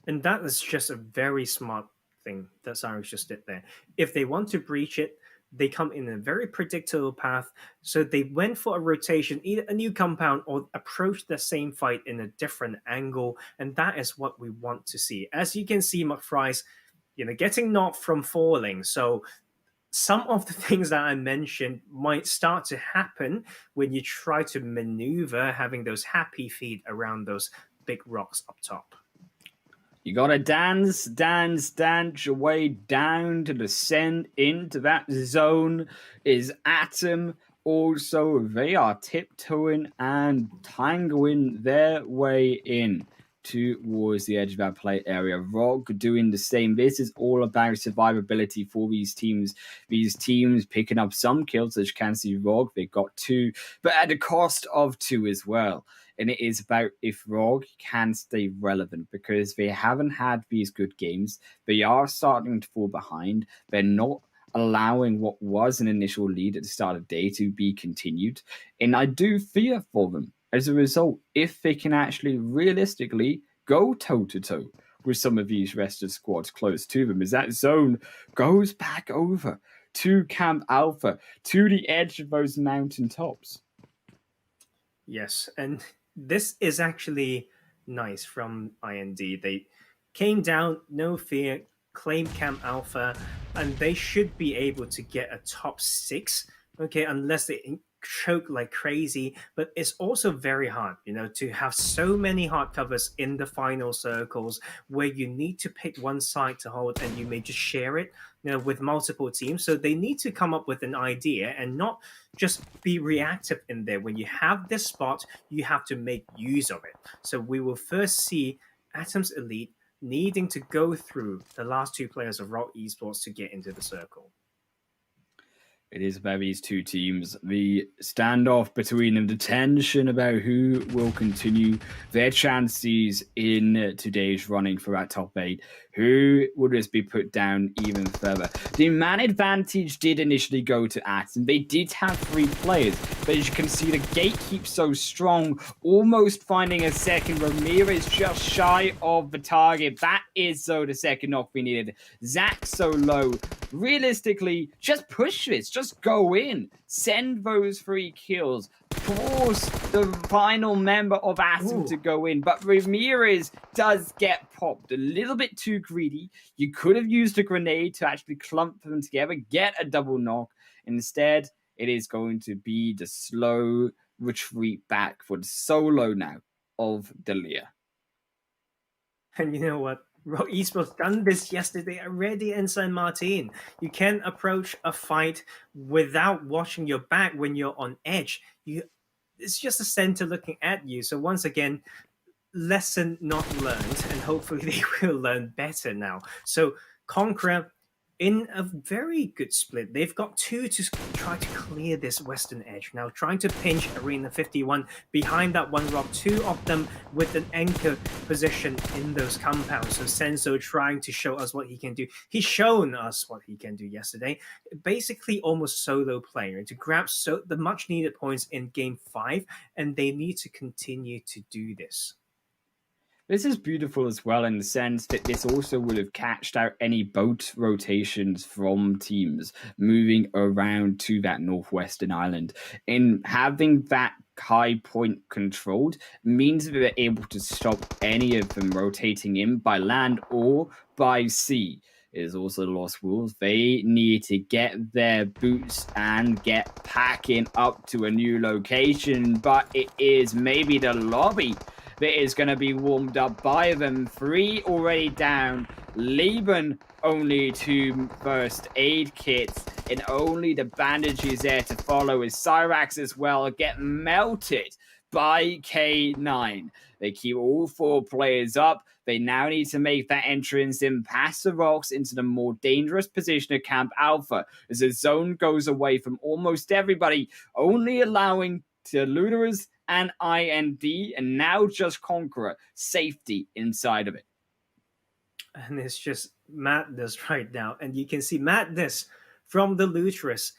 And that is just a very smart thing that Cyrax just did there. If they want to breach it, they come in a very predictable path. So they went for a rotation, either a new compound or approach the same fight in a different angle. And that is what we want to see. As you can see, McFry's, getting knocked from falling. So some of the things that I mentioned might start to happen when you try to maneuver, having those happy feet around those big rocks up top. You gotta dance your way down to descend into that zone. Is Atom also, they are tiptoeing and tangling their way in towards the edge of that play area. Rogue doing the same. This is all about survivability for these teams. These teams picking up some kills, as you can see, Rogue, they got 2, but at the cost of 2 as well. And it is about if Rogue can stay relevant, because they haven't had these good games. They are starting to fall behind. They're not allowing what was an initial lead at the start of day to be continued. And I do fear for them as a result, if they can actually realistically go toe-to-toe with some of these rest of squads close to them, as that zone goes back over to Camp Alpha, to the edge of those mountain tops. Yes, and this is actually nice from IND. They came down, no fear, claimed Camp Alpha, and they should be able to get a top 6, okay, unless they choke like crazy. But it's also very hard, to have so many hard covers in the final circles where you need to pick one side to hold and you may just share it, with multiple teams. So they need to come up with an idea and not just be reactive in there. When you have this spot, you have to make use of it. So we will first see Atom's Elite needing to go through the last 2 players of Rock Esports to get into the circle. It is about these 2 teams, the standoff between them, the tension about who will continue their chances in today's running for that top 8, who will just be put down even further. The man advantage did initially go to Atom. They did have 3 players, but as you can see, the gatekeep so strong, almost finding a second. Ramirez just shy of the target. That is so the second knock we needed. Zach so low. Realistically, just push this. Just go in. Send those 3 kills. Force the final member of Atom to go in. But Ramirez does get popped. A little bit too greedy. You could have used a grenade to actually clump them together, get a double knock. Instead, it is going to be the slow retreat back for the solo now of Delia. And you know what? Rock Esports done this yesterday already in San Martin. You can approach a fight without watching your back when you're on edge. It's just a center looking at you. So once again, lesson not learned, and hopefully they will learn better now. So Conqueror, in a very good split, they've got two to try to clear this western edge. Now trying to pinch Arena 51 behind that one rock, two of them with an anchor position in those compounds. So Senso trying to show us what he can do. He's shown us what he can do yesterday. Basically almost solo player to grab the much needed points in game 5, and they need to continue to do this. This is beautiful as well in the sense that this also will have catched out any boat rotations from teams moving around to that northwestern island. In having that high point controlled means that they're able to stop any of them rotating in by land or by sea. It is also the Lost Wolves. They need to get their boots and get packing up to a new location, but it is maybe the lobby that is going to be warmed up by them. 3 already down. Lieben only 2 first aid kits, and only the bandages there to follow as Cyrax as well get melted by K9. They keep all 4 players up. They now need to make that entrance in past the rocks into the more dangerous position of Camp Alpha as the zone goes away from almost everybody, only allowing to Luderers and IND, and now just Conqueror safety inside of it. And it's just madness right now. And you can see madness from the Luterus.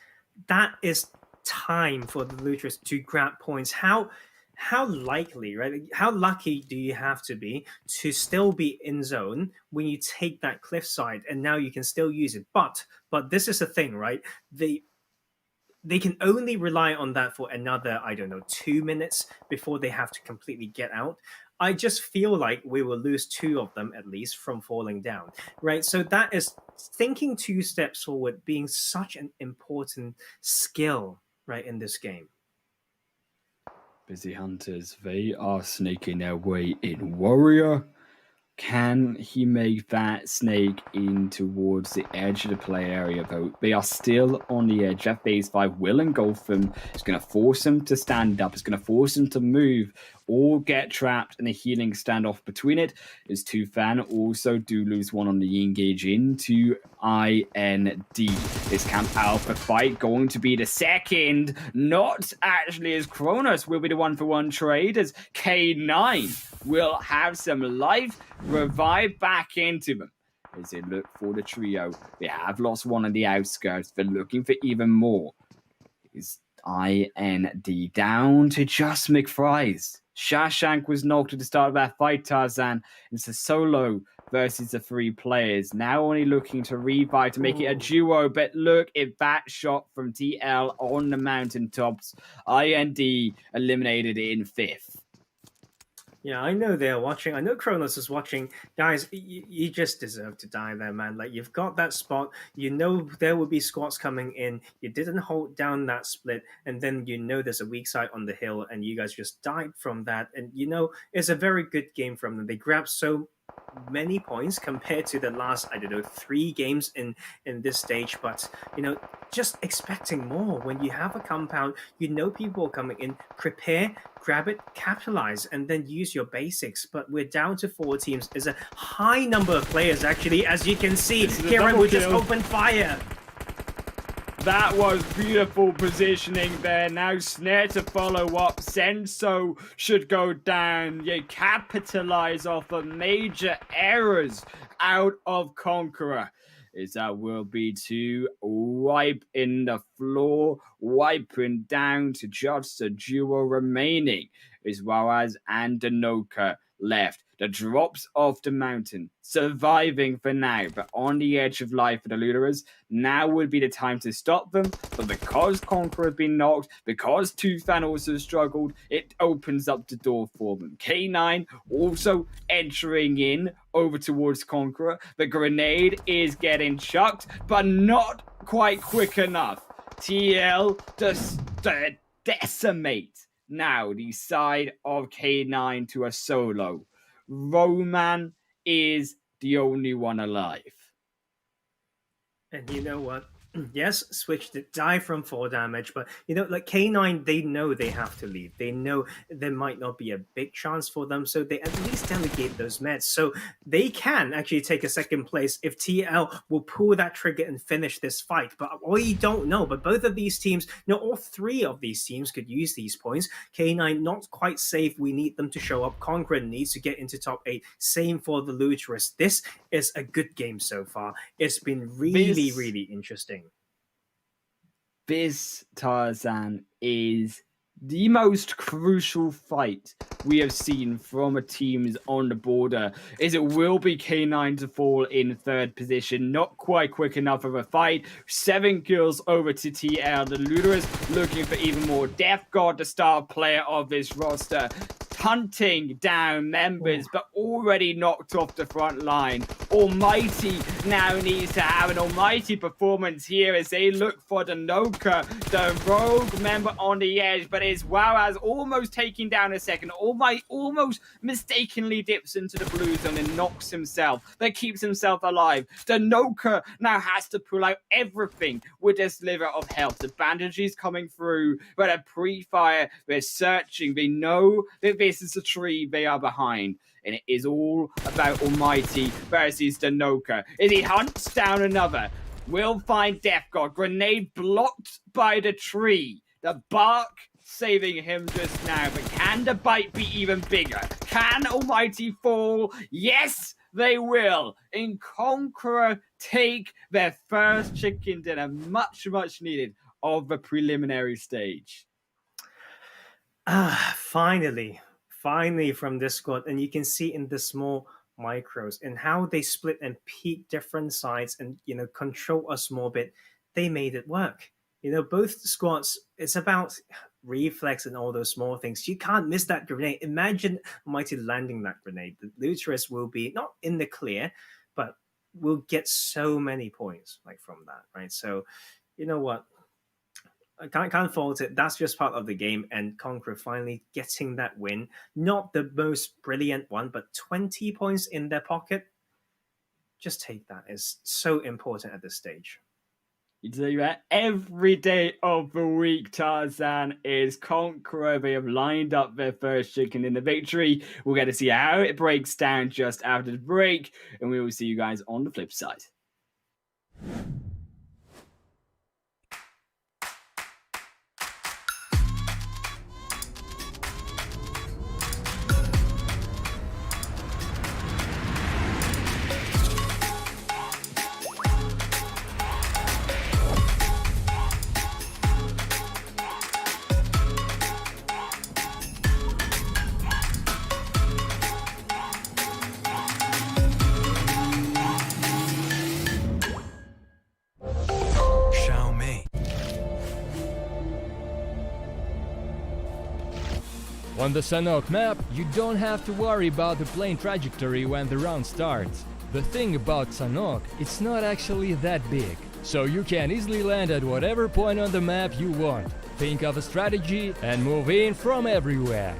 That is time for the Luterus to grab points. How likely, right? How lucky do you have to be to still be in zone when you take that cliffside and now you can still use it? But this is the thing, right? They can only rely on that for another, 2 minutes before they have to completely get out. I just feel like we will lose 2 of them at least from falling down, right? So that is thinking 2 steps forward being such an important skill, right, in this game. Busy Hunters, they are snaking their way in. Warrior, can he make that snake in towards the edge of the play area, though? They are still on the edge. That phase 5 will engulf them. It's going to force them to stand up. It's going to force them to move or get trapped in a healing standoff between it. As Tufan also do lose one on the engage into IND. Is Camp Alpha fight going to be the second? Not actually, as Kronos will be the 1-for-1 trade, as K9 will have some life revive back into them. As they look for the trio, they have lost one on the outskirts. They're looking for even more. Is IND down to just McFries? Shashank was knocked at the start of that fight, Tarzan. It's a solo versus the 3 players. Now only looking to revive to make it a duo. But look at that shot from TL on the mountaintops. IND eliminated in 5th. Yeah, I know they're watching. I know Kronos is watching. Guys, you just deserve to die there, man. Like, you've got that spot. You know there will be squads coming in. You didn't hold down that split. And then you know there's a weak side on the hill. And you guys just died from that. And, it's a very good game from them. They grabbed so many points compared to the last 3 games in this stage, but just expecting more. When you have a compound, people are coming in, prepare, grab it, capitalize, and then use your basics. But we're down to 4 teams. Is a high number of players, actually, as you can see. Kieran will just open fire. That was beautiful positioning there. Now Snare to follow up. Senso should go down. You capitalize off of major errors out of Conqueror. Is that will be to wipe in the floor, wiping down to just a duo remaining, as well as Andanoka left. The drops off the mountain, surviving for now, but on the edge of life for the Luderers. Now would be the time to stop them, but because Conqueror has been knocked, because Tufan also struggled, it opens up the door for them. K9 also entering in over towards Conqueror. The grenade is getting chucked, but not quite quick enough. TL just decimate now the side of K9 to a solo. Roman is the only one alive. And you know what? Yes, Switch did die from 4 damage, but like K9, they know they have to leave. They know there might not be a big chance for them, so they at least delegate those meds. So they can actually take a second place if TL will pull that trigger and finish this fight. But we don't know. But both of these teams, all 3 of these teams could use these points. K9 not quite safe. We need them to show up. Conqueror needs to get into top 8. Same for the Lucharists. This is a good game so far. It's been really, really interesting. This, Tarzan, is the most crucial fight we have seen from a teams on the border. Is it will be K9 to fall in 3rd position. Not quite quick enough of a fight. 7 kills over to TL. The Luders looking for even more. Death God, the star player of this roster, hunting down members, but already knocked off the front line. Almighty now needs to have an almighty performance here as they look for the Noka, the rogue member on the edge, but as well as almost taking down a second, almost mistakenly dips into the blue zone and knocks himself, but keeps himself alive. The Noka now has to pull out everything with this sliver of health. The bandages coming through, but a pre-fire, they're searching, they know that this is the tree they are behind. And it is all about Almighty versus the Noka. As he hunts down another, will find Death God. Grenade blocked by the tree. The bark saving him just now. But can the bite be even bigger? Can Almighty fall? Yes, they will. And Conqueror take their first chicken dinner, much, much needed, of the preliminary stage. Finally from this squad, and you can see in the small micros and how they split and peek different sides and control a small bit. They made it work. Both squads, it's about reflex and all those small things. You can't miss that grenade. Imagine Mighty landing that grenade. The Lucharists will be not in the clear, but will get so many points from that, right? So you know what, I can't fault it. That's just part of the game, and Conqueror finally getting that win. Not the most brilliant one, but 20 points in their pocket. Just take that. It's so important at this stage. You tell that every day of the week, Tarzan, is Conqueror. They have lined up their first chicken in the victory. We'll get to see how it breaks down just after the break, and we will see you guys on the flip side. On the Sanhok map, you don't have to worry about the plane trajectory when the round starts. The thing about Sanhok, it's not actually that big, so you can easily land at whatever point on the map you want. Think of a strategy and move in from everywhere.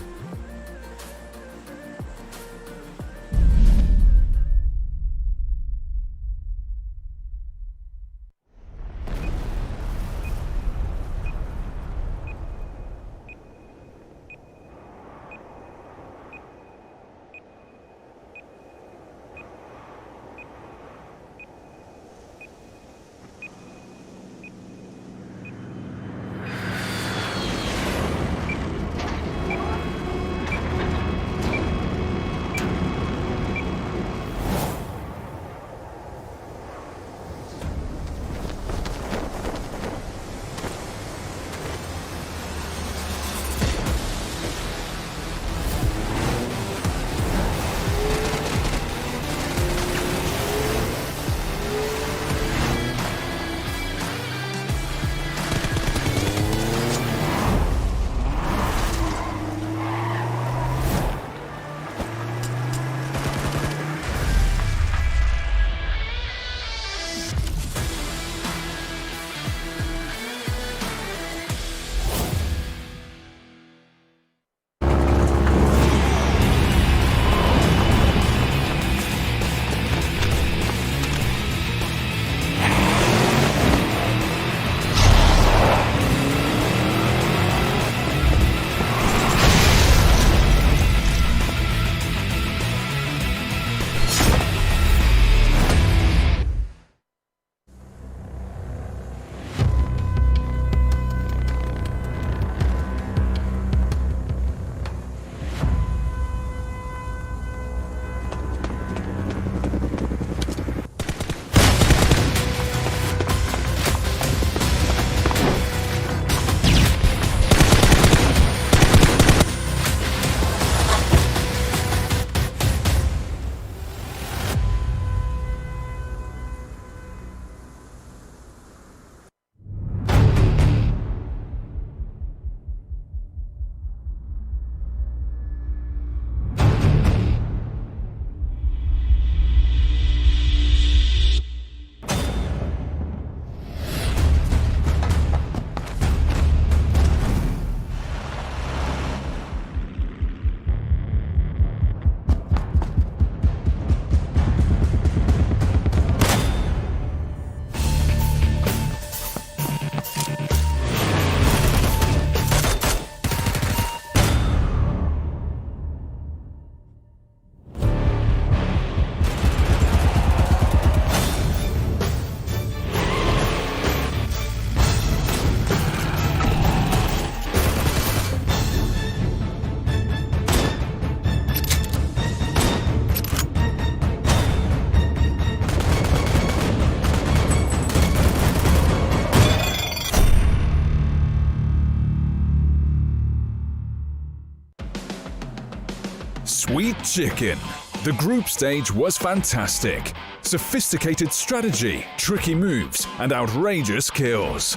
sweet chicken. The group stage was fantastic. Sophisticated strategy, tricky moves, and outrageous kills.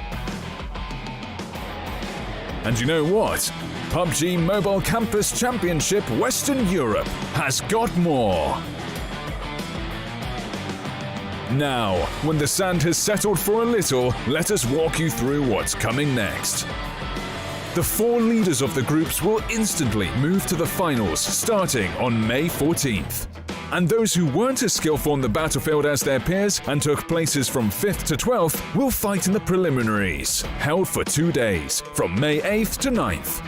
And you know what? PUBG Mobile Campus Championship Western Europe has got more. Now, when the sand has settled for a little, let us walk you through what's coming next. The 4 leaders of the groups will instantly move to the finals starting on May 14th. And those who weren't as skillful on the battlefield as their peers and took places from 5th to 12th will fight in the preliminaries, held for 2 days, from May 8th to 9th.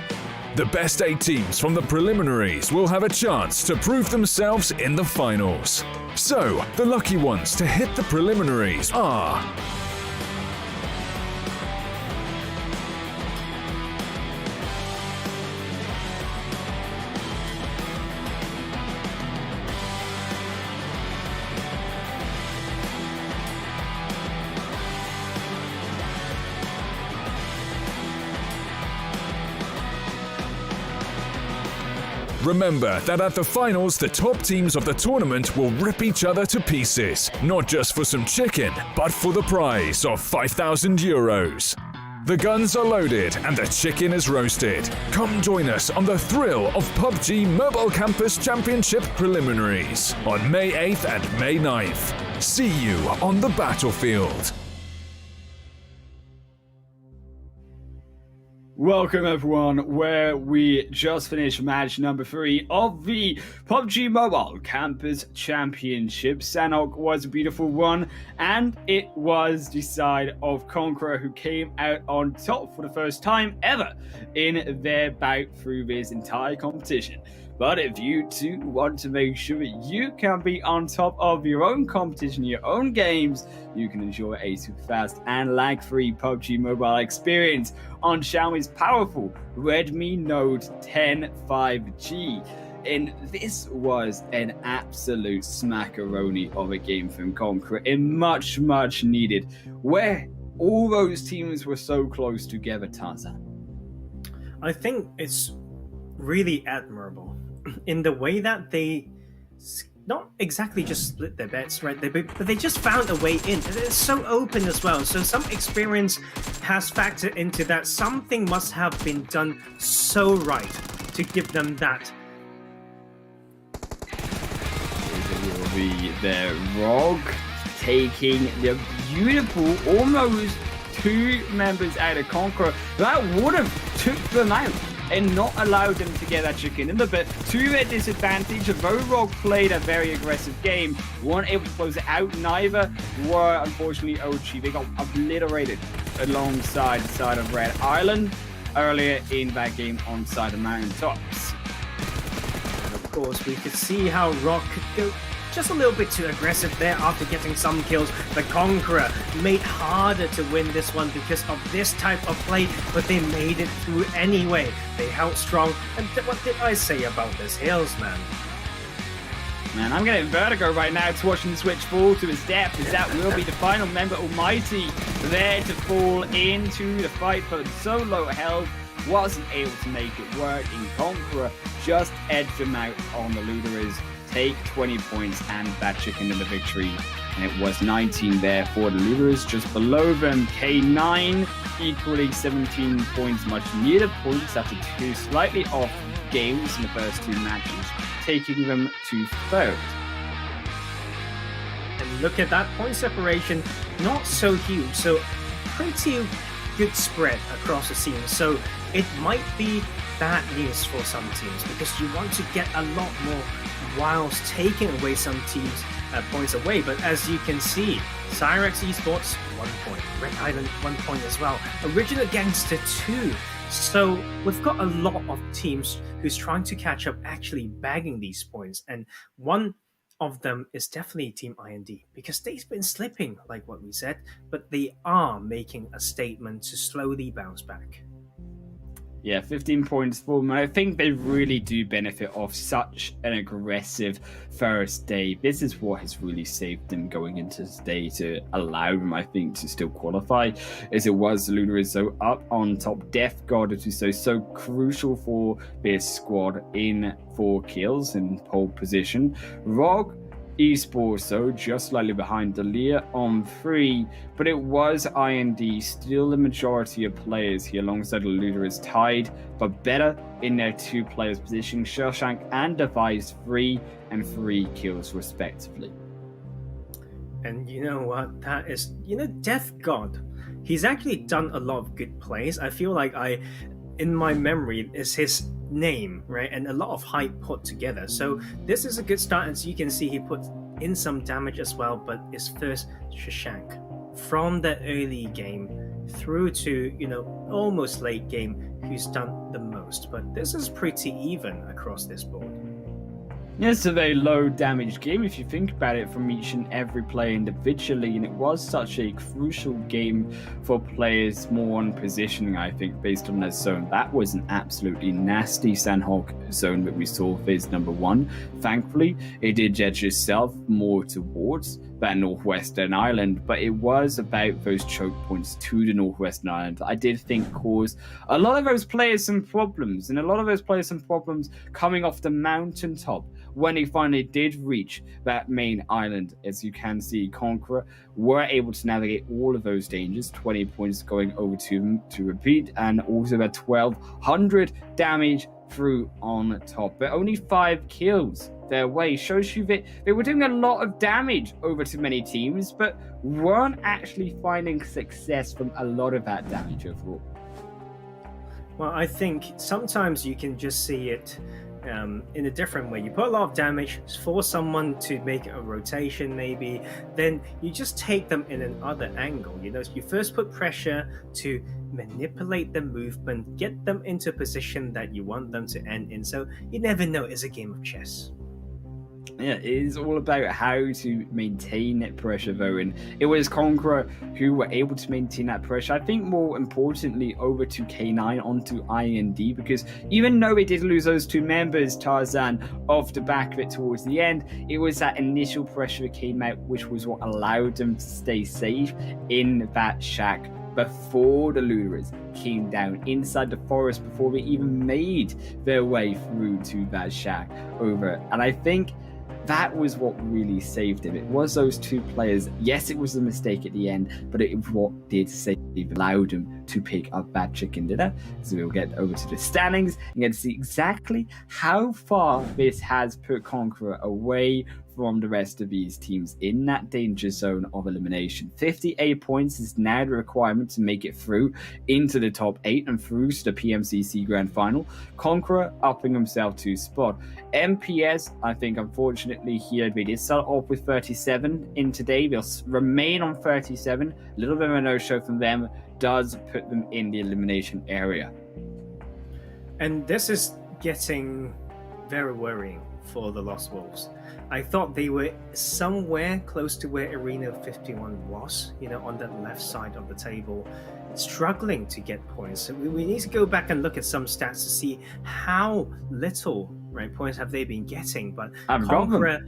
The best 8 teams from the preliminaries will have a chance to prove themselves in the finals. So, the lucky ones to hit the preliminaries are... Remember that at the finals, the top teams of the tournament will rip each other to pieces, not just for some chicken, but for the prize of €5,000. The guns are loaded and the chicken is roasted. Come join us on the thrill of PUBG Mobile Campus Championship Preliminaries on May 8th and May 9th. See you on the battlefield. Welcome everyone, where we just finished match number 3 of the PUBG Mobile Campus Championship. Sanhok was a beautiful one, and it was the side of Conqueror who came out on top for the first time ever in their bout through this entire competition. But if you too want to make sure that you can be on top of your own competition, your own games, you can enjoy a super fast and lag-free PUBG Mobile experience on Xiaomi's powerful Redmi Note 10 5G. And this was an absolute smackaroni of a game from Conqueror, and much, much needed, where all those teams were so close together, Tarzan. I think it's really admirable in the way that they not exactly just split their bets, right? But they just found a way in. It's so open as well. So some experience has factored into that. Something must have been done so right to give them that. It will be the Rogue taking the beautiful, almost 2 members out of Conqueror. That would have took them out and not allowed them to get that chicken in the bit to their disadvantage. Though Rogue played a very aggressive game, weren't able to close it out. Neither were, unfortunately, OG. They got obliterated alongside the side of Red Island earlier in that game on side of Mountain Tops. And of course, we could see how Rock could go just a little bit too aggressive there after getting some kills. The Conqueror made harder to win this one because of this type of play, but they made it through anyway. They held strong, and what did I say about this Hills, man? Man, I'm getting vertigo right now to watching the switch fall to his death, as that will be the final member, Almighty, there to fall into the fight, but so low health, wasn't able to make it work. In Conqueror, just edged him out on the Looterers, take 20 points and that chicken in the victory. And it was 19 there for the Looterers. Just below them, K9 equally 17 points, much needed points after 2 slightly off games in the first 2 matches, taking them to 3rd. And look at that point separation, not so huge, so pretty good spread across the scene. So it might be bad news for some teams because you want to get a lot more whilst taking away some teams' points away. But as you can see, Cyrex Esports 1 point, Red Island 1 point as well, Original Gangster 2. So we've got a lot of teams who's trying to catch up, actually bagging these points, and one of them is definitely Team IND, because they've been slipping, like what we said, but they are making a statement to slowly bounce back. Yeah, 15 points for them. And I think they really do benefit off such an aggressive first day. This is what has really saved them going into today to allow them, I think, to still qualify. As it was, Luna is so up on top. Death Guard is so crucial for this squad in 4 kills in pole position. Rogue Esports, so just slightly behind Dalia on 3, but it was IND, still the majority of players here alongside Luda is tied, but better in their 2 players position. Shellshank and Device 3 and 3 kills respectively. And you know what? That is, Death God. He's actually done a lot of good plays. I feel like in my memory, is his name, right? And a lot of hype put together. So this is a good start. As you can see, he put in some damage as well, but his first Shashank from the early game through to, almost late game, who's done the most. But this is pretty even across this board. It's a very low damage game if you think about it from each and every player individually, and it was such a crucial game for players more on positioning, I think, based on their zone. That was an absolutely nasty Sandhawk zone that we saw phase number 1. Thankfully, it did edge itself more towards that Northwestern Island, but it was about those choke points to the Northwestern Island I did think caused a lot of those players some problems, and a lot of those players some problems coming off the mountaintop when he finally did reach that main island. As you can see, Conqueror were able to navigate all of those dangers, 20 points going over to them to repeat, and also about 1200 damage through on top, but only 5 kills their way. Shows you that they were doing a lot of damage over to many teams, but weren't actually finding success from a lot of that damage overall. Well, I think sometimes you can just see it in a different way. You put a lot of damage, force someone to make a rotation maybe, then you just take them in another angle. You first put pressure to manipulate the movement, get them into a position that you want them to end in. So you never know, it's a game of chess. Yeah, it is all about how to maintain that pressure though, and it was Conqueror who were able to maintain that pressure. I think more importantly over to K9 onto IND, because even though we did lose those 2 members, Tarzan off the back of it towards the end, it was that initial pressure that came out which was what allowed them to stay safe in that shack before the Lurers came down inside the forest, before they even made their way through to that shack over. And I think that was what really saved him. It was those 2 players. Yes, it was a mistake at the end, but it was what did save him, allowed him to pick up that chicken dinner. So we'll get over to the standings and get to see exactly how far this has put Conqueror away from the rest of these teams in that danger zone of elimination. 58 points is now the requirement to make it through into the top 8 and through to the PMCC Grand Final. Conqueror upping himself to spot. MPS, I think unfortunately here they did start off with 37 in today. They'll remain on 37. A little bit of a no-show from them does put them in the elimination area. And this is getting very worrying for the Lost Wolves. I thought they were somewhere close to where Arena 51 was, on that left side of the table, struggling to get points. So we need to go back and look at some stats to see how little points have they been getting. But I've got them.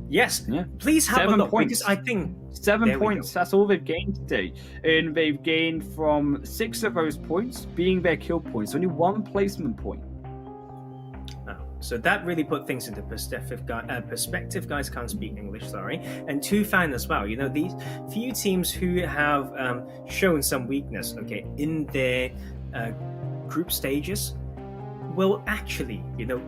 Yes, yeah. Please have 7 a look, points. Because I think 7 points, that's all they've gained today. And they've gained from 6 of those points being their kill points, only 1 placement point. So that really put things into perspective, guys. Can't speak English, sorry. And Tufan as well. These few teams who have shown some weakness, in their group stages, will actually,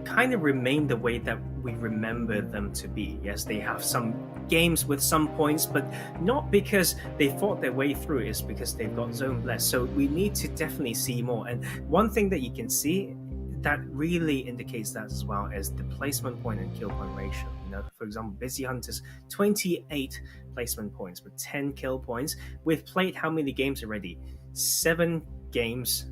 kind of remain the way that we remember them to be. Yes, they have some games with some points, but not because they fought their way through. It's because they've got zone blessed. So we need to definitely see more. And one thing that you can see that really indicates that as well as the placement point and kill point ratio. For example, Busy Hunters, 28 placement points with 10 kill points. We've played how many games already? 7 games.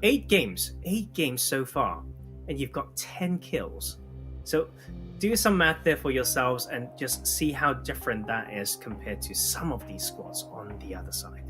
8 games. 8 games so far. And you've got 10 kills. So do some math there for yourselves and just see how different that is compared to some of these squads on the other side.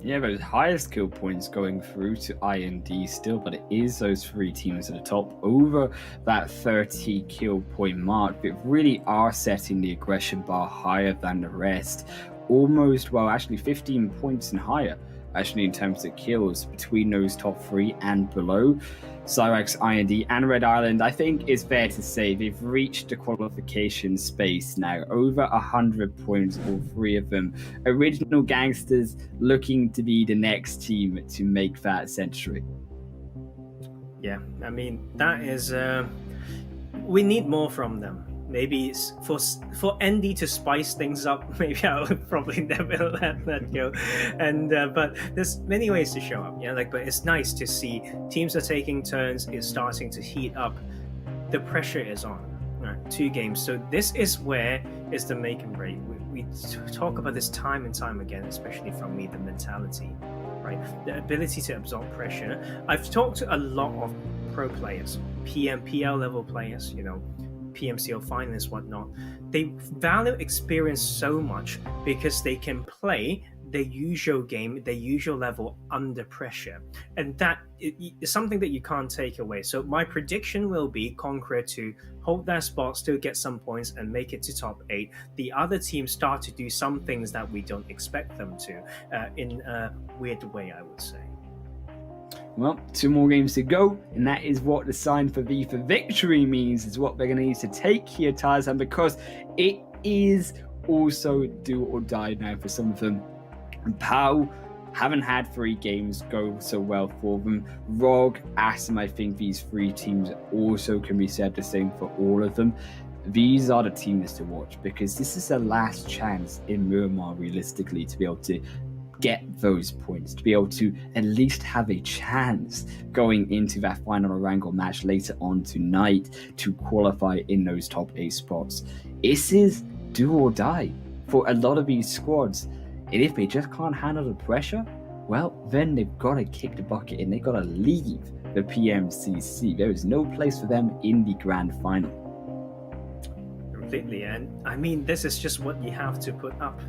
Yeah, those highest kill points going through to IND still, but it is those 3 teams at the top over that 30 kill point mark that really are setting the aggression bar higher than the rest. Almost, well, actually 15 points and higher, actually, in terms of kills between those top 3 and below. Cyrax, IND, and Red Island, I think it's fair to say they've reached the qualification space now. Over 100 points, all 3 of them. Original Gangsters looking to be the next team to make that century. Yeah, I mean, that is... we need more from them. Maybe it's for Andy to spice things up. Maybe I would probably never let that go. And but there's many ways to show up. But it's nice to see teams are taking turns. It's starting to heat up. The pressure is on. Right, 2 games. So this is where is the make and break. We talk about this time and time again, especially from me, the mentality, right? The ability to absorb pressure. I've talked to a lot of pro players, PL level players, PMCL finalists, whatnot. They value experience so much because they can play their usual game, their usual level under pressure. And that is something that you can't take away. So my prediction will be Conqueror to hold their spot, still get some points and make it to top 8. The other teams start to do some things that we don't expect them to, in a weird way, I would say. Well, 2 more games to go, and that is what the sign for V for victory means, is what they're going to need to take here, Tarzan, because it is also do or die now for some of them. And POW haven't had 3 games go so well for them. ROG, Asim, I think these 3 teams also can be said the same for all of them. These are the teams to watch, because this is the last chance in Miramar, realistically, to be able to get those points, to be able to at least have a chance going into that final Erangel match later on tonight to qualify in those top 8 spots. This is do or die for a lot of these squads. And if they just can't handle the pressure, well, then they've got to kick the bucket and they've got to leave the PMCC. There is no place for them in the grand final. Completely. And I mean, this is just what you have to put up.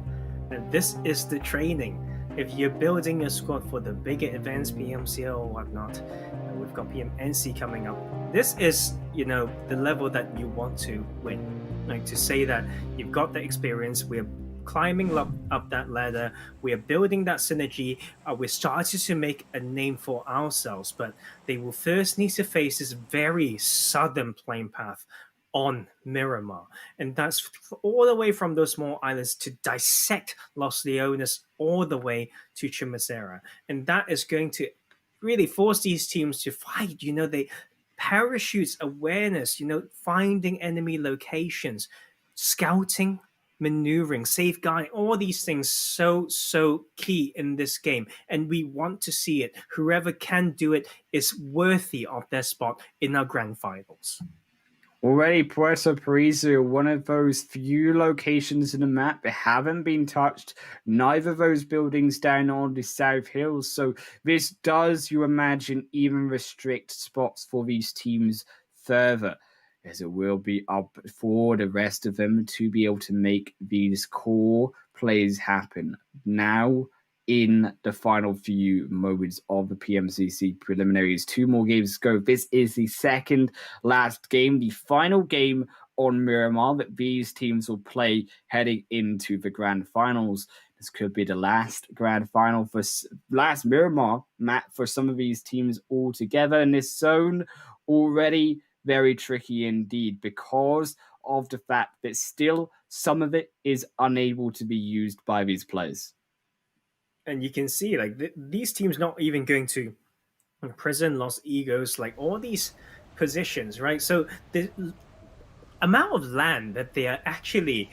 And this is the training. If you're building a squad for the bigger events, PMCL or whatnot, and we've got PMNC coming up, this is, the level that you want to win. Like, to say that you've got the experience, we're climbing up that ladder, we are building that synergy, we're starting to make a name for ourselves, but they will first need to face this very southern plane path on Miramar, and that's all the way from those small islands to dissect Los Leones all the way to Chimacera, and that is going to really force these teams to fight. They parachutes awareness, finding enemy locations, scouting, maneuvering, safeguarding, all these things so key in this game, and we want to see it. Whoever can do it is worthy of their spot in our grand finals. Already, Puerto Paraiso, one of those few locations in the map that haven't been touched. Neither of those buildings down on the South Hills. So this does, you imagine, even restrict spots for these teams further, as it will be up for the rest of them to be able to make these core plays happen. Now, in the final few moments of the PMCC preliminaries, 2 more games to go. This is the second last game, the final game on Miramar that these teams will play heading into the grand finals. This could be the last grand final last Miramar map for some of these teams altogether in this zone. Already very tricky indeed, because of the fact that still some of it is unable to be used by these players. And you can see, these teams not even going to Prison, Los Egos, all these positions, right? So the amount of land that they are actually,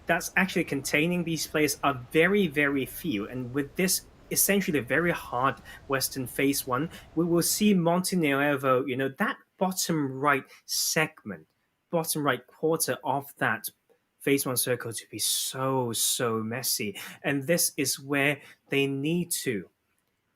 that's actually containing these players are very, very few. And with this essentially very hard Western Phase 1, we will see Montenuevo, that bottom right segment, bottom right quarter of that Phase 1 circle to be so messy. And this is where they need to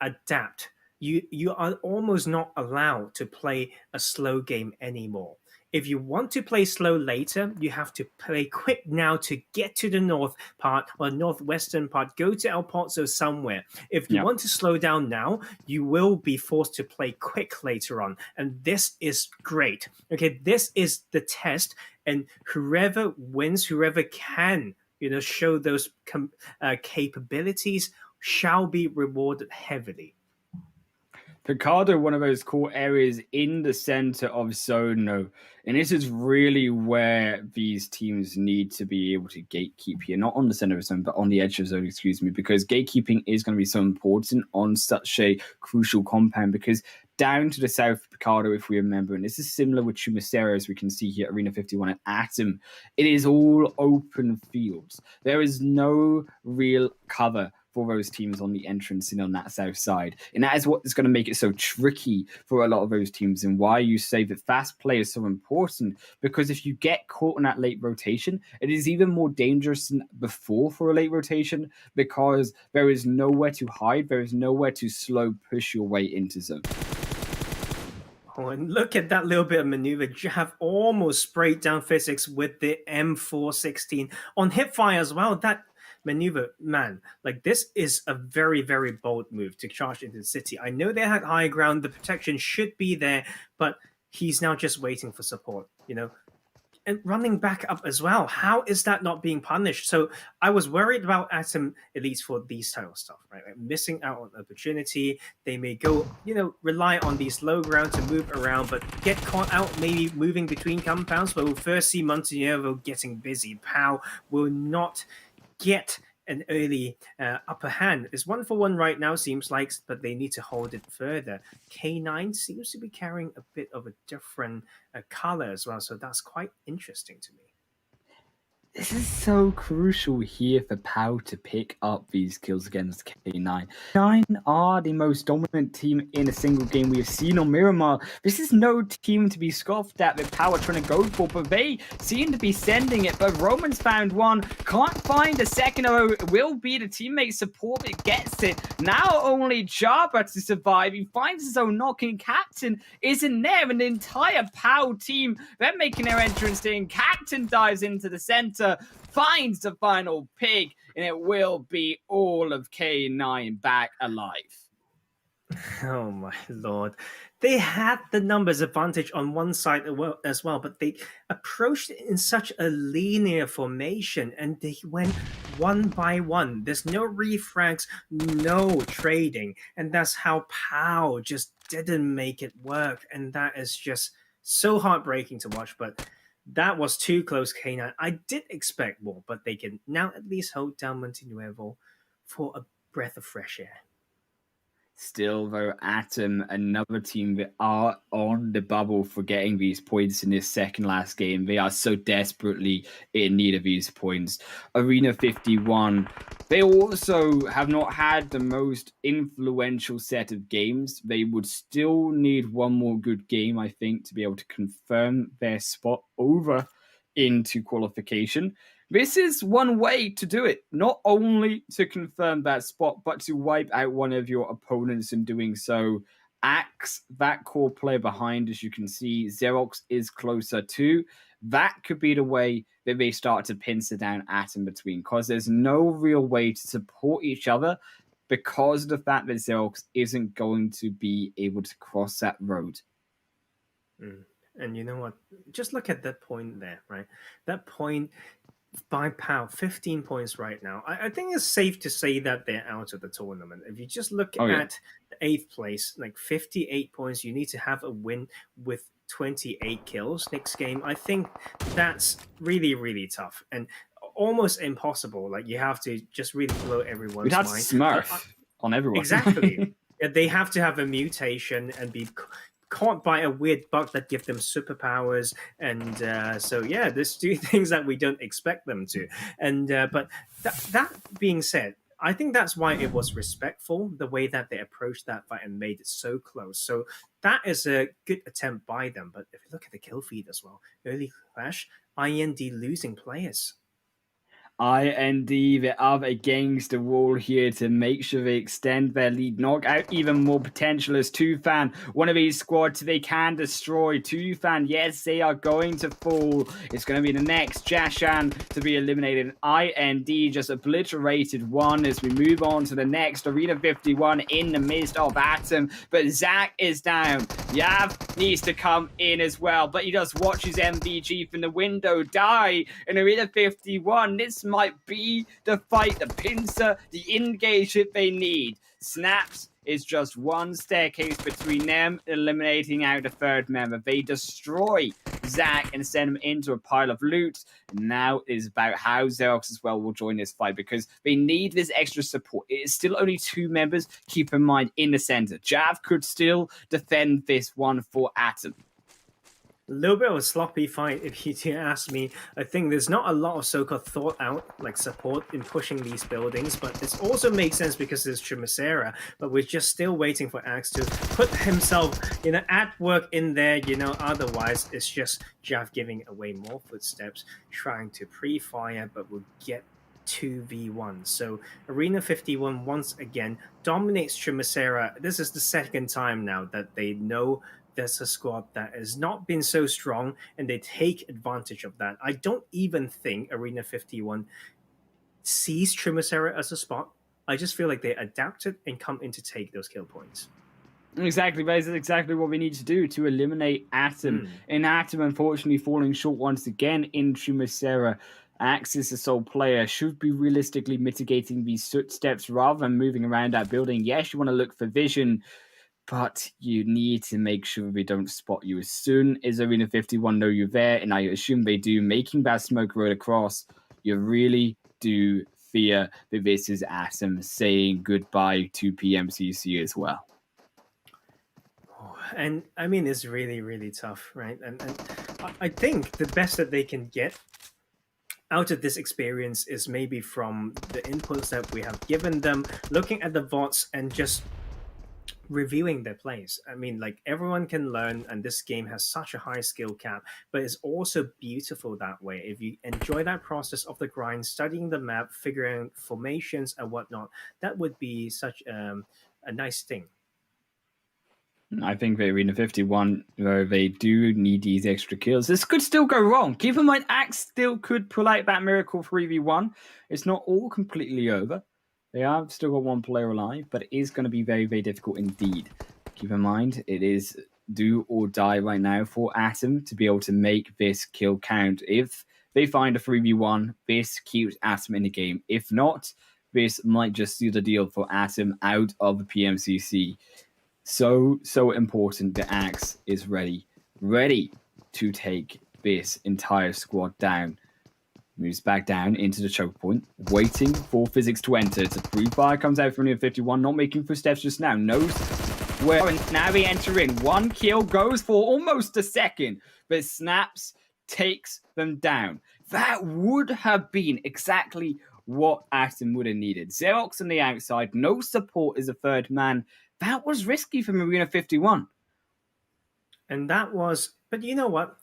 adapt. You are almost not allowed to play a slow game anymore. If you want to play slow later, you have to play quick now to get to the north part or northwestern part. Go to El Pozo somewhere. If you want to slow down now, you will be forced to play quick later on. And this is great. Okay, this is the test. And whoever wins, whoever can, show those capabilities shall be rewarded heavily. Picardo, one of those core areas in the center of zone, though. And this is really where these teams need to be able to gatekeep here, not on the center of zone, but on the edge of zone, because gatekeeping is going to be so important on such a crucial compound, because down to the south of Picardo, if we remember, and this is similar with Chumacero, as we can see here, Arena 51 and Atom, it is all open fields. There is no real cover for those teams on the entrance and on that south side. And that is what is going to make it so tricky for a lot of those teams, and why you say that fast play is so important, because if you get caught in that late rotation, it is even more dangerous than before for a late rotation, because there is nowhere to hide, there is nowhere to slow push your way into zone. Oh, and look at that little bit of maneuver. You have almost sprayed down physics with the M416 on hipfire as well. That maneuver, man, like this is a very, very bold move to charge into the city. I know they had high ground, the protection should be there, but he's now just waiting for support, and running back up as well. How is that not being punished? So I was worried about Atom, at least for these type of stuff, right? Like missing out on opportunity. They may go, rely on these low ground to move around, but get caught out maybe moving between compounds. But we'll first see Montenegro getting busy. Pau will not get an early upper hand. It's 1-for-1 right now, seems like, but they need to hold it further. K9 seems to be carrying a bit of a different color as well, so that's quite interesting to me. This is so crucial here for Pau to pick up these kills against K9. K9 are the most dominant team in a single game we have seen on Miramar. This is no team to be scoffed at that Pau are trying to go for, but they seem to be sending it. But Roman's found one, can't find a second. Oh, it will be the teammate support that gets it. Now only Jabba to survive. He finds his own knocking. Captain isn't there, and the entire Pau team, they're making their entrance in. Captain dives into the center, finds the final pig, and it will be all of K9 back alive. Oh my lord. They had the numbers advantage on one side as well, but they approached it in such a linear formation, and they went one by one. There's no refrags, no trading, and that's how Pau just didn't make it work, and that is just so heartbreaking to watch. But that was too close, K9. I did expect more, but they can now at least hold down Montenuevo for a breath of fresh air. Still, though, Atom, another team that are on the bubble for getting these points in this second last game. They are so desperately in need of these points. Arena 51, they also have not had the most influential set of games. They would still need one more good game, I think, to be able to confirm their spot over into qualification. This is one way to do it, not only to confirm that spot, but to wipe out one of your opponents in doing so. Axe, that core player behind, as you can see, Xerox is closer too. That could be the way that they start to pincer down Atom between, because there's no real way to support each other because of the fact that Xerox isn't going to be able to cross that road. And you know what? Just look at that point there, right? That point by Pau, 15 points right now. I think it's safe to say that they're out of the tournament. If you just look at the 8th place, like 58 points, you need to have a win with 28 kills next game. I think that's really, really tough and almost impossible. Like, you have to just really blow everyone's mind. We'd have Smurf on everyone. Exactly. They have to have a mutation and be caught by a weird bug that give them superpowers, and so yeah, there's two things that we don't expect them to. And but that being said, I think that's why it was respectful, the way that they approached that fight and made it so close. So that is a good attempt by them. But if you look at the kill feed as well, early clash, IND losing players. IND, they're up against the wall here to make sure they extend their lead, knock out even more potential as Tufan, one of these squads they can destroy. Tufan, yes, they are going to fall. It's going to be the next Jashan to be eliminated. IND just obliterated one as we move on to the next Arena 51 in the midst of Atom, but Zach is down. Yav needs to come in as well, but he just watches MVG from the window die in Arena 51. This might be the fight, the pincer, the engagement they need. Snaps is just one staircase between them, eliminating out the third member. They destroy Zach and send him into a pile of loot. Now it is about how Xerox as well will join this fight, because they need this extra support. It is still only 2 members, keep in mind, in the center. Jav could still defend this one for Atom. A little bit of a sloppy fight, if you do ask me. I think there's not a lot of so-called thought-out like support in pushing these buildings, but it also makes sense because there's Trimasera. But we're just still waiting for Axe to put himself, at work in there. Otherwise it's just Jav giving away more footsteps, trying to pre-fire, but we'll get 2v1. So Arena 51 once again dominates Trimasera. This is the second time now that they know there's a squad that has not been so strong, and they take advantage of that. I don't even think Arena 51 sees Trimasera as a spot. I just feel like they adapted and come in to take those kill points. Exactly, that is exactly what we need to do to eliminate Atom. And Atom, unfortunately, falling short once again in Trimasera. Axis, the sole player, should be realistically mitigating these footsteps rather than moving around that building. Yes, you want to look for vision, but you need to make sure they don't spot you. As soon as Arena 51 know you're there, and I assume they do, making that smoke roll across, you really do fear that this is Atom saying goodbye to PMCC as well. And I mean, it's really, really tough, right? And I think the best that they can get out of this experience is maybe from the inputs that we have given them, looking at the VODs and just reviewing their plays. I mean, like, everyone can learn, and this game has such a high skill cap, but it's also beautiful that way. If you enjoy that process of the grind, studying the map, figuring formations and whatnot, that would be such a nice thing. I think that Arena 51, they do need these extra kills. This could still go wrong. Keep in mind, Axe still could pull out that miracle 3v1. It's not all completely over. They have still got one player alive, but it is going to be very, very difficult indeed. Keep in mind, it is do or die right now for Atom to be able to make this kill count. If they find a 3v1, this keeps Atom in the game. If not, this might just seal the deal for Atom out of the PMCC. So important that Axe is ready to take this entire squad down. Moves back down into the choke point, waiting for Physics to enter. To prove fire comes out from near 51, not making footsteps just now. Knows where, and now they enter in. 1 kill goes for almost a second, but Snaps takes them down. That would have been exactly what Atom would have needed. Xerox on the outside, no support as a third man. That was risky from Arena 51. And that was, but you know what?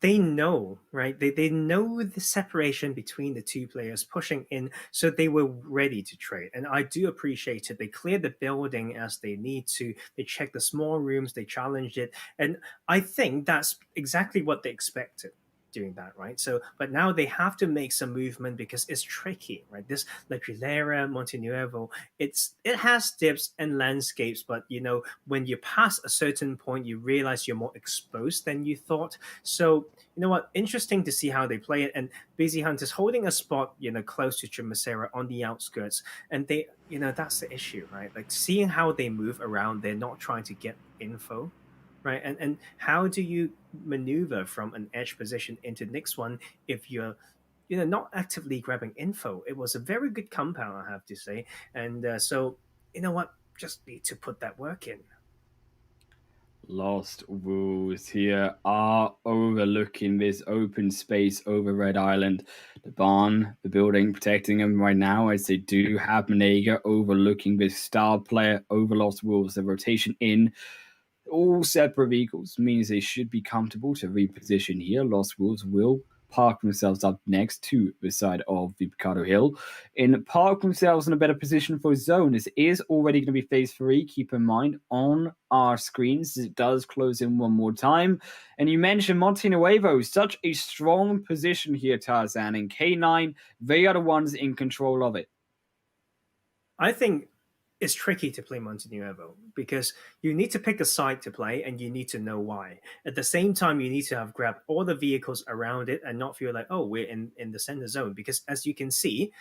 They know, right? They know the separation between the two players pushing in, so they were ready to trade. And I do appreciate it. They cleared the building as they need to. They checked the small rooms, they challenged it. And I think that's exactly what they expected doing that, right? So, but now they have to make some movement because it's tricky, right? This La Trilera, Monte Nuevo, it has dips and landscapes, but when you pass a certain point, you realize you're more exposed than you thought. So, you know what? Interesting to see how they play it. And Busy Hunters holding a spot, close to Chimasera on the outskirts, and they, that's the issue, right? Like, seeing how they move around, they're not trying to get info. Right, and how do you maneuver from an edge position into the next one if you're, not actively grabbing info? It was a very good compound, I have to say, and so you know what, just need to put that work in. Lost Wolves here are overlooking this open space over Red Island. The barn, the building protecting them right now, as they do have Manega overlooking this star player over Lost Wolves. The rotation in. All separate vehicles means they should be comfortable to reposition here. Lost Wolves will park themselves up next to the side of the Picado Hill and park themselves in a better position for zone. This is already going to be phase 3. Keep in mind on our screens, it does close in one more time. And you mentioned Monte Nuevo, such a strong position here, Tarzan, and K9, they are the ones in control of it. I think it's tricky to play Montenuevo because you need to pick a side to play and you need to know why. At the same time, you need to have grabbed all the vehicles around it and not feel like, oh, we're in the center zone. Because as you can see,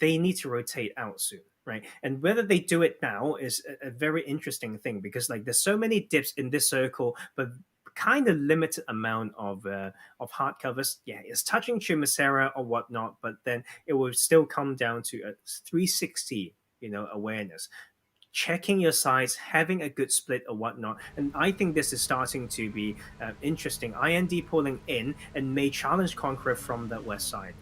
they need to rotate out soon, right? And whether they do it now is a very interesting thing because like there's so many dips in this circle, but kind of limited amount of hard covers. Yeah, it's touching Chimicera or whatnot, but then it will still come down to a 360 awareness, checking your size, having a good split or whatnot. And I think this is starting to be interesting. IND pulling in and may challenge Conqueror from the west side.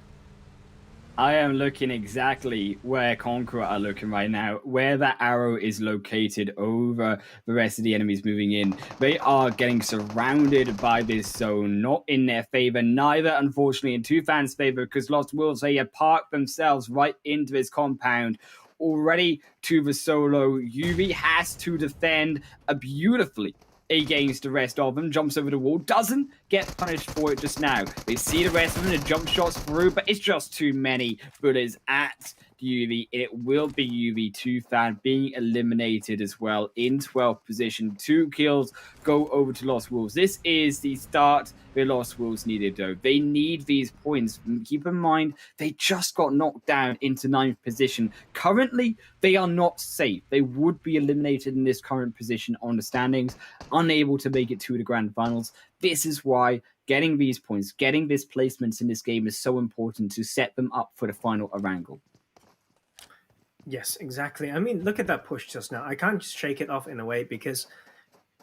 I am looking exactly where Conqueror are looking right now, where that arrow is located over the rest of the enemies moving in. They are getting surrounded by this zone, not in their favor, neither, unfortunately, in Tufan's favor, because Lost Wolves, they have parked themselves right into this compound. Already to the solo, Yuvi has to defend beautifully against the rest of them, jumps over the wall, doesn't get punished for it just now. They see the rest of them, the jump shots through, but it's just too many bullets at UV. It will be UV Tufan being eliminated as well in 12th position. 2 kills go over to Lost Wolves. This is the start the Lost Wolves needed, though. They need these points. Keep in mind, they just got knocked down into 9th position. Currently, they are not safe. They would be eliminated in this current position on the standings, unable to make it to the grand finals. This is why getting these points, getting this placements in this game is so important to set them up for the final Erangel. Yes, exactly. I mean, look at that push just now. I can't just shake it off in a way because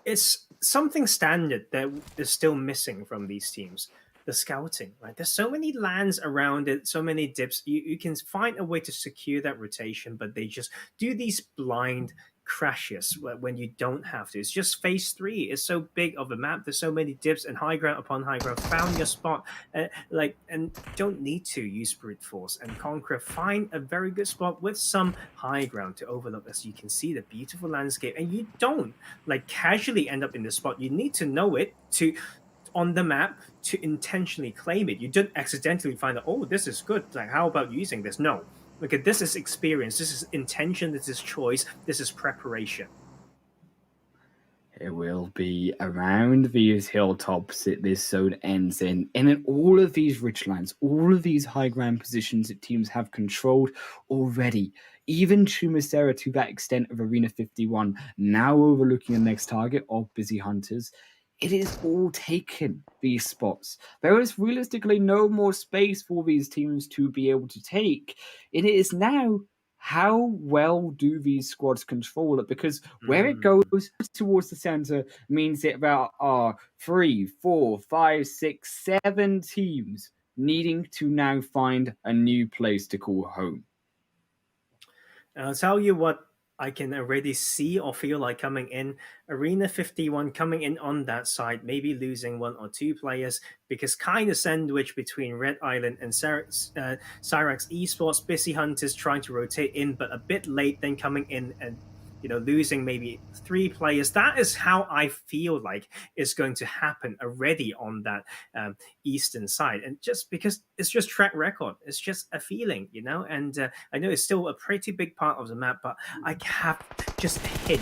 it's something standard that is still missing from these teams. The scouting, right? There's so many lands around it, so many dips. You can find a way to secure that rotation, but they just do these blind crashes when you don't have to. It's just phase 3. It's so big of a map. There's so many dips and high ground upon high ground. Found your spot, and don't need to use brute force and conquer. Find a very good spot with some high ground to overlook, as you can see the beautiful landscape. And you don't casually end up in the spot. You need to know it to on the map to intentionally claim it. You don't accidentally find out, oh, this is good. Like, how about using this? No. Look at this is experience, this is intention, this is choice, this is preparation. It will be around these hilltops that this zone ends in. And in all of these rich lands, all of these high ground positions that teams have controlled already. Even Chumacera to that extent of Arena 51, now overlooking the next target of Busy Hunters. It is all taken, these spots. There is realistically no more space for these teams to be able to take. And it is now, how well do these squads control it? Because where it goes towards the center means that there are 3, 4, 5, 6, 7 teams needing to now find a new place to call home. I'll tell you what I can already see or feel like coming in. Arena 51 coming in on that side, maybe losing 1 or 2 players because kind of sandwich between Red Island and Cyrax Esports. Busy Hunters trying to rotate in, but a bit late, then coming in and losing maybe 3 players. That is how I feel like is going to happen already on that eastern side. And just because it's just track record, it's just a feeling, and I know it's still a pretty big part of the map, but I have just a hint,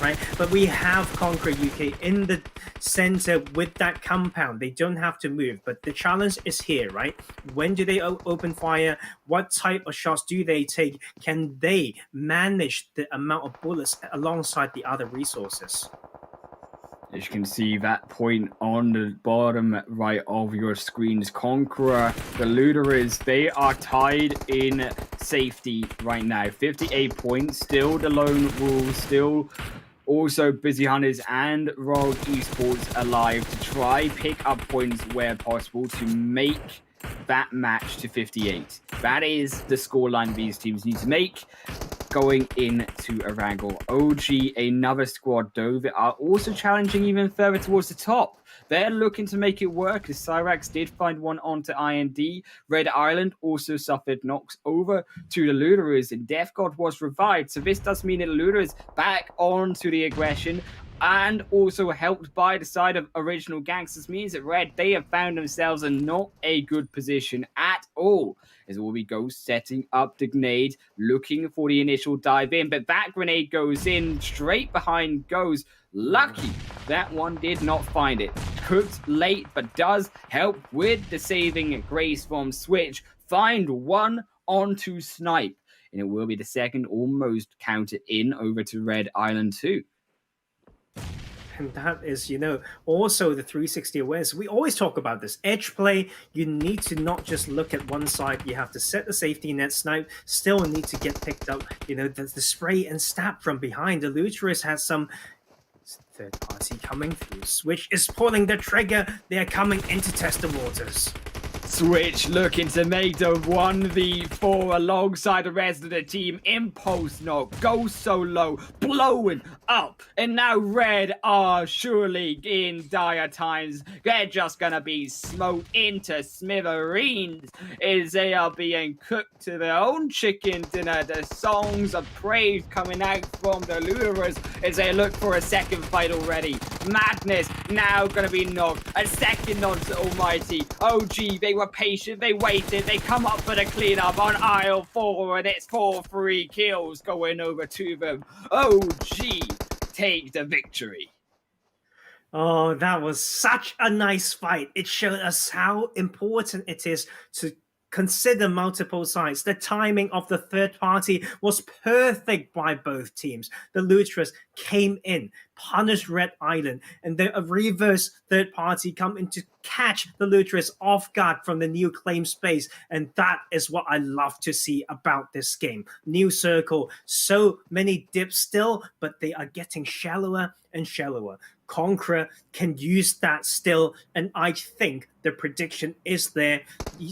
right? But we have Conquer UK in the center with that compound. They don't have to move, but the challenge is here, right? When do they open fire? What type of shots do they take? Can they manage the amount of bullets alongside the other resources? As you can see, that point on the bottom right of your screen's Conqueror, the Looterers, they are tied in safety right now. 58 points, still the Lone Wolves, still also Busy Hunters and Rogue Esports alive to try pick up points where possible to make that match to 58. That is the scoreline these teams need to make going into Erangel. OG, another squad though, that are also challenging even further towards the top. They're looking to make it work as Cyrax did find one onto IND. Red Island also suffered knocks over to the Luderers, and Death God was revived. So this does mean that the Luderers back onto the aggression, and also helped by the side of Original Gangsters means that Red, they have found themselves in not a good position at all. As Orbi goes setting up the grenade, looking for the initial dive in, but that grenade goes in, straight behind goes Lucky. That one did not find it. Cooked late, but does help with the saving grace from Switch. Find one onto Snipe, and it will be the second almost counted in over to Red Island 2. And that is, also the 360 awareness. We always talk about this. Edge play, you need to not just look at one side. You have to set the safety net. Snipe still need to get picked up. The spray and stab from behind. The Luterus has some third party coming through. Switch is pulling the trigger. They are coming in to test the waters. Switch looking to make the 1v4 alongside the rest of the team. Impulse knock, go solo, blowing up. And now Red are surely in dire times. They're just gonna be smoked into smithereens as they are being cooked to their own chicken dinner. The songs of praise coming out from the Luderers as they look for a second fight already. Madness now gonna be knocked. A second onto Almighty. OG, they were patient, they waited, they come up for the cleanup on aisle 4, and it's 4-3 kills going over to them. OG take the victory. Oh, that was such a nice fight. It showed us how important it is to consider multiple sides. The timing of the third party was perfect by both teams. The Luterus came in, punished Red Island, and then a reverse third party come in to catch the Luterus off guard from the new claim space. And that is what I love to see about this game. New circle, so many dips still, but they are getting shallower and shallower. Conqueror can use that still, and I think the prediction is there.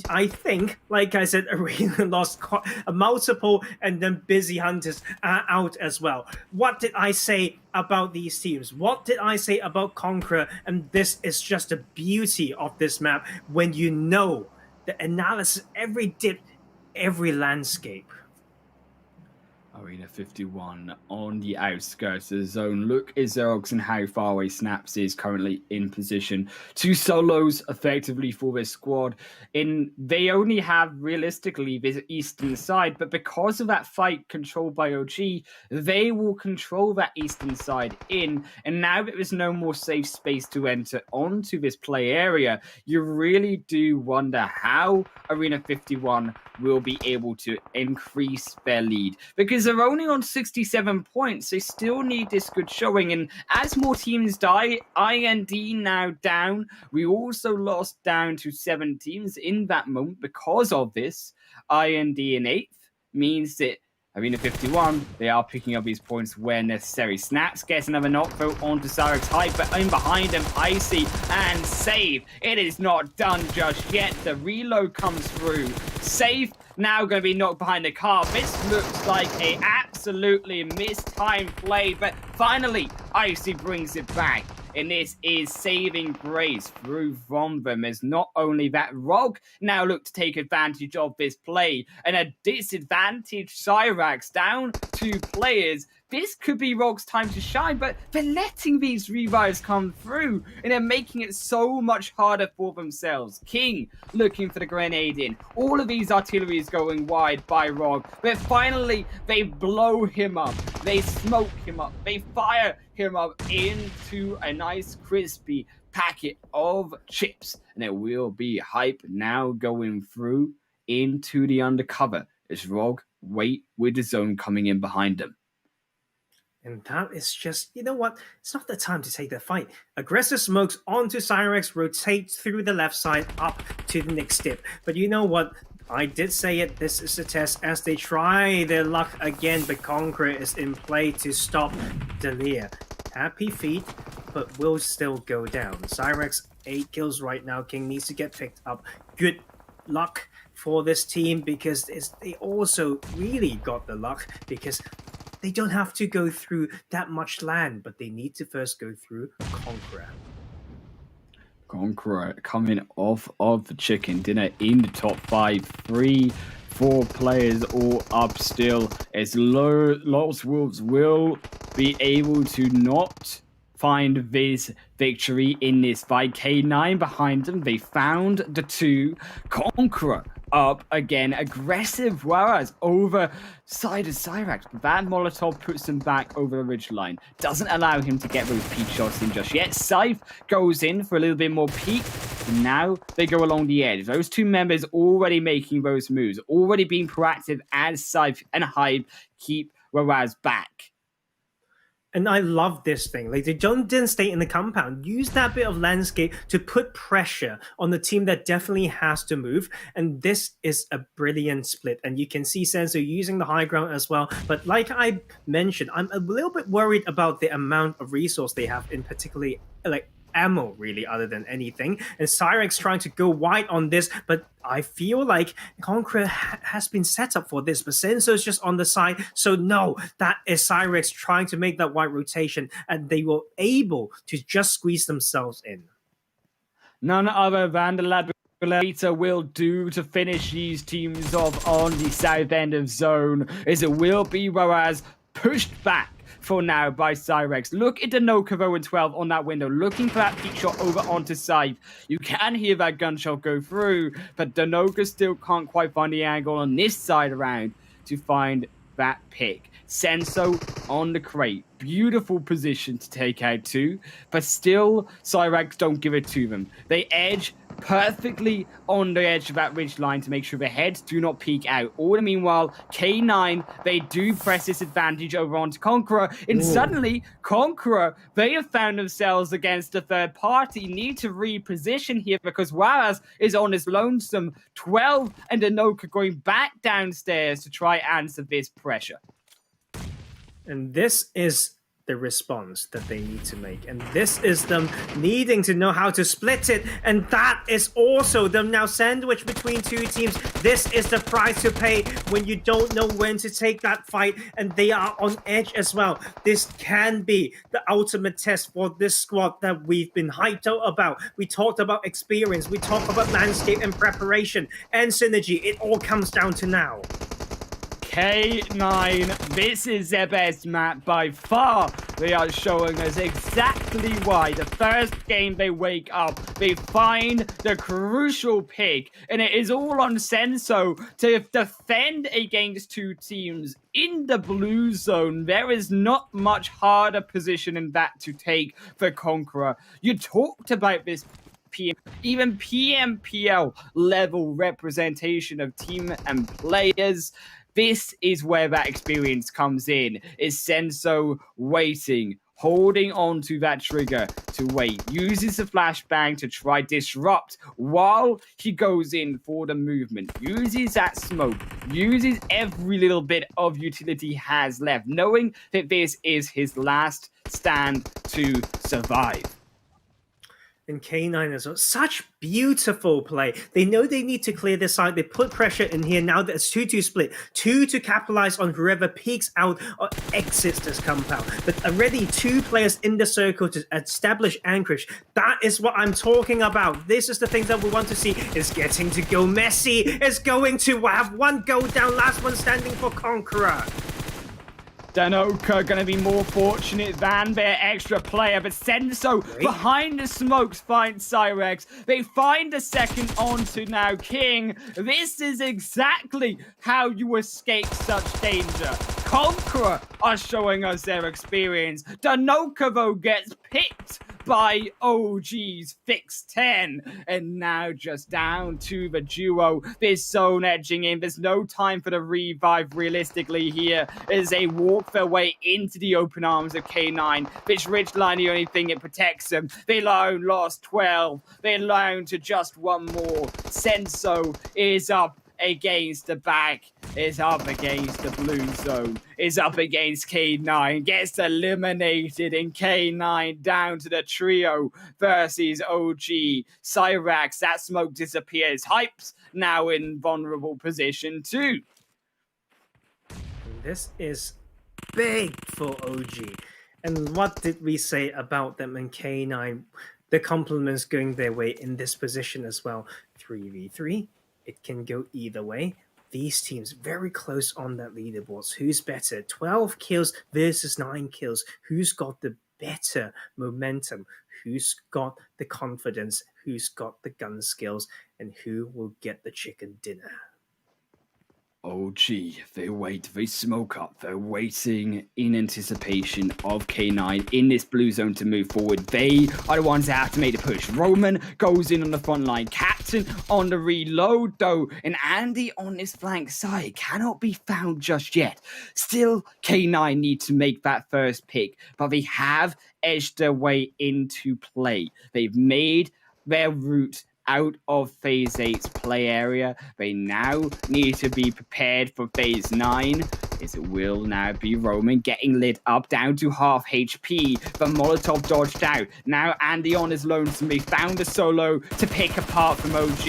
I think, like I said, Arena lost multiple, and then Busy Hunters are out as well. What did I say about these teams? What did I say about Conqueror? And this is just the beauty of this map when you know the analysis, every dip, every landscape. Arena 51 on the outskirts of the zone. Look at Xerox and how far away Snaps is currently in position. 2 solos effectively for this squad. They only have realistically this eastern side, but because of that fight controlled by OG, they will control that eastern side in. And now that there's no more safe space to enter onto this play area, you really do wonder how Arena 51 will be able to increase their lead. Because they're only on 67 points. They still need this good showing. And as more teams die, IND now down. We also lost down to 7 teams in that moment because of this. IND in 8th means that Arena 51, they are picking up these points where necessary. Snaps gets another knock throw onto Cyrax Hype, but in behind him, Icy and Save. It is not done just yet. The reload comes through. Safe now going to be knocked behind the car. This looks like a absolutely mistimed play, but finally, Icy brings it back. And this is saving grace through from them, as not only that Rog now look to take advantage of this play, and a disadvantaged Cyrax down 2 players. This could be Rog's time to shine, but they're letting these revives come through, and they're making it so much harder for themselves. King looking for the grenade in. All of these artilleries going wide by Rog, but finally they blow him up. They smoke him up. They fire him up into a nice crispy packet of chips, and it will be Hype now going through into the undercover as Rog wait with the zone coming in behind them. And that is just, you know what? It's not the time to take the fight. Aggressive smokes onto Cyrex, rotates through the left side up to the next dip. But you know what? I did say it. This is a test as they try their luck again. But Conqueror is in play to stop Delia. Happy feet, but will still go down. Cyrex 8 kills right now. King needs to get picked up. Good luck for this team because they also really got the luck because they don't have to go through that much land, but they need to first go through Conqueror. Conqueror coming off of the chicken dinner in the top 5. 3, 4 players all up still. As Lost Wolves will be able to not find this victory in this fight. K9 behind them. They found the 2. Conqueror up again. Aggressive whereas over side of Cyrax. That Molotov puts him back over the ridge line. Doesn't allow him to get those peak shots in just yet. Scythe goes in for a little bit more peak. And now they go along the edge. Those 2 members already making those moves. Already being proactive as Scythe and Hyde keep Waraz back. And I love this thing. Like, they didn't stay in the compound. Use that bit of landscape to put pressure on the team that definitely has to move. And this is a brilliant split. And you can see Senso using the high ground as well. But like I mentioned, I'm a little bit worried about the amount of resource they have, in particularly like ammo, really, other than anything. And Cyrex trying to go wide on this, but I feel like Conqueror has been set up for this, but Senso's just on the side. So no, that is Cyrex trying to make that wide rotation, and they were able to just squeeze themselves in. None other than the Laboratory will do to finish these teams off on the south end of zone, as it will be Waraz pushed back for now by Cyrex. Look at Danokovo and 12 on that window, looking for that peak shot over onto Scythe. You can hear that gunshot go through, but Danoka still can't quite find the angle on this side around to find that pick. Senso on the crate. Beautiful position to take out 2, but still Cyrex don't give it to them. They edge perfectly on the edge of that ridge line to make sure the heads do not peek out. All the meanwhile, K9, they do press this advantage over onto Conqueror, and suddenly Conqueror, they have found themselves against a third party, need to reposition here because Waraz is on his lonesome. 12 and Anoka going back downstairs to try answer this pressure. And this is the response that they need to make. And this is them needing to know how to split it. And that is also them now sandwiched between 2 teams. This is the price to pay when you don't know when to take that fight. And they are on edge as well. This can be the ultimate test for this squad that we've been hyped out about. We talked about experience. We talked about landscape and preparation and synergy. It all comes down to now. K9, this is their best map by far. They are showing us exactly why. The first game they wake up, they find the crucial pick, and it is all on Senso to defend against 2 teams in the blue zone. There is not much harder position than that to take for Conqueror. You talked about this even PMPL level representation of team and players. This is where that experience comes in. Is Senso waiting, holding on to that trigger to wait, uses the flashbang to try disrupt while he goes in for the movement, uses that smoke, uses every little bit of utility he has left, knowing that this is his last stand to survive. And K9 as well. Such beautiful play. They know they need to clear this side. They put pressure in here. Now that it's 2-2 split. 2 to capitalize on whoever peeks out or exits this compound. But already 2 players in the circle to establish anchorage. That is what I'm talking about. This is the thing that we want to see. It's getting to go messy. It's going to have one go down. Last one standing for Conqueror. Danoka gonna be more fortunate than their extra player, but Senso behind the smokes finds Cyrex. They find a second onto now King. This is exactly how you escape such danger. Conqueror are showing us their experience. Danokovo gets picked by OG's Fix 10. And now just down to the duo. There's zone edging in. There's no time for the revive realistically here as they walk their way into the open arms of K9. This ridgeline, the only thing it protects them. They alone lost 12. They're down to just one more. Senso is up against the back, is up against the blue zone, is up against K9, gets eliminated, and K9 down to the trio versus OG. Cyrax, that smoke disappears. Hype's now in vulnerable position too. This is big for OG. And what did we say about them in K9? the compliments going their way in this position as well. 3v3, it can go either way. These teams very close on that leaderboards. Who's better? 12 kills versus 9 kills. Who's got the better momentum? Who's got the confidence? Who's got the gun skills? And who will get the chicken dinner? Oh, gee, they wait, they smoke up, they're waiting in anticipation of K9 in this blue zone to move forward. They are the ones that have to make the push. Roman goes in on the front line, Captain on the reload though, and Andy on this flank side cannot be found just yet. Still, K9 need to make that first pick, but they have edged their way into play. They've made their route out of Phase 8's play area. They now need to be prepared for Phase 9. It will now be Roman getting lit up down to half HP. The Molotov dodged out. Now Andy on his lonesome. They found a solo to pick apart from OG.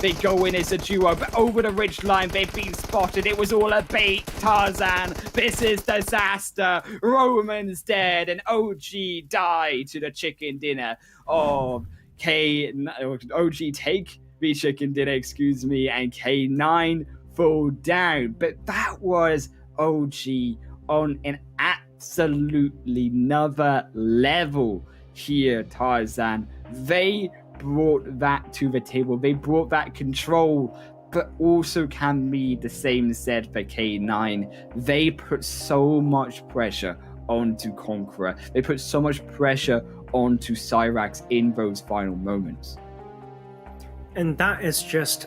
They go in as a duo, but over the ridge line they've been spotted. It was all a bait, Tarzan. This is disaster. Roman's dead and OG died to the chicken dinner of OG take the chicken dinner, and K9 fall down. But that was OG on an absolutely another level here, Tarzan. They brought that to the table. They brought that control, but also can be the same said for K9. They put so much pressure onto Conqueror. They put so much pressure onto Cyrax in those final moments. And that is just,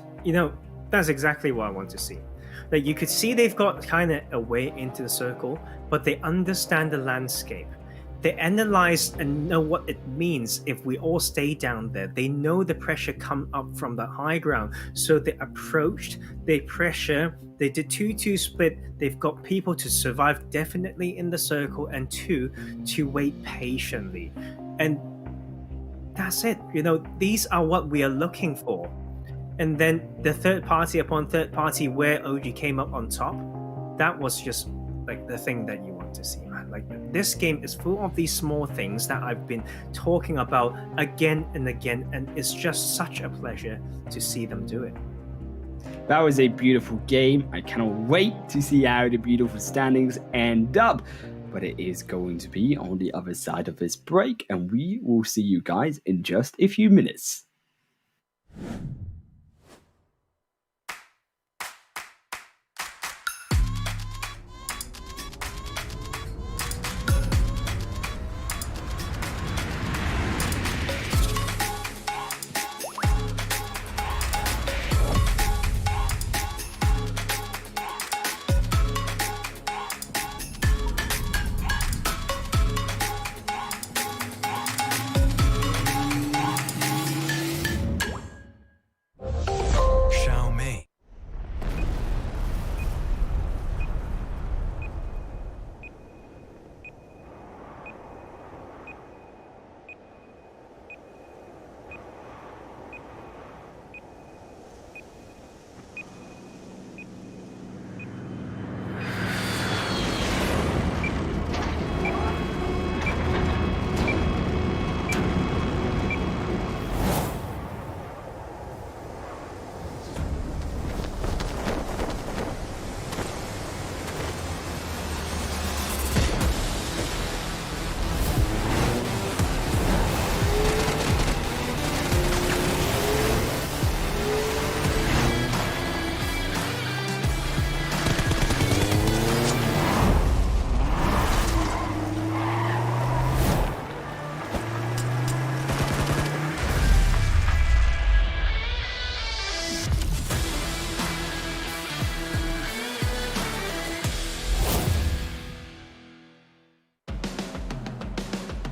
that's exactly what I want to see. Like, you could see they've got kind of a way into the circle, but they understand the landscape. They analyze and know what it means if we all stay down there. They know the pressure come up from the high ground. So they approached, they pressure, they did 2-2 split. They've got people to survive definitely in the circle, and 2, to wait patiently. And that's it. These are what we are looking for. And then the third party upon third party where OG came up on top, that was just like the thing that you want to see, man. Like, this game is full of these small things that I've been talking about again and again, and it's just such a pleasure to see them do it. That was a beautiful game. I cannot wait to see how the beautiful standings end up. But it is going to be on the other side of this break, and we will see you guys in just a few minutes.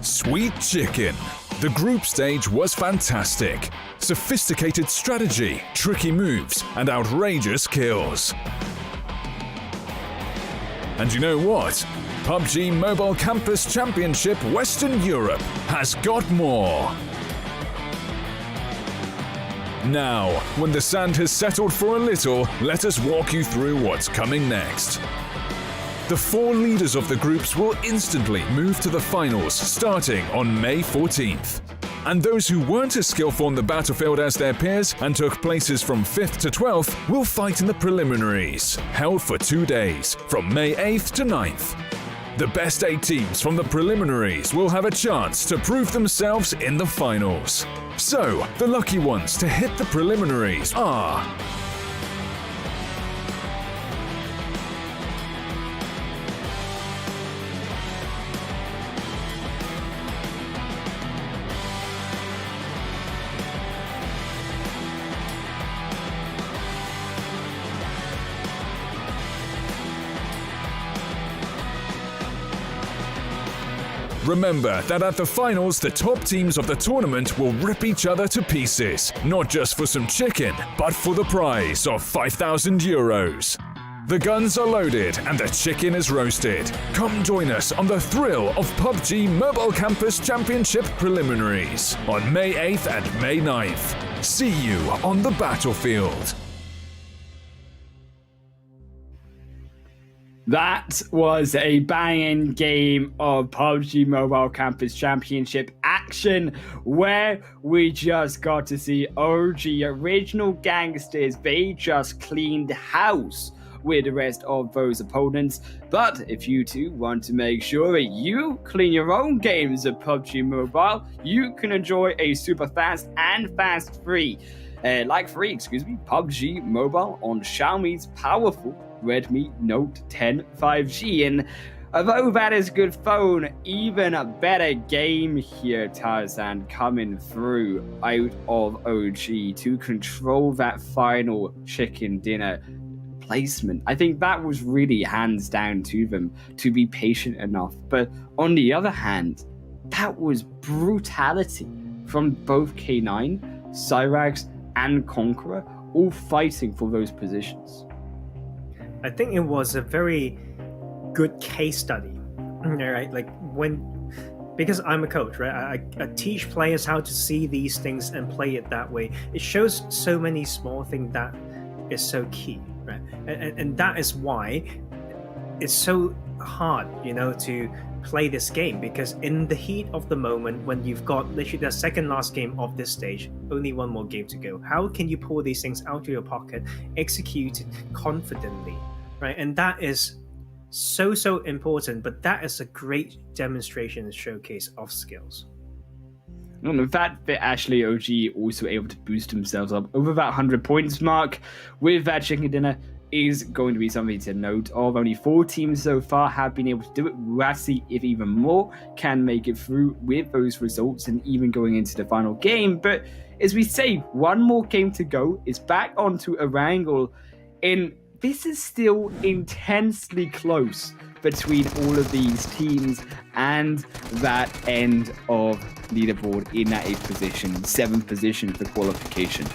Sweet chicken. The group stage was fantastic. Sophisticated strategy, tricky moves, and outrageous kills. And you know what? PUBG Mobile Campus Championship Western Europe has got more. Now, when the sand has settled for a little, let us walk you through what's coming next. The 4 leaders of the groups will instantly move to the finals starting on May 14th. and those who weren't as skillful on the battlefield as their peers and took places from 5th to 12th will fight in the preliminaries, held for 2 days, from May 8th to 9th. The best 8 teams from the preliminaries will have a chance to prove themselves in the finals. So, the lucky ones to hit the preliminaries are... Remember that at the finals, the top teams of the tournament will rip each other to pieces, not just for some chicken, but for the prize of 5,000 euros. The guns are loaded and the chicken is roasted. Come join us on the thrill of PUBG Mobile Campus Championship Preliminaries on May 8th and May 9th. See you on the battlefield. That was a banging game of PUBG Mobile Campus Championship action where we just got to see OG original gangsters. They just cleaned house with the rest of those opponents. But if you too want to make sure that you clean your own games of PUBG Mobile, you can enjoy a super fast and fast free PUBG Mobile on Xiaomi's powerful Redmi Note 10 5G. And although that is good phone, even a better game here, Tarzan, coming through out of OG to control that final chicken dinner placement. I think that was really hands down to them to be patient enough. But on the other hand, that was brutality from both K9, Cyrax, and Conqueror, all fighting for those positions. I think it was a very good case study, right? Like because I'm a coach, right? I teach players how to see these things and play it that way. It shows so many small things that is so key, right? And that is why it's so hard, to play this game, because in the heat of the moment, when you've got literally the second last game of this stage, only one more game to go, how can you pull these things out of your pocket, execute it confidently, right? And that is so important, but that is a great demonstration and showcase of skills. And the fact that actually OG also able to boost themselves up over that 100 points mark with that chicken dinner is going to be something to note of. Only 4 teams so far have been able to do it. We'll see if even more can make it through with those results and even going into the final game. But as we say, one more game to go. It's back onto a wrangle, and this is still intensely close between all of these teams and that end of leaderboard in that 8th position, 7th position for qualification.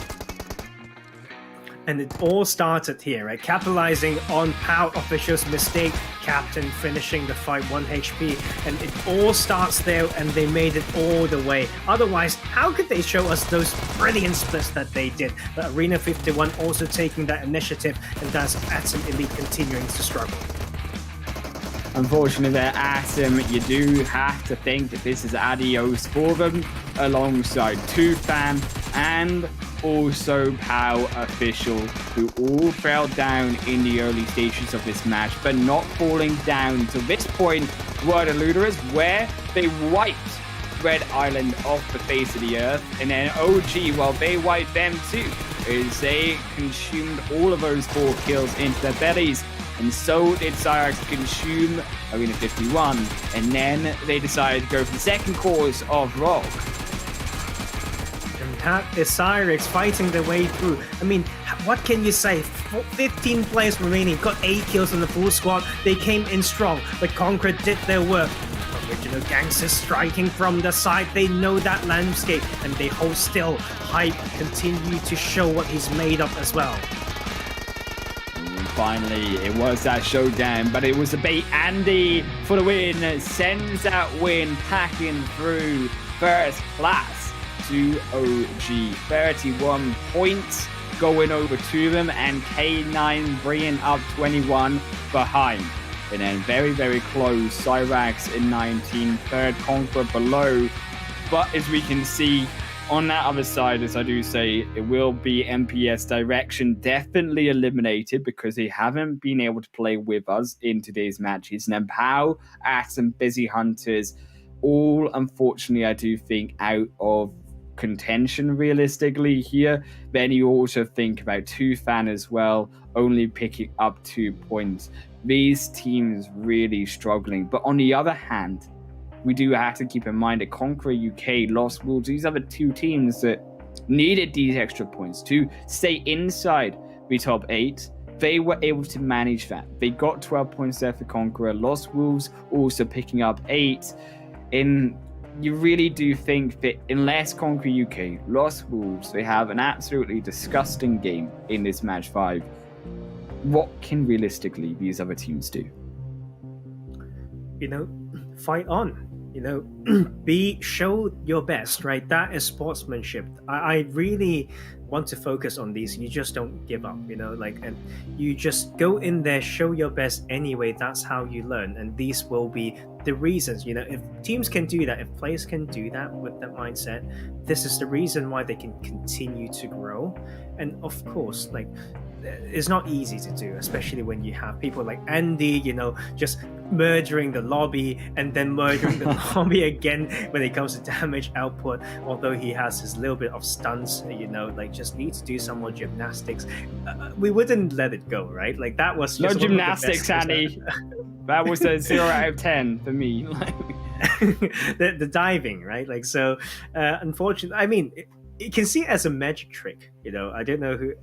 And it all started here, right? Capitalizing on Power Official's mistake, Captain finishing the fight 1 HP, and it all starts there, and they made it all the way. Otherwise, how could they show us those brilliant splits that they did? But Arena 51 also taking that initiative, and that's Atom Elite continuing to struggle. Unfortunately there, Atom, you do have to think that this is adios for them, alongside Toothfan and also Pow Official, who all fell down in the early stages of this match, but not falling down to this point were the Luders, where they wiped Red Island off the face of the earth, and then OG, well, they wiped them too, as they consumed all of those 4 kills into their bellies. And so did Cyrax consume Arena 51, and then they decided to go for the second course of Rock. And that is Cyrax fighting their way through. I mean, what can you say? 15 players remaining, got 8 kills in the full squad. They came in strong, but Conqueror did their work. Original gangsters striking from the side. They know that landscape, and they hold still. Hype continue to show what he's made of as well. Finally, it was that showdown, but it was a bait. Andy for the win, sends that win packing through first class to OG. 31 points going over to them, and K9 bringing up 21 behind. And then very close, Cyrax in 19, third, Conqueror below. But as we can see on that other side, as I do say, it will be MPS Direction definitely eliminated because they haven't been able to play with us in today's matches. And then Pow, Atom, Busy Hunters, all unfortunately, I do think, out of contention realistically here. Then you also think about Tufan as well, only picking up 2 points. These teams really struggling. But on the other hand, we do have to keep in mind that Conqueror UK, Lost Wolves, these are the two teams that needed these extra points to stay inside the top 8. They were able to manage that. They got 12 points there for Conqueror. Lost Wolves also picking up 8. And you really do think that unless Conqueror UK, Lost Wolves, they have an absolutely disgusting game in this match 5, what can realistically these other teams do? Fight on. Show your best, right? That is sportsmanship. I really want to focus on these. You just don't give up, and you just go in there, show your best anyway. That's how you learn. And these will be the reasons, if teams can do that, if players can do that with that mindset, this is the reason why they can continue to grow. And of course, it's not easy to do, especially when you have people like Andy, just murdering the lobby and then murdering the lobby again when it comes to damage output, although he has his little bit of stunts, just needs to do some more gymnastics. We wouldn't let it go, right? That was just no gymnastics, Andy. That was a 0 out of 10 for me. the diving, right? Unfortunately, I mean, you can see it as a magic trick, I don't know who,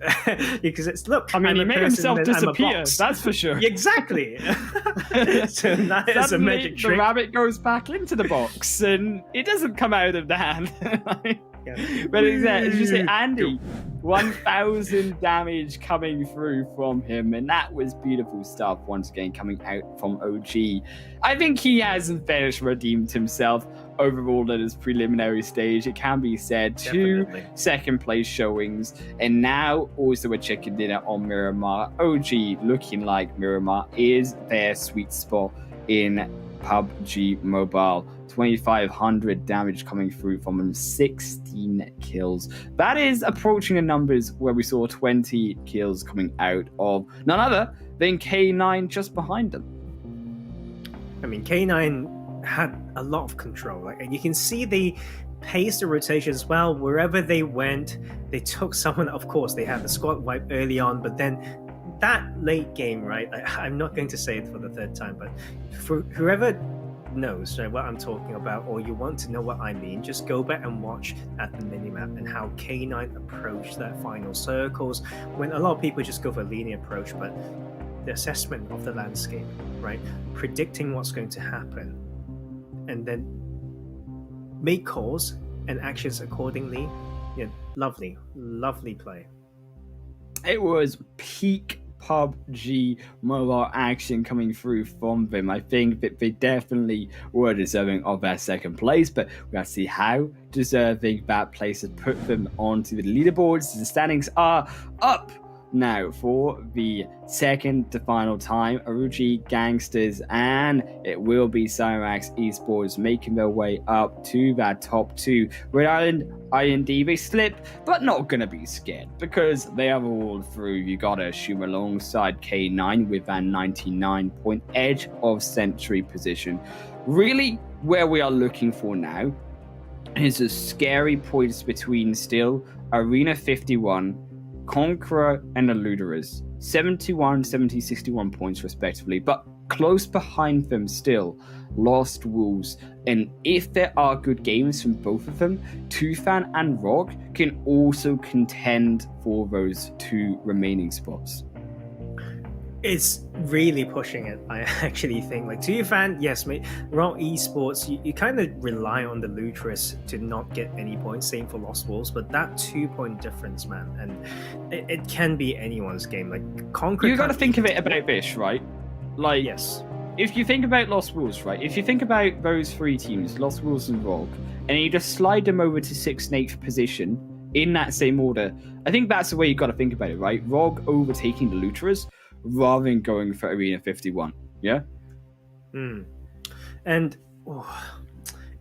because it's look. I mean, he made himself disappear. That's for sure. Exactly. So that is a magic trick. The rabbit goes back into the box, and it doesn't come out of the hand. But it's just Andy, 1,000 damage coming through from him, and that was beautiful stuff once again coming out from OG. I think he hasn't finished redeemed himself overall at his preliminary stage. It can be said. Definitely. 2 second place showings, and now also a chicken dinner on Miramar. OG looking like Miramar is their sweet spot in PUBG Mobile. 2,500 damage coming through from him, 16 kills. That is approaching the numbers where we saw 20 kills coming out of none other than K9 just behind them. I mean, K9 had a lot of control. You can see they paced the rotations well. Wherever they went, they took someone. Of course, they had the squad wipe early on, but then that late game, right? I'm not going to say it for the third time, but for whoever knows, right, what I'm talking about, or you want to know what I mean, just go back and watch at the minimap and how K9 approached that final circles, when a lot of people just go for a linear approach, but the assessment of the landscape, right, predicting what's going to happen, and then make calls and actions accordingly. Lovely play. It was peak PUBG Mobile action coming through from them. I think that they definitely were deserving of their second place, but we have to see how deserving that place has put them onto the leaderboards. The standings are up now for the second to final time. Aruji, Gangsters, and it will be Cyrax Esports making their way up to that top 2. Red Island, IND, they slip, but not gonna be scared because they are all through. You gotta assume alongside K9 with that 99-point edge of Sentry position. Really, where we are looking for now is a scary points between still Arena 51, Conqueror, and Eluderers. 71, 70, 61 points respectively, but close behind them still, Lost Wolves. And if there are good games from both of them, Tufan and Rock can also contend for those 2 remaining spots. It's really pushing it, I actually think. Tufan, yes, mate, Rock Esports, you kind of rely on the Lutris to not get any points, same for Lost Wolves, but that 2-point difference, man, and it can be anyone's game. Conquer. You got to think of it about this, right? Yes. If you think about Lost Wolves, right? If you think about those 3 teams, Lost Wolves and Rock, and you just slide them over to 6th and 8th position in that same order, I think that's the way you got to think about it, right? Rock overtaking the Lutris rather than going for Arena 51, yeah? And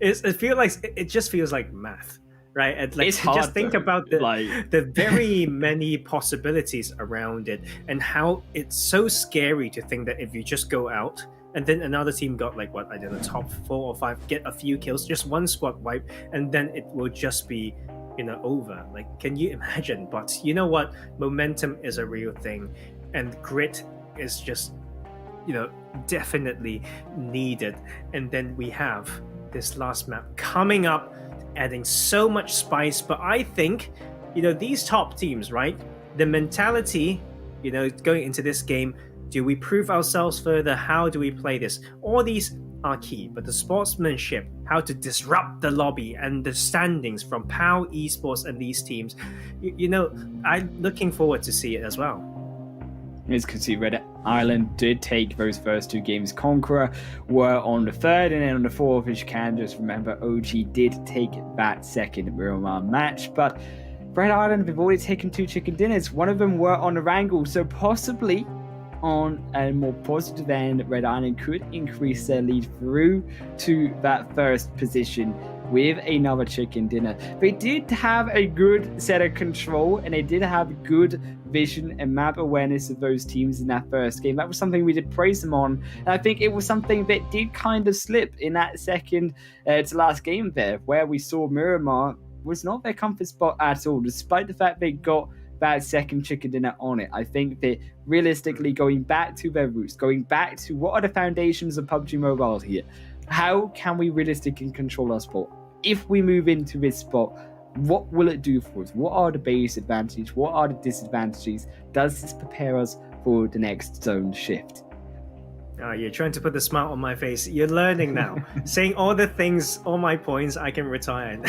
it just feels like math, right? And like It's to just hard, think though. about Like- the very many possibilities around it, and how it's so scary to think that if you just go out and then another team got like what, I don't know, top 4 or 5, get a few kills, just one squad wipe, and then it will just be, you know, over. Like, can you imagine? But you know what? Momentum is a real thing, and grit is just, you know, definitely needed. And then we have this last map coming up, adding so much spice. But I think, you know, these top teams, right? The mentality, you know, going into this game, do we prove ourselves further? How do we play this? All these are key, but the sportsmanship, how to disrupt the lobby and the standings from POW Esports and these teams, you know, I'm looking forward to see it as well. As you can see, Red Island did take those first 2 games. Conqueror were on the 3rd, and then on the 4th, as you can just remember, OG did take that second Miramar match. But Red Island have already taken 2 chicken dinners. One of them were on the Wrangle, so possibly on a more positive end, Red Island could increase their lead through to that first position with another chicken dinner. They did have a good set of control, and they did have good vision and map awareness of those teams in that first game. That was something we did praise them on, and I think it was something that did kind of slip in that second to last game there, where we saw Miramar was not their comfort spot at all, despite the fact they got that second chicken dinner on it. I think that realistically, going back to their roots, going back to what are the foundations of PUBG Mobile here, how can we realistically control our spot? If we move into this spot, what will it do for us? What are the base advantages? What are the disadvantages? Does this prepare us for the next zone shift? You're trying to put the smile on my face. You're learning now. Saying all the things, all my points, I can retire.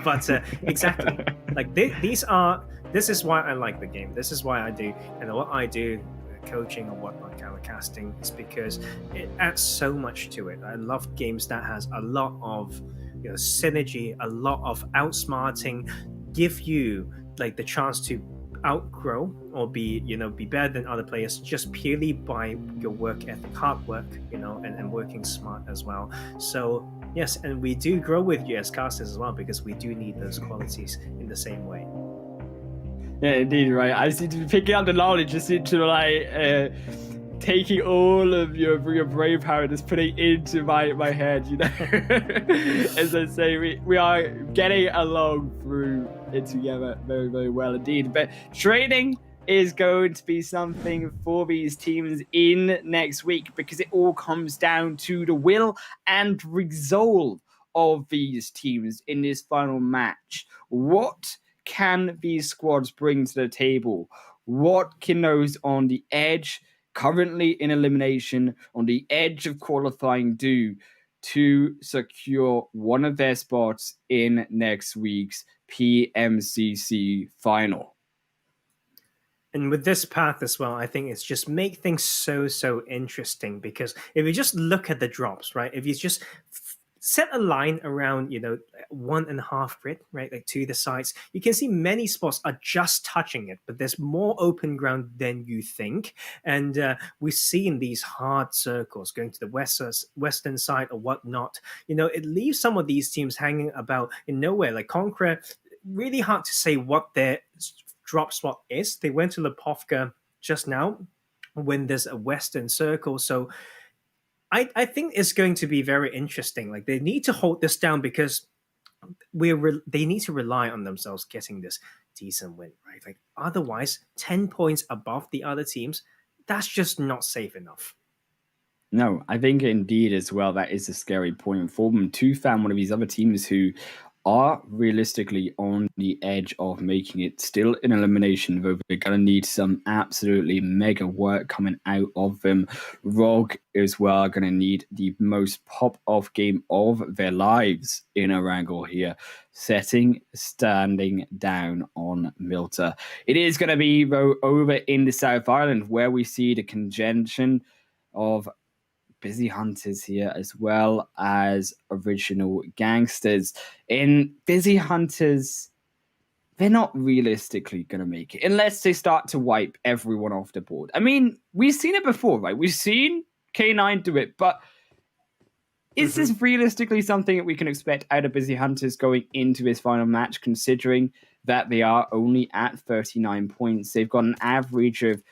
But exactly, like this is why I like the game. This is why I do, and what I do, coaching or whatnot, kind of casting, is because it adds so much to it. I love games that has a lot of, you know, synergy, a lot of outsmarting, give you like the chance to outgrow or be better than other players just purely by your work ethic, hard work, you know, and working smart as well. So yes, and we do grow with you as casters as well, because we do need those qualities in the same way. Yeah, indeed, right. I seem to be picking up the knowledge, just into like taking all of your brave power and just putting it into my head, you know. As I say, we are getting along through it together very, very well indeed. But training is going to be something for these teams in next week, because it all comes down to the will and resolve of these teams in this final match. What can these squads bring to the table? What can those on the edge, currently in elimination, on the edge of qualifying, do to secure one of their spots in next week's PMCC final? And with this path as well, I think it's just make things so interesting, because if you just look at the drops, right? If you just set a line around, you know, 1.5 grid, right, like to the sides, you can see many spots are just touching it, but there's more open ground than you think. And we've seen these hard circles going to the western side or whatnot. You know, it leaves some of these teams hanging about in nowhere. Like Conqueror, really hard to say what their drop spot is. They went to Lepovka just now when there's a western circle, so I think it's going to be very interesting. Like, they need to hold this down, because they need to rely on themselves getting this decent win, right? Like, otherwise, 10 points above the other teams, that's just not safe enough. No, I think indeed as well, that is a scary point for them to find one of these other teams who are realistically on the edge of making it still in elimination, though they're going to need some absolutely mega work coming out of them. Rogue as well are going to need the most pop-off game of their lives in a wrangle here, standing down on Milta. It is going to be, though, over in the South Island, where we see the conjunction of Busy Hunters here, as well as Original Gangsters. In Busy Hunters, they're not realistically going to make it unless they start to wipe everyone off the board. I mean, we've seen it before, right? We've seen K9 do it, but Is this realistically something that we can expect out of Busy Hunters going into this final match, considering that they are only at 39 points? They've got an average of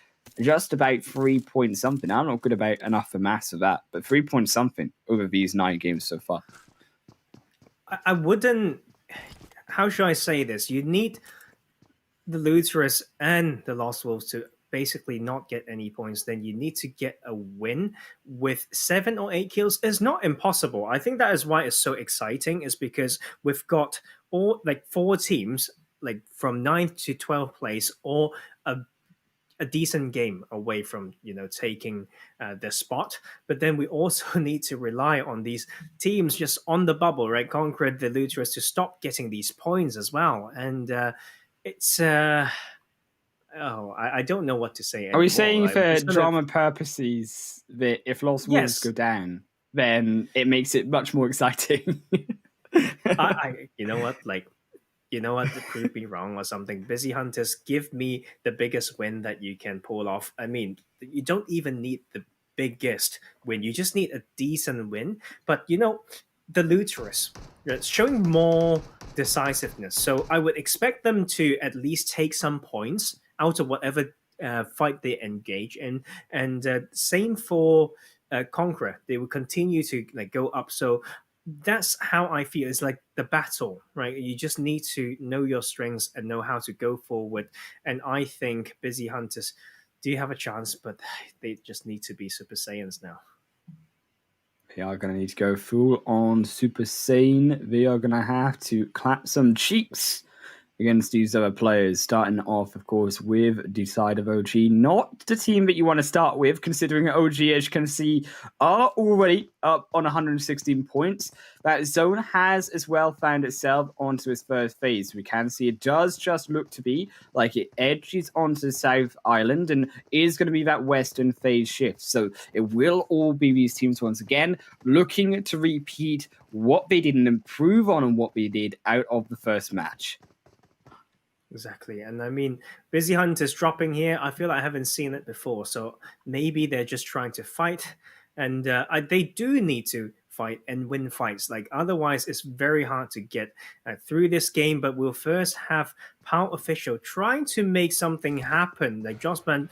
just about 3 point something. I'm not good about enough for maths of that, but 3 point something over these 9 games so far. I wouldn't. How should I say this? You need the Luterus and the Lost Wolves to basically not get any points. Then you need to get a win with 7 or 8 kills. It's not impossible. I think that is why it's so exciting, is because we've got all like 4 teams, like from 9th to 12th place, or a decent game away from taking the spot. But then we also need to rely on these teams just on the bubble, right? Conqueror, the Luterus, to stop getting these points as well. And it's I don't know what to say anymore. Are we saying for drama purposes that if Lost Wolves go down, then it makes it much more exciting? You know what, prove me wrong or something. Busy Hunters, give me the biggest win that you can pull off. I mean, you don't even need the biggest win. You just need a decent win. But, the Luterus, it's showing more decisiveness. So I would expect them to at least take some points out of whatever fight they engage in. And same for Conqueror. They will continue to go up. So that's how I feel. It's like the battle, right? You just need to know your strengths and know how to go forward. And I think Busy Hunters do have a chance, but they just need to be Super Saiyans now. They are going to need to go full on Super Saiyan. They are going to have to clap some cheeks against these other players, starting off, of course, with Decide of OG. Not the team that you want to start with, considering OG, as you can see, are already up on 116 points. That zone has as well found itself onto its first phase. We can see it does just look to be like it edges onto the South Island and is going to be that Western phase shift. So it will all be these teams once again looking to repeat what they did and improve on what they did out of the first match. Exactly. And I mean, Busy Hunters dropping here, I feel like I haven't seen it before. So maybe they're just trying to fight. And they do need to fight and win fights. Like, otherwise, it's very hard to get through this game. But we'll first have Power Official trying to make something happen. Like, Jossman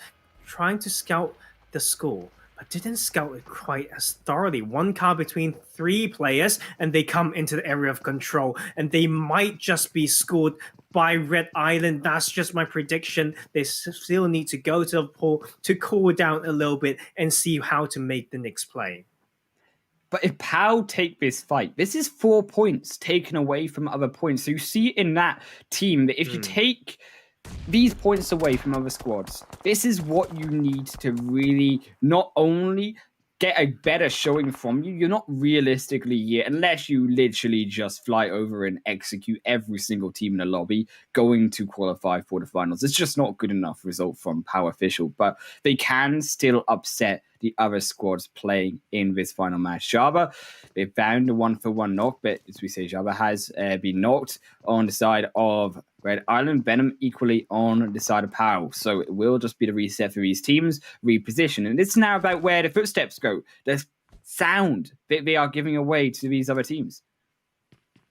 trying to scout the score, but didn't scout it quite as thoroughly. 1 car between 3 players, and they come into the area of control. And they might just be scored by Red Island. That's just my prediction. They still need to go to the pool to cool down a little bit and see how to make the next play. But if POW take this fight, this is 4 points taken away from other points. So you see in that team that if you take these points away from other squads, this is what you need to really not only get a better showing from you. You're not realistically here, unless you literally just fly over and execute every single team in the lobby, going to qualify for the finals. It's just not a good enough result from Power Official, but they can still upset the other squads playing in this final match. Jabba, they found a 1-for-1 knock, but as we say, Jabba has been knocked on the side of Red Island. Venom equally on the side of Power. So it will just be the reset for these teams, reposition. And it's now about where the footsteps go, the sound that they are giving away to these other teams.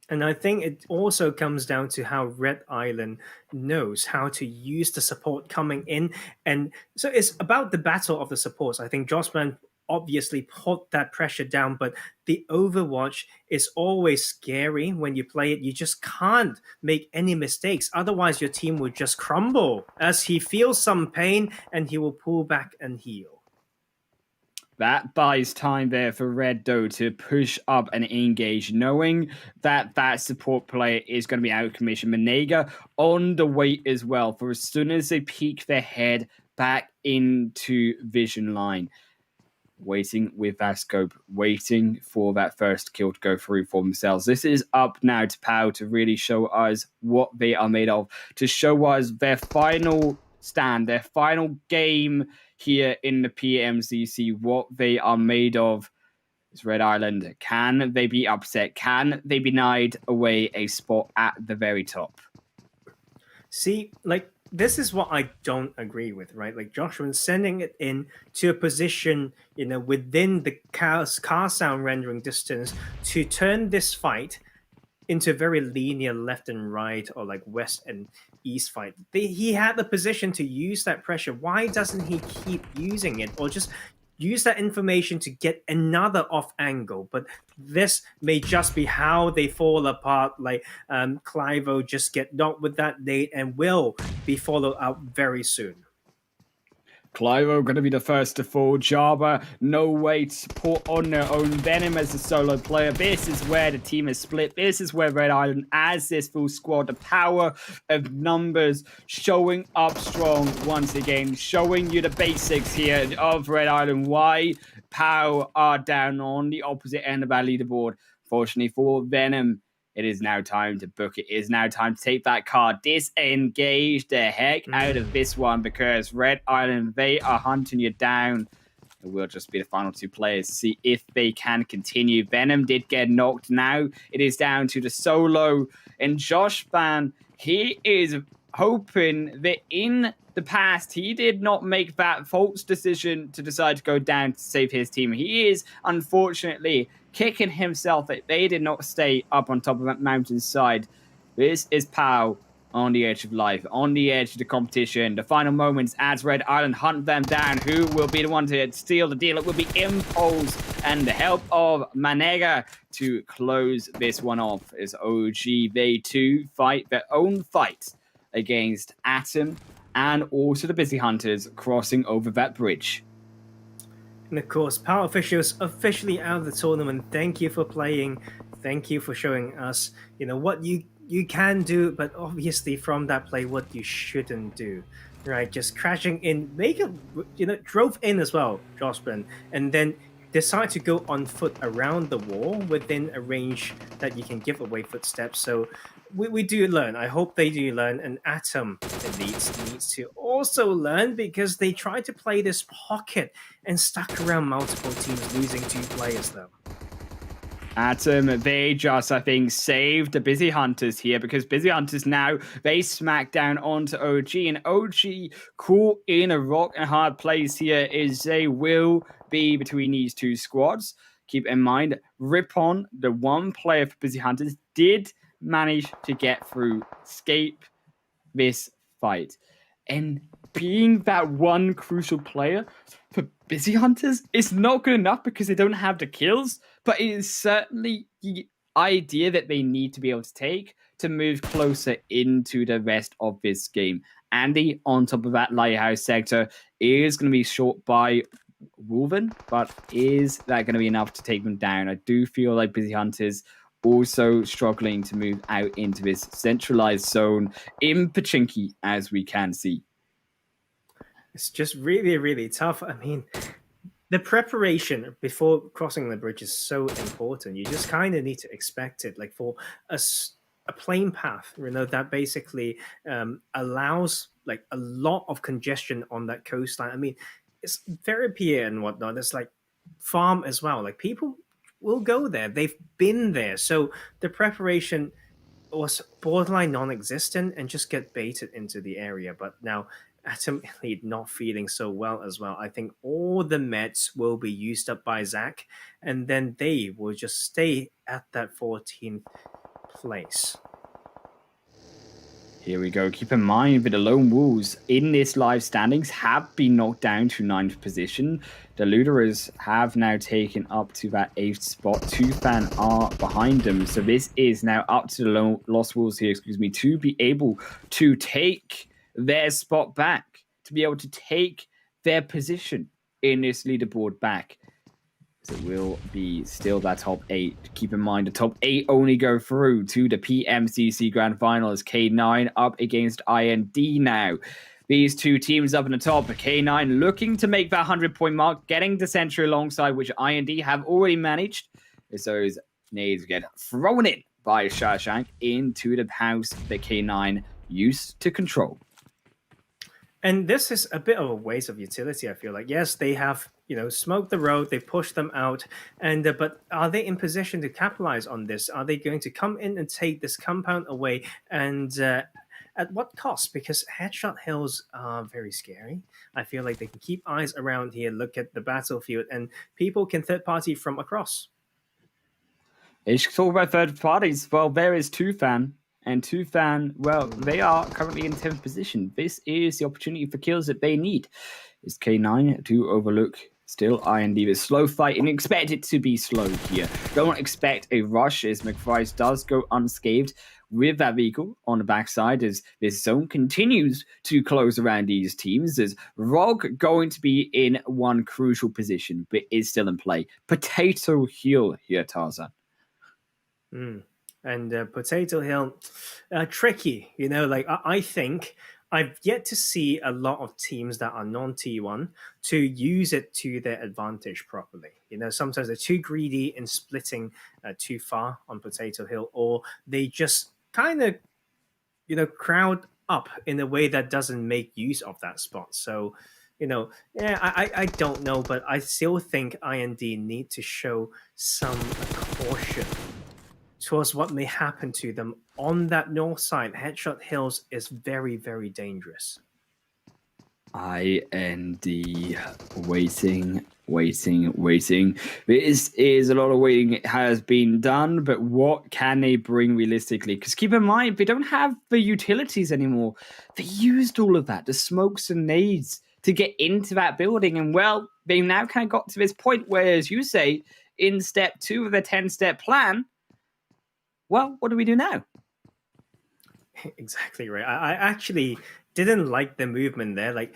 And I think it also comes down to how Red Island knows how to use the support coming in. And so it's about the battle of the supports. I think Jossman obviously put that pressure down, but the Overwatch is always scary when you play it. You just can't make any mistakes. Otherwise, your team will just crumble as he feels some pain and he will pull back and heal. That buys time there for Red Doe to push up and engage, knowing that that support player is going to be out of commission. Menega on the wait as well for as soon as they peek their head back into vision line. Waiting with that scope, waiting for that first kill to go through for themselves. This is up now to POW to really show us what they are made of, to show us their final stand, their final game here in the PMCC, what they are made of. It's Red Island. Can they be upset? Can they be denied away a spot at the very top? See, like, this is what I don't agree with, right? Like Joshua sending it in to a position, within the car sound rendering distance to turn this fight into a very linear left and right or like west and east fight. He had the position to use that pressure. Why doesn't he keep using it or just use that information to get another off angle? But this may just be how they fall apart. Like Clivo just get knocked with that nade and will be followed up very soon. Clivo going to be the first to fall. Java, no way to put on their own. Venom as a solo player. This is where the team is split. This is where Red Island, as this full squad, the power of numbers showing up strong once again. Showing you the basics here of Red Island. Why POW are down on the opposite end of our leaderboard. Fortunately for Venom, it is now time to book it. It is now time to take that card. Disengage the heck out of this one because Red Island, they are hunting you down. It will just be the final two players to see if they can continue. Venom did get knocked. Now it is down to the solo. And Josh Van, he is hoping that in the past, he did not make that false decision to decide to go down to save his team. He is, unfortunately, kicking himself that they did not stay up on top of that mountainside. This is POW on the edge of life, on the edge of the competition. The final moments as Red Island hunt them down. Who will be the one to steal the deal? It will be Impulse and the help of Manega to close this one off as OG, they too fight their own fight against Atom and also the Busy Hunters crossing over that bridge. And of course, Power Officials officially out of the tournament. Thank you for playing. Thank you for showing us, what you can do, but obviously from that play, what you shouldn't do, right? Just crashing in, drove in as well, Jospin, and then decide to go on foot around the wall within a range that you can give away footsteps. So we do learn. I hope they do learn. And Atom needs to also learn because they tried to play this pocket and stuck around multiple teams, losing 2 players though. Atom, they just, I think, saved the Busy Hunters here because Busy Hunters now, they smack down onto OG and OG caught in a rock and hard place here is they will be between these two squads. Keep in mind, Ripon, the one player for Busy Hunters, did manage to get through, escape this fight. And being that one crucial player for Busy Hunters is not good enough because they don't have the kills, but it is certainly the idea that they need to be able to take to move closer into the rest of this game. Andy, on top of that lighthouse sector, is going to be short by Wolven, but is that going to be enough to take them down? I do feel like Busy Hunters also struggling to move out into this centralized zone in Pachinki, as we can see. It's just really, really tough. I mean, the preparation before crossing the bridge is so important. You just kind of need to expect it. Like for a plain path, that basically allows like a lot of congestion on that coastline. I mean, it's very pier and whatnot. It's like farm as well. Like people will go there. They've been there. So the preparation was borderline non-existent and just get baited into the area. But now Atom Elite not feeling so well as well. I think all the meds will be used up by Zach, and then they will just stay at that 14th place. Here we go. Keep in mind that the Lone Wolves in this live standings have been knocked down to 9th position. The Luderers have now taken up to that 8th spot. 2 fan are behind them. So this is now up to the Lost Wolves here, to be able to take their spot back, to be able to take their position in this leaderboard back. So it will be still that top 8. Keep in mind, the top 8 only go through to the PMCC Grand Final as K9 up against IND now. These two teams up in the top. K9 looking to make that 100-point mark, getting the Sentry alongside, which IND have already managed. As those nades get thrown in by Shashank into the house that K9 used to control. And this is a bit of a waste of utility, I feel like. Yes, they have, smoked the road, they pushed them out, and but are they in position to capitalize on this? Are they going to come in and take this compound away and at what cost? Because headshot hills are very scary. I feel like they can keep eyes around here, look at the battlefield, and people can third party from across. It's talk about third parties. Well, there is Tufan. And Tufan, well, they are currently in 10th position. This is the opportunity for kills that they need. Is K9 to overlook still IND with slow fight and expect it to be slow here. Don't expect a rush as McFries does go unscathed with that vehicle on the backside as this zone continues to close around these teams. As Rog going to be in one crucial position, but is still in play. Potato Hill here, Tarzan. And Potato Hill, tricky. Like I think I've yet to see a lot of teams that are non-T1 to use it to their advantage properly. Sometimes they're too greedy in splitting too far on Potato Hill, or they just kind of, crowd up in a way that doesn't make use of that spot. So, I don't know, but I still think IND need to show some caution towards what may happen to them on that north side. Headshot Hills is very, very dangerous. IND waiting. This is a lot of waiting has been done, but what can they bring realistically? Because keep in mind, they don't have the utilities anymore. They used all of that, the smokes and nades, to get into that building. And well, they now kind of got to this point where, as you say, in step 2 of their 10-step plan, well, what do we do now? Exactly right. I actually didn't like the movement there. Like,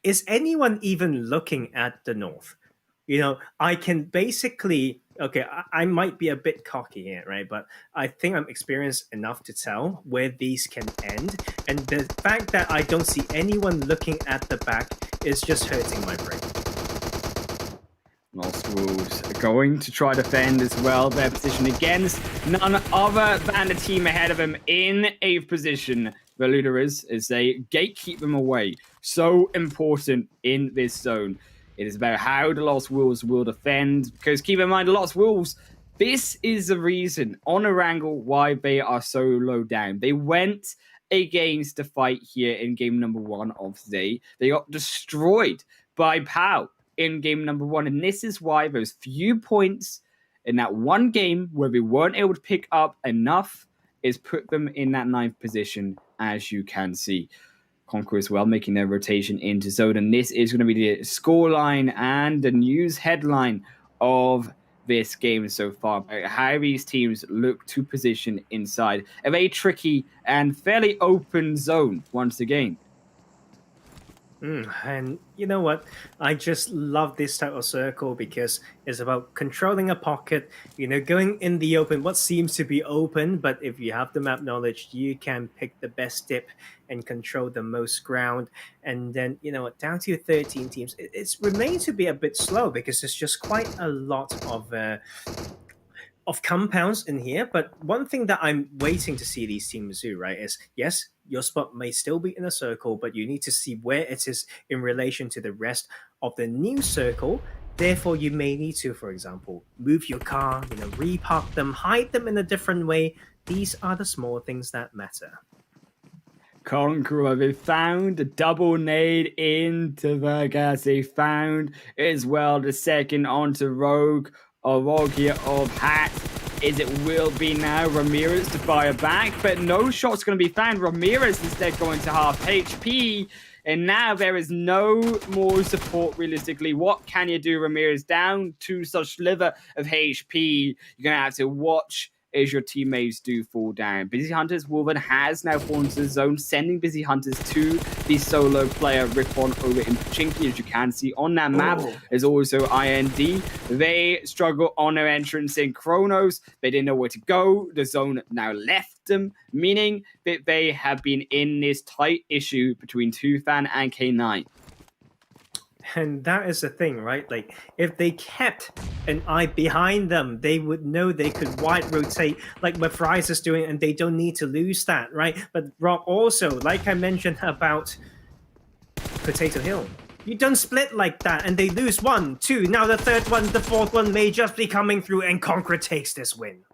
is anyone even looking at the north? I can basically, okay, I might be a bit cocky here, right? But I think I'm experienced enough to tell where these can end. And the fact that I don't see anyone looking at the back is just hurting my brain. Lost Wolves are going to try to defend as well their position against none other than the team ahead of them in 8th position. The leader is they gatekeep them away. So important in this zone. It is about how the Lost Wolves will defend. Because keep in mind, the Lost Wolves, this is the reason on a wrangle why they are so low down. They went against the fight here in game number 1 of today. They got destroyed by POW in game number 1, and this is why those few points in that one game where we weren't able to pick up enough is put them in that 9th position, as you can see. Conquer as well, making their rotation into zone, and this is going to be the scoreline and the news headline of this game so far. How these teams look to position inside a very tricky and fairly open zone once again. And you know what? I just love this type of circle because it's about controlling a pocket, going in the open, what seems to be open, but if you have the map knowledge, you can pick the best dip and control the most ground. And then, down to your 13 teams, it remains to be a bit slow because there's just quite a lot of compounds in here. But one thing that I'm waiting to see these teams do, right, is yes, your spot may still be in a circle, but you need to see where it is in relation to the rest of the new circle. Therefore, you may need to, for example, move your car, repark them, hide them in a different way. These are the small things that matter. Conqueror, they found a double nade into the gas. They found as well the second onto Rogue. A Rogue here of Hat. Is it will be now Ramirez to fire back, but no shot's going to be found. Ramirez instead going to half HP, and now there is no more support realistically. What can you do? Ramirez down to such sliver of HP. You're going to have to watch as your teammates do fall down. Busy Hunters, Wolven has now fallen into the zone, sending Busy Hunters to the solo player Rippon over in Pachinki. As you can see on that map, there's also IND. They struggle on their entrance in Kronos. They didn't know where to go. The zone now left them, meaning that they have been in this tight issue between Tufan and K9. And that is the thing, right? Like, if they kept an eye behind them, they would know they could wide rotate like what Fries is doing, and they don't need to lose that, right? But Rob also, like I mentioned about Potato Hill, you don't split like that, and they lose 1, 2. Now the third one, the fourth one may just be coming through, and Conqueror takes this win.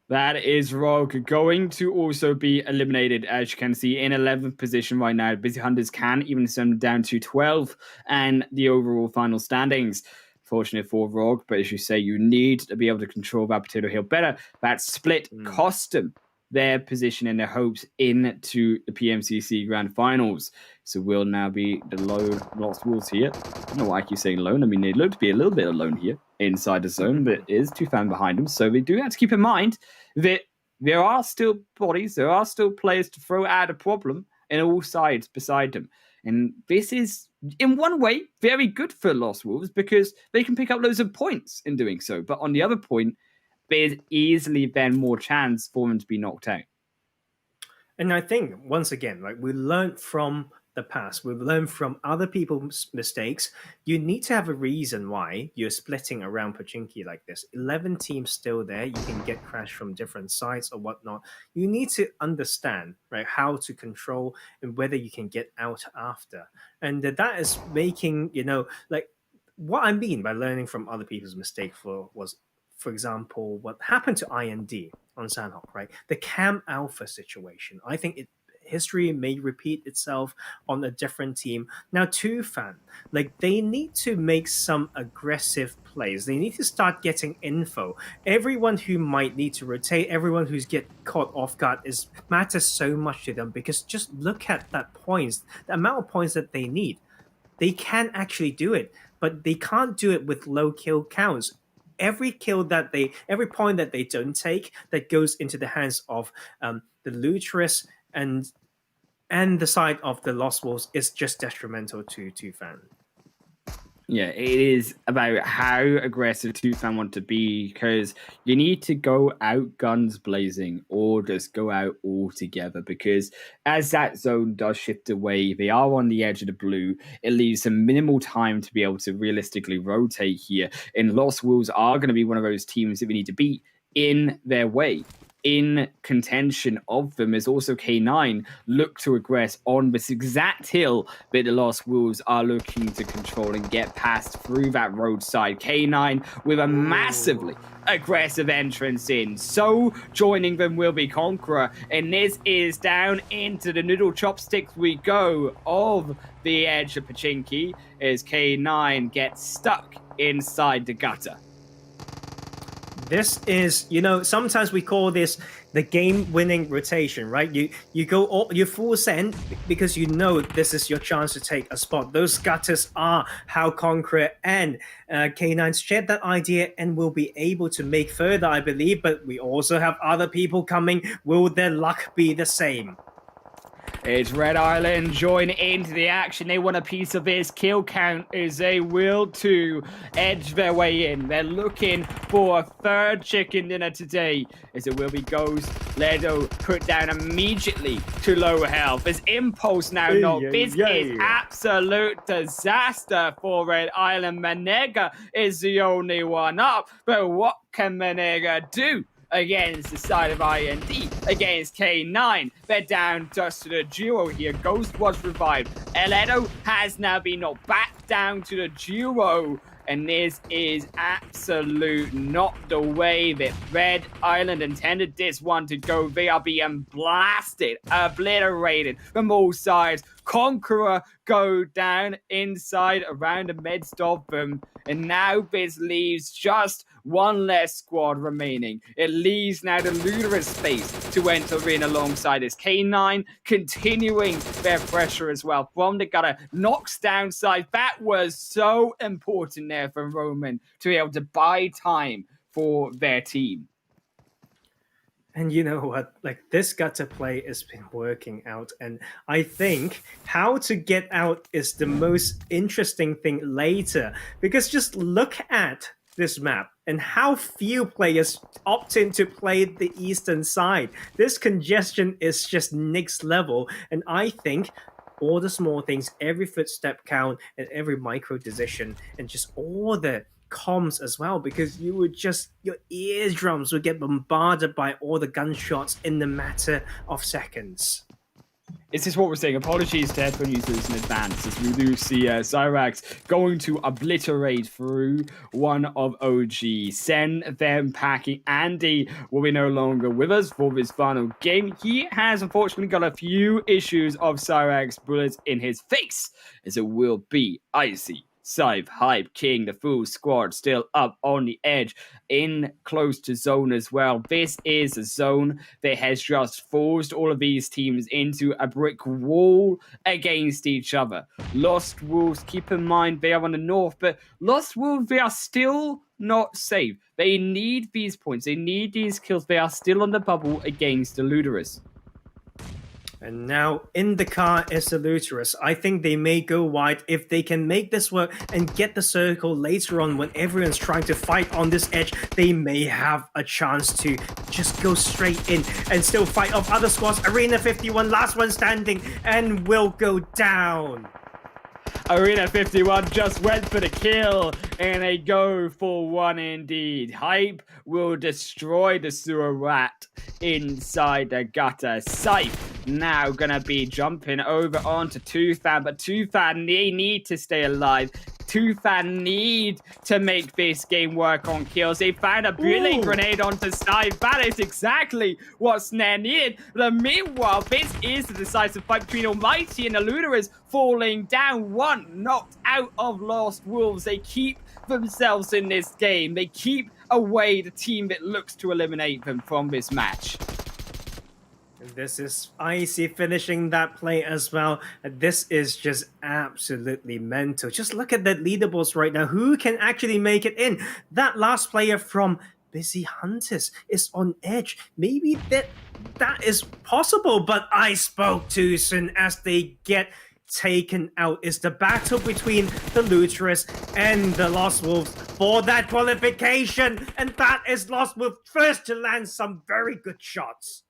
That is Rogue going to also be eliminated, as you can see, in 11th position right now. Busy Hunters can even send them down to 12 and the overall final standings. Fortunate for Rogue, but as you say, you need to be able to control that Potato Hill better. That split cost them their position and their hopes into the PMCC Grand Finals. So will now be the lone Lost Wolves here. I don't know why I keep saying lone. I mean, they look to be a little bit alone here inside the zone, but it is Tufan behind them. So we do have to keep in mind that there are still bodies, there are still players to throw at a problem in all sides beside them. And this is, in one way, very good for Lost Wolves because they can pick up loads of points in doing so. But on the other point, there's easily then more chance for them to be knocked out. And I think, once again, like we learned from the past, we've learned from other people's mistakes. You need to have a reason why you're splitting around Pachinki like this. 11 teams still there. You can get crashed from different sides or whatnot. You need to understand, right, how to control and whether you can get out after. And that is making, like what I mean by learning from other people's mistake was, for example, what happened to IND on Sanhok, right? The Cam Alpha situation. I think history may repeat itself on a different team. Now, Tufan, like they need to make some aggressive plays. They need to start getting info. Everyone who might need to rotate, everyone who's get caught off guard matters so much to them because just look at that points, the amount of points that they need. They can actually do it, but they can't do it with low kill counts. Every point that they don't take that goes into the hands of the Lutrous and the side of the Lost Wolves is just detrimental to Tufan. Yeah, it is about how aggressive Tufan want to be because you need to go out guns blazing or just go out all together because as that zone does shift away, they are on the edge of the blue. It leaves some minimal time to be able to realistically rotate here. And Lost Wolves are going to be one of those teams that we need to beat in their way. In contention of them is also K9 look to aggress on this exact hill that the Lost Wolves are looking to control and get past through that roadside. K9 with a massively aggressive entrance in. So joining them will be Conqueror, and this is down into the noodle chopsticks we go of the edge of Pachinki as K9 gets stuck inside the gutter. This is, sometimes we call this the game-winning rotation, right? You go you full send because this is your chance to take a spot. Those gutters are how Conqueror and K9 shared that idea and will be able to make further, I believe. But we also have other people coming. Will their luck be the same? It's Red Island join into the action. They want a piece of this kill count as they will to edge their way in. They're looking for a third chicken dinner today as it will be Ghost. Ledo put down immediately to low health. As Impulse now knocked. This is absolute disaster for Red Island. Manega is the only one up. But what can Manega do against the side of IND, against K9? They're down just to the duo here. Ghost was revived. Eledo has now been knocked back down to the duo. And this is absolute not the way that Red Island intended this one to go. They are being blasted, obliterated from all sides. Conqueror go down inside around the midst of them. And now this leaves just one less squad remaining. It leaves now the Ludicrous space to enter in alongside this. K9 continuing their pressure as well from the gutter. Knocks down side. That was so important there for Roman to be able to buy time for their team. And you know what? Like this gutter play has been working out, and I think how to get out is the most interesting thing later. Because just look at this map and how few players opt in to play the eastern side. This congestion is just next level, and I think all the small things, every footstep count, and every micro decision, and just all the comms as well, because your eardrums would get bombarded by all the gunshots in the matter of seconds. This is what we're saying. Apologies to headphone users in advance as we do see Cyrax going to obliterate through one of OG. Send them packing. Andy will be no longer with us for this final game. He has unfortunately got a few issues of Cyrax bullets in his face, as it will be icy. Scythe, Hype, King, the full squad still up on the edge, in close to zone as well. This is a zone that has just forced all of these teams into a brick wall against each other. Lost Wolves, keep in mind they are on the north, but Lost Wolves, they are still not safe. They need these points. They need these kills. They are still on the bubble against the Ludicrous. And now in the car is the Luterus. I think they may go wide if they can make this work and get the circle later on when everyone's trying to fight on this edge. They may have a chance to just go straight in and still fight off other squads. Arena 51, last one standing, and will go down. Arena 51 just went for the kill, and they go for one indeed. Hype will destroy the sewer rat inside the gutter. Scythe now gonna be jumping over onto Toothan, but Toothan, they need to stay alive. Toothan need to make this game work on kills. They found a brilliant grenade onto Scythe. That is exactly what Snare needed. But meanwhile, this is the decisive fight between Almighty and the Ludicrous, falling down one, knocked out of Lost Wolves. They keep themselves in this game. They keep away the team that looks to eliminate them from this match. This is Icy finishing that play as well. This is just absolutely mental. Just look at the leaderboards right now. Who can actually make it in? That last player from Busy Hunters is on edge. Maybe that is possible, but I spoke too soon as they get taken out. Is the battle between the Luterus and the Lost Wolves for that qualification, and that is Lost Wolves first to land some very good shots.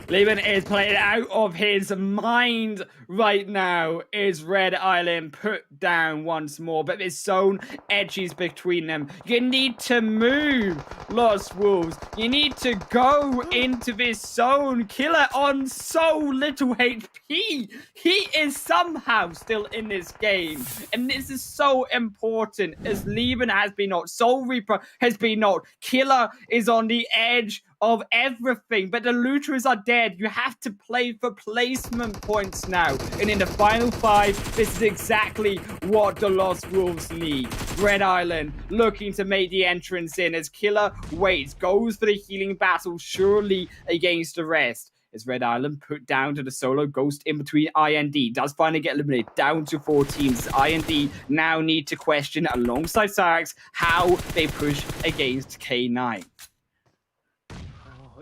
Leben is playing out of his mind right now. Is Red Island put down once more, but there's zone edges between them. You need to move, Lost Wolves. You need to go into this zone. Killer on so little HP. He is somehow still in this game, and this is so important as Leben has been knocked. Soul Reaper has been knocked. Killer is on the edge of everything, but the Luterus are dead. You have to play for placement points now. And in the final five, this is exactly what the Lost Wolves need. Red Island looking to make the entrance in as Killer waits, goes for the healing battle, surely against the rest. As Red Island put down to the solo ghost in between IND, does finally get eliminated down to 4 teams. IND now need to question alongside Cyrax how they push against K9.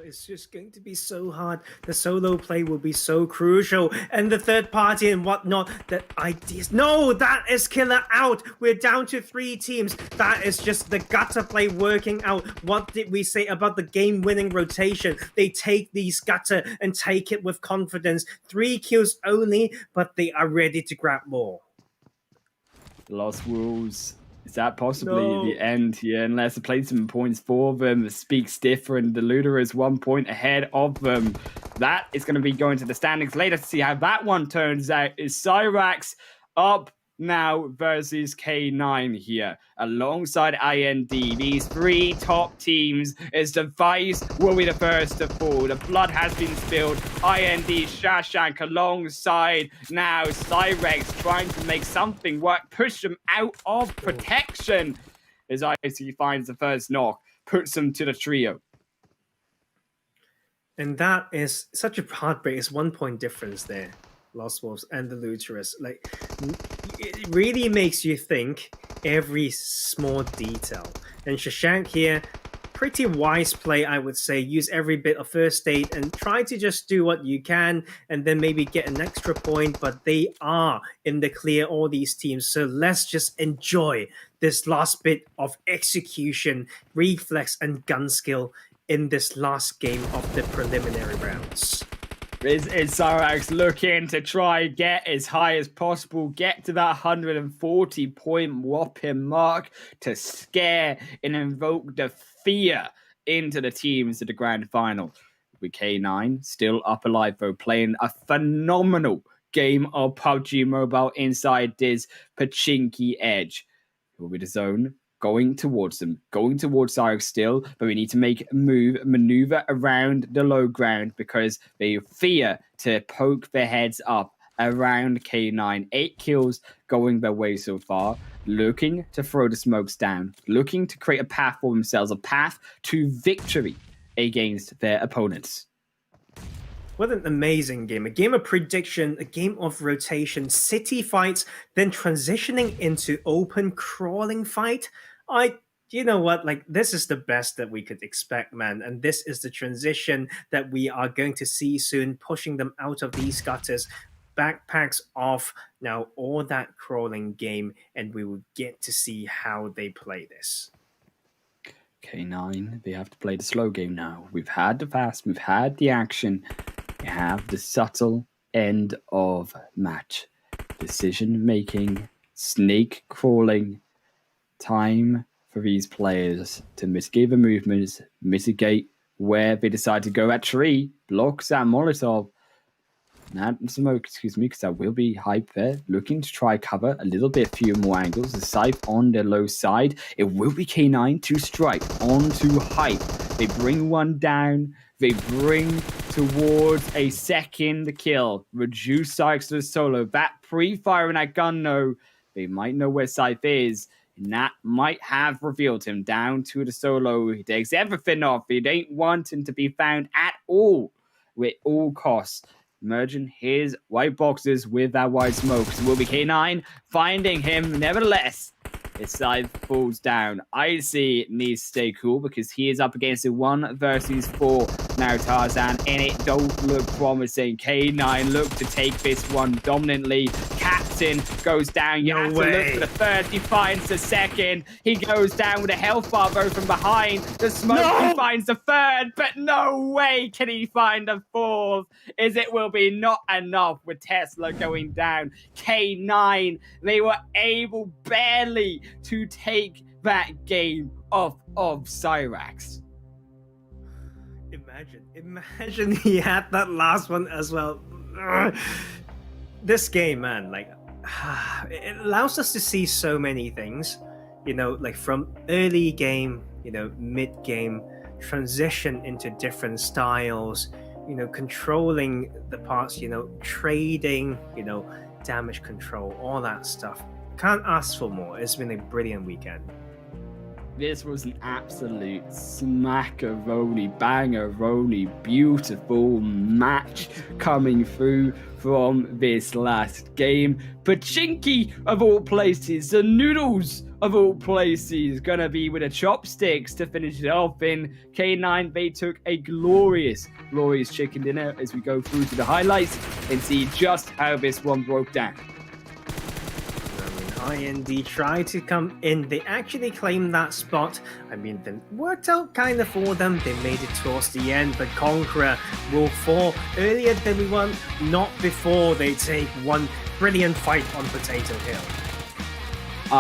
It's just going to be so hard. The solo play will be so crucial, and the third party and whatnot. The ideas. No, that is Killer out. We're down to 3 teams. That is just the gutter play working out. What did we say about the game-winning rotation? They take these gutter and take it with confidence. 3 kills only, but they are ready to grab more. Lost Wolves. Is that possibly the end here? Unless the placement points for them speaks different. The Luder is 1 point ahead of them. That is going to be going to the standings later to see how that one turns out. Is Cyrax up now versus K9 here alongside IND? These 3 top teams as Device will be the first to fall. The blood has been spilled. IND Shashank alongside now Cyrex trying to make something work, push them out of protection as IC finds the first knock, puts them to the trio. And that is such a heartbreak. It's 1 point difference there. Lost Wolves and the Luterus. Like, it really makes you think every small detail. And Shashank here, pretty wise play, I would say. Use every bit of first aid and try to just do what you can and then maybe get an extra point. But they are in the clear, all these teams. So let's just enjoy this last bit of execution, reflex, and gun skill in this last game of the preliminary rounds. Is Cyrax looking to try get as high as possible, get to that 140 point whopping mark to scare and invoke the fear into the teams of the grand final. with K9 still up alive, though, playing a phenomenal game of PUBG Mobile inside this Pachinki edge. It will be the zone going towards them, going towards Cyrix still, but we need to make a maneuver around the low ground because they fear to poke their heads up around K9. 8 kills going their way so far, looking to throw the smokes down, looking to create a path for themselves, a path to victory against their opponents. What an amazing game. A game of prediction, a game of rotation, city fights, then transitioning into open crawling fight. You know what? Like, this is the best that we could expect, man. And this is the transition that we are going to see soon, pushing them out of these gutters, backpacks off, now all that crawling game, and we will get to see how they play this. K9, they have to play the slow game now. We've had the fast, we've had the action. We have the subtle end of match. Decision making, snake crawling. Time for these players to mitigate the movements, mitigate where they decide to go at tree, blocks that Molotov. Not smoke, because that will be hype there. Looking to try cover a little bit few more angles. The Scythe on the low side. It will be K9 to strike onto hype. They bring one down. They bring towards a second kill. Reduce Sykes to the solo. That pre-firing that gun, though, they might know where Scythe is. And that might have revealed him down to the solo. He takes everything off. He don't want him to be found at all. With all costs. Merging his white boxes with that white smoke. So will be K9 finding him. Nevertheless, his side falls down. Icy needs to stay cool because he is up against a 1 versus 4 now, Tarzan, and it don't look promising. K9 look to take this one dominantly. Captain goes down. You have to look for the third. He finds the second. He goes down with a health bar though from behind. The smoke, he finds the third, but no way can he find the fourth, as it will be not enough with Tesla going down. K9, they were able barely to take that game off of Cyrax. Imagine he had that last one as well. This game, man, like, it allows us to see so many things, you know, like from early game, you know, mid game, transition into different styles, you know, controlling the parts, you know, trading, you know, damage control, all that stuff. Can't ask for more. It's been a brilliant weekend. This was an absolute smackaroni, bangaroni, beautiful match coming through from this last game. Pachinki of all places, the noodles of all places, gonna be with the chopsticks to finish it off. In K9, they took a glorious chicken dinner as we go through to the highlights and see just how this one broke down. IND tried to come in. They actually claimed that spot. I mean, it worked out kind of for them. They made it towards the end, but Conqueror will fall earlier than we want, not before they take one brilliant fight on Potato Hill.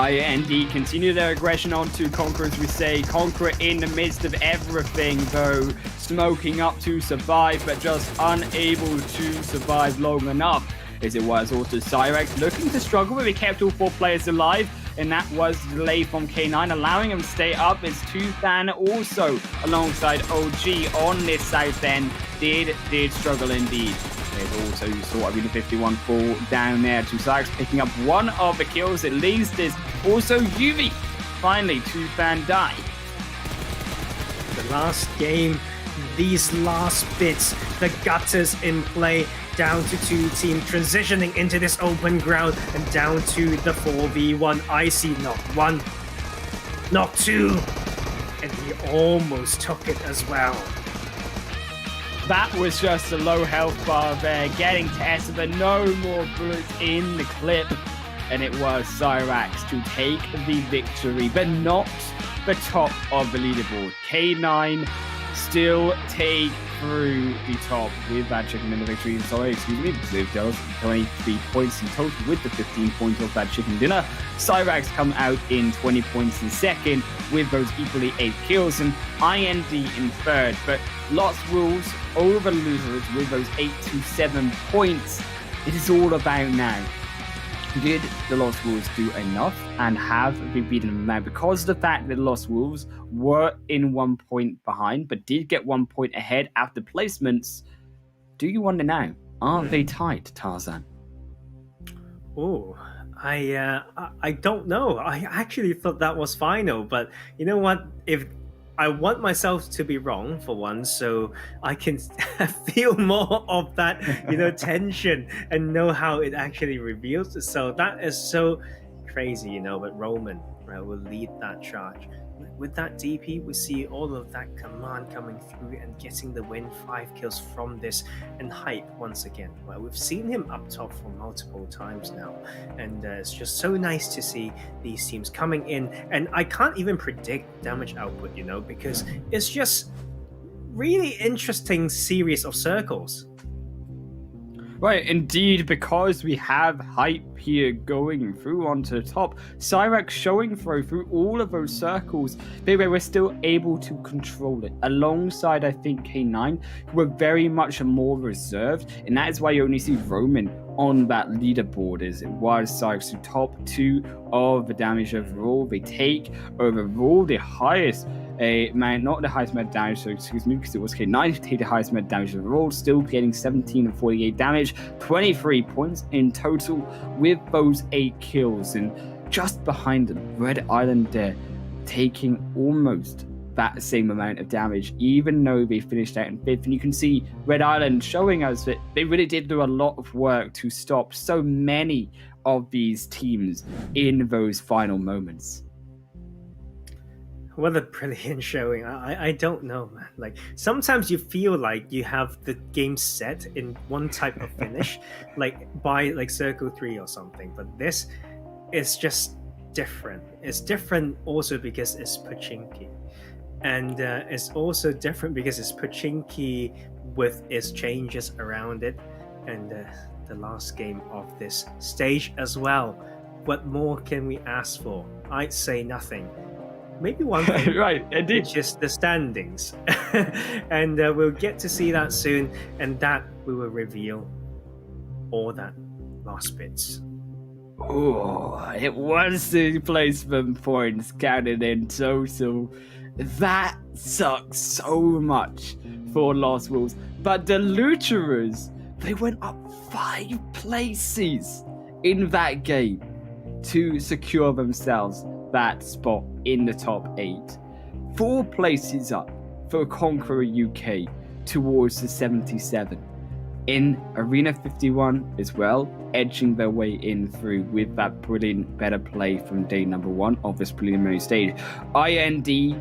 IND continue their aggression onto Conqueror, as we say. Conqueror in the midst of everything, though, smoking up to survive, but just unable to survive long enough. As it was also Cyrax looking to struggle, but he kept all 4 players alive, and that was delay from K9, allowing him to stay up. As Toothan also alongside OG on this south end did struggle indeed. There's also, you saw Arena 51 fall down there to Cyrax, picking up one of the kills. At least is also UV. Finally, Toothan died. The last game, these last bits, the gutters in play. Down to 2 team transitioning into this open ground and down to the 4v1. Icy knocked 1, knocked 2, and he almost took it as well. That was just a low health bar there, getting tested, but no more bullets in the clip. And it was Cyrax to take the victory, but not the top of the leaderboard. K9 still take through the top with that chicken dinner victory. Sorry, excuse me, because they've got 23 points in total with the 15 points of that chicken dinner. Cyrax come out in 20 points in second with those equally 8 kills, and IND in third. But Lost Wolves over Losers with those 8 to 7 points. It is all about now. Did the Lost Wolves do enough, and have they beaten them now? Because of the fact that the Lost Wolves were in 1 point behind, but did get 1 point ahead after placements, do you wonder now, are they tied, Tarzan? Oh, I don't know. I actually thought that was final, but you know what? If I want myself to be wrong for once, so I can feel more of that, tension and know how it actually reveals. So that is so crazy, but Roman, right, will lead that charge. With that DP, we see all of that command coming through and getting the win, 5 kills from this, and hype once again. Well, we've seen him up top for multiple times now, and it's just so nice to see these teams coming in. And I can't even predict damage output, because it's just really interesting series of circles. Right, indeed, because we have hype here going through onto the top. Cyrax showing through all of those circles, but we're still able to control it. Alongside, I think, K9, who are very much more reserved, and that is why you only see Roman on that leaderboard, as it was Cyrax to top 2 of the damage overall. They take overall the highest not the highest amount of damage, so excuse me, because it was K9 to take the highest amount of damage overall, still getting 17 and 48 damage, 23 points in total with those 8 kills. And just behind them, Red Island there, taking almost that same amount of damage, even though they finished out in 5th. And you can see Red Island showing us that they really did do a lot of work to stop so many of these teams in those final moments. What a brilliant showing. I don't know, man. Like, sometimes you feel like you have the game set in one type of finish, like by like circle 3 or something. But this is just different. It's different also because it's Pachinki. And it's also different because it's Pachinki with its changes around it. And the last game of this stage as well. What more can we ask for? I'd say nothing. Maybe one thing, right, indeed. Which is the standings. And we'll get to see that soon, and that we will reveal all that last bits. Oh, it was the placement points counted in total. That sucks so much for Lost Wolves. But the Luterers, they went up 5 places in that game to secure themselves that spot in the top 8. 4 places up for Conqueror UK towards the 77. In Arena 51 as well, edging their way in through with that brilliant better play from day number 1 of this preliminary stage. IND,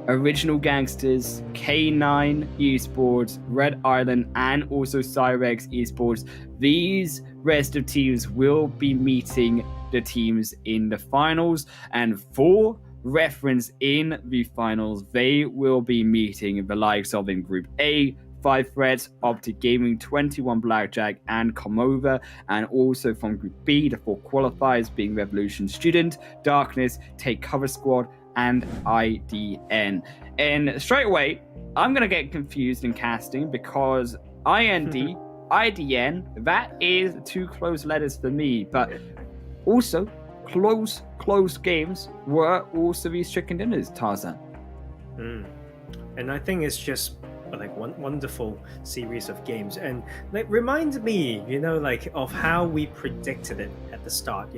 Original Gangsters, K9 Esports, Red Island, and also Cyrax Esports. These rest of teams will be meeting the teams in the finals, and for reference, in the finals they will be meeting the likes of in Group A, 5 Threats, Optic Gaming, 21 Blackjack, and Comova, and also from Group B, the 4 qualifiers being Revolution Student, Darkness, Take Cover Squad, and IDN. And straight away, I'm gonna get confused in casting because IND, IDN, that is 2 close letters for me, but also close games were also these chicken dinners, Tarzan. And I think it's just like one wonderful series of games, and like reminds me, like of how we predicted it at the start,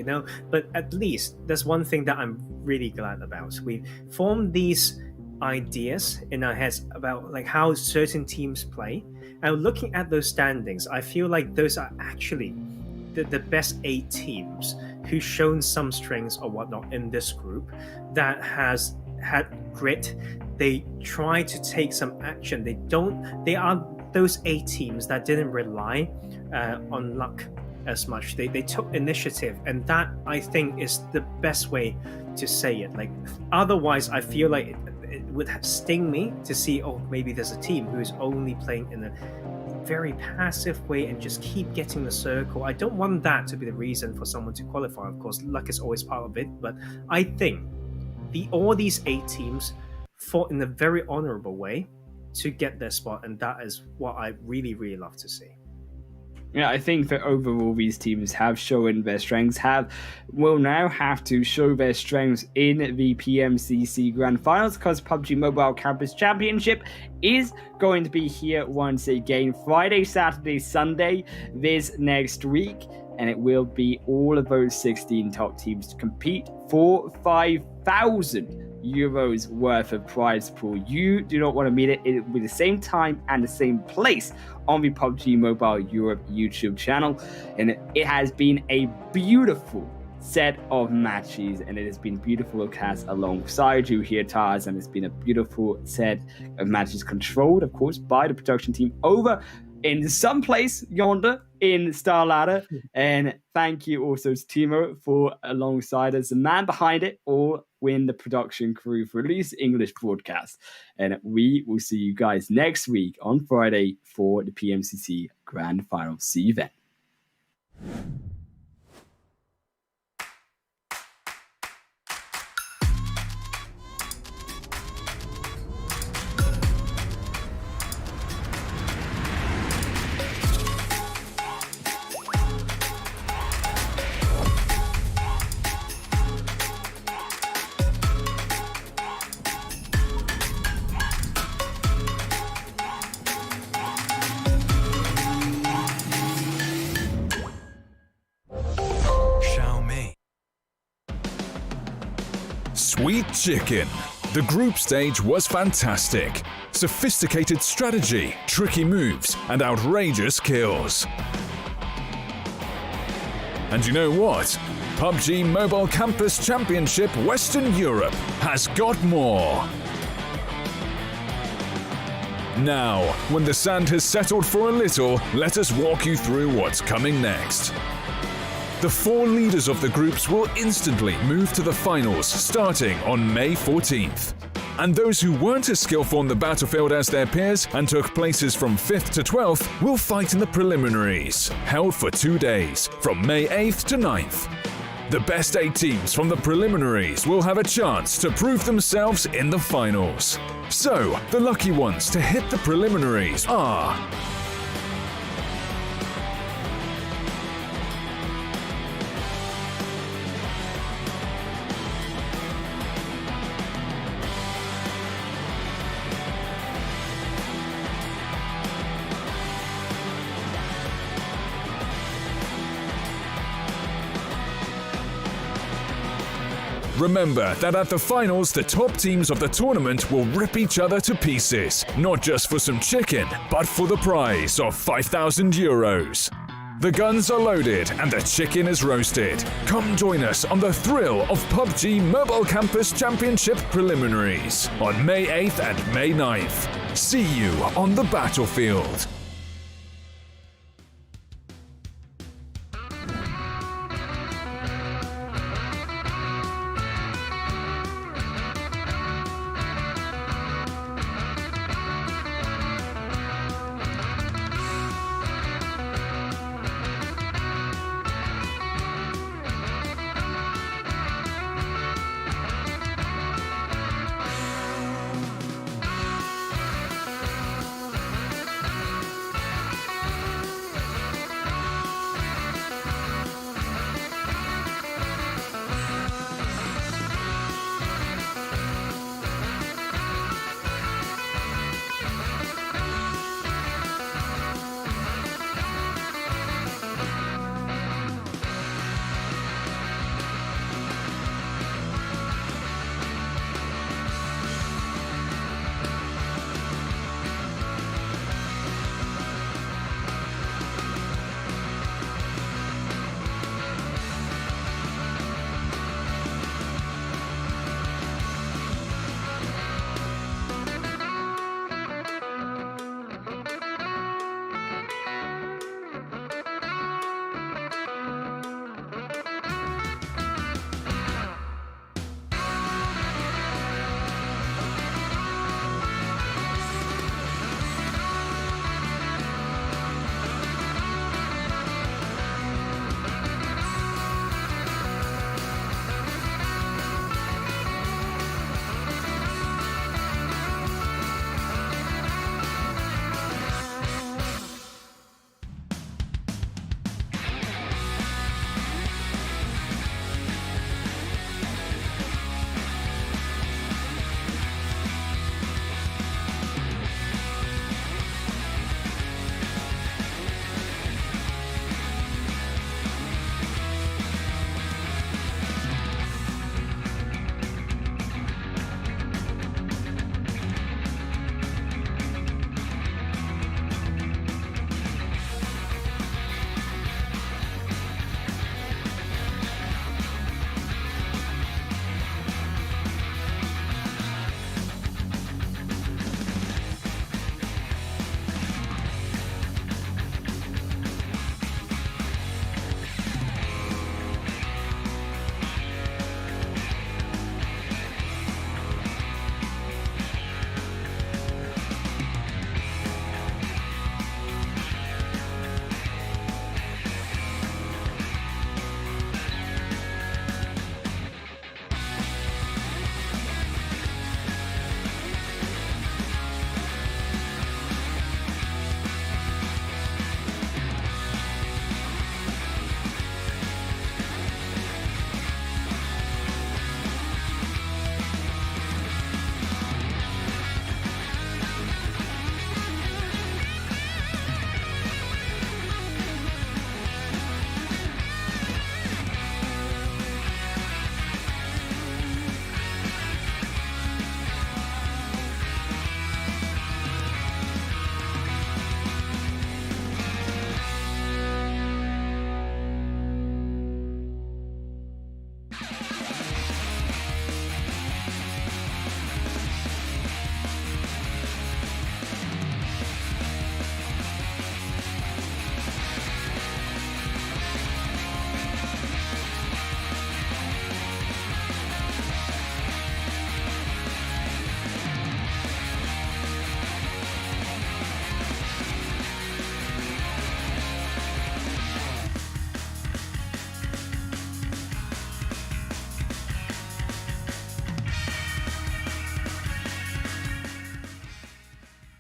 but at least there's one thing that I'm really glad about. We formed these ideas in our heads about like how certain teams play, and looking at those standings, I feel like those are actually the best 8 teams who've shown some strengths or whatnot in this group that has had grit. They try to take some action. They are those 8 teams that didn't rely on luck as much. They took initiative, and that I think is the best way to say it. Like otherwise I feel like it would sting me to see, oh, maybe there's a team who is only playing in a very passive way and just keep getting the circle. I don't want that to be the reason for someone to qualify. Of course, luck is always part of it, but I think all these 8 teams fought in a very honorable way to get their spot, and that is what I really, really love to see. Yeah, I think that overall these teams have shown their strengths, will now have to show their strengths in the PMCC Grand Finals, because PUBG Mobile Campus Championship is going to be here once again Friday, Saturday, Sunday this next week, and it will be all of those 16 top teams to compete for 5,000 euros worth of prize pool. You do not want to meet it. It will be the same time and the same place on the PUBG Mobile Europe YouTube channel, and it has been a beautiful set of matches, and it has been beautiful to cast alongside you here, Taz, and it's been a beautiful set of matches controlled, of course, by the production team over in some place yonder in Star Ladder. And thank you also to Timo for alongside us, the man behind it all, win the production crew for at least English broadcast. And we will see you guys next week on Friday for the PMCC Grand Final. See you then. Sweet chicken. The group stage was fantastic. Sophisticated strategy, tricky moves, and outrageous kills. And you know what? PUBG Mobile Campus Championship Western Europe has got more. Now, when the sand has settled for a little, let us walk you through what's coming next. The 4 leaders of the groups will instantly move to the finals starting on May 14th. And those who weren't as skillful on the battlefield as their peers and took places from 5th to 12th will fight in the preliminaries, held for 2 days, from May 8th to 9th. The best 8 teams from the preliminaries will have a chance to prove themselves in the finals. So, the lucky ones to hit the preliminaries are... Remember that at the finals, the top teams of the tournament will rip each other to pieces, not just for some chicken, but for the prize of 5,000 euros. The guns are loaded and the chicken is roasted. Come join us on the thrill of PUBG Mobile Campus Championship Preliminaries on May 8th and May 9th. See you on the battlefield.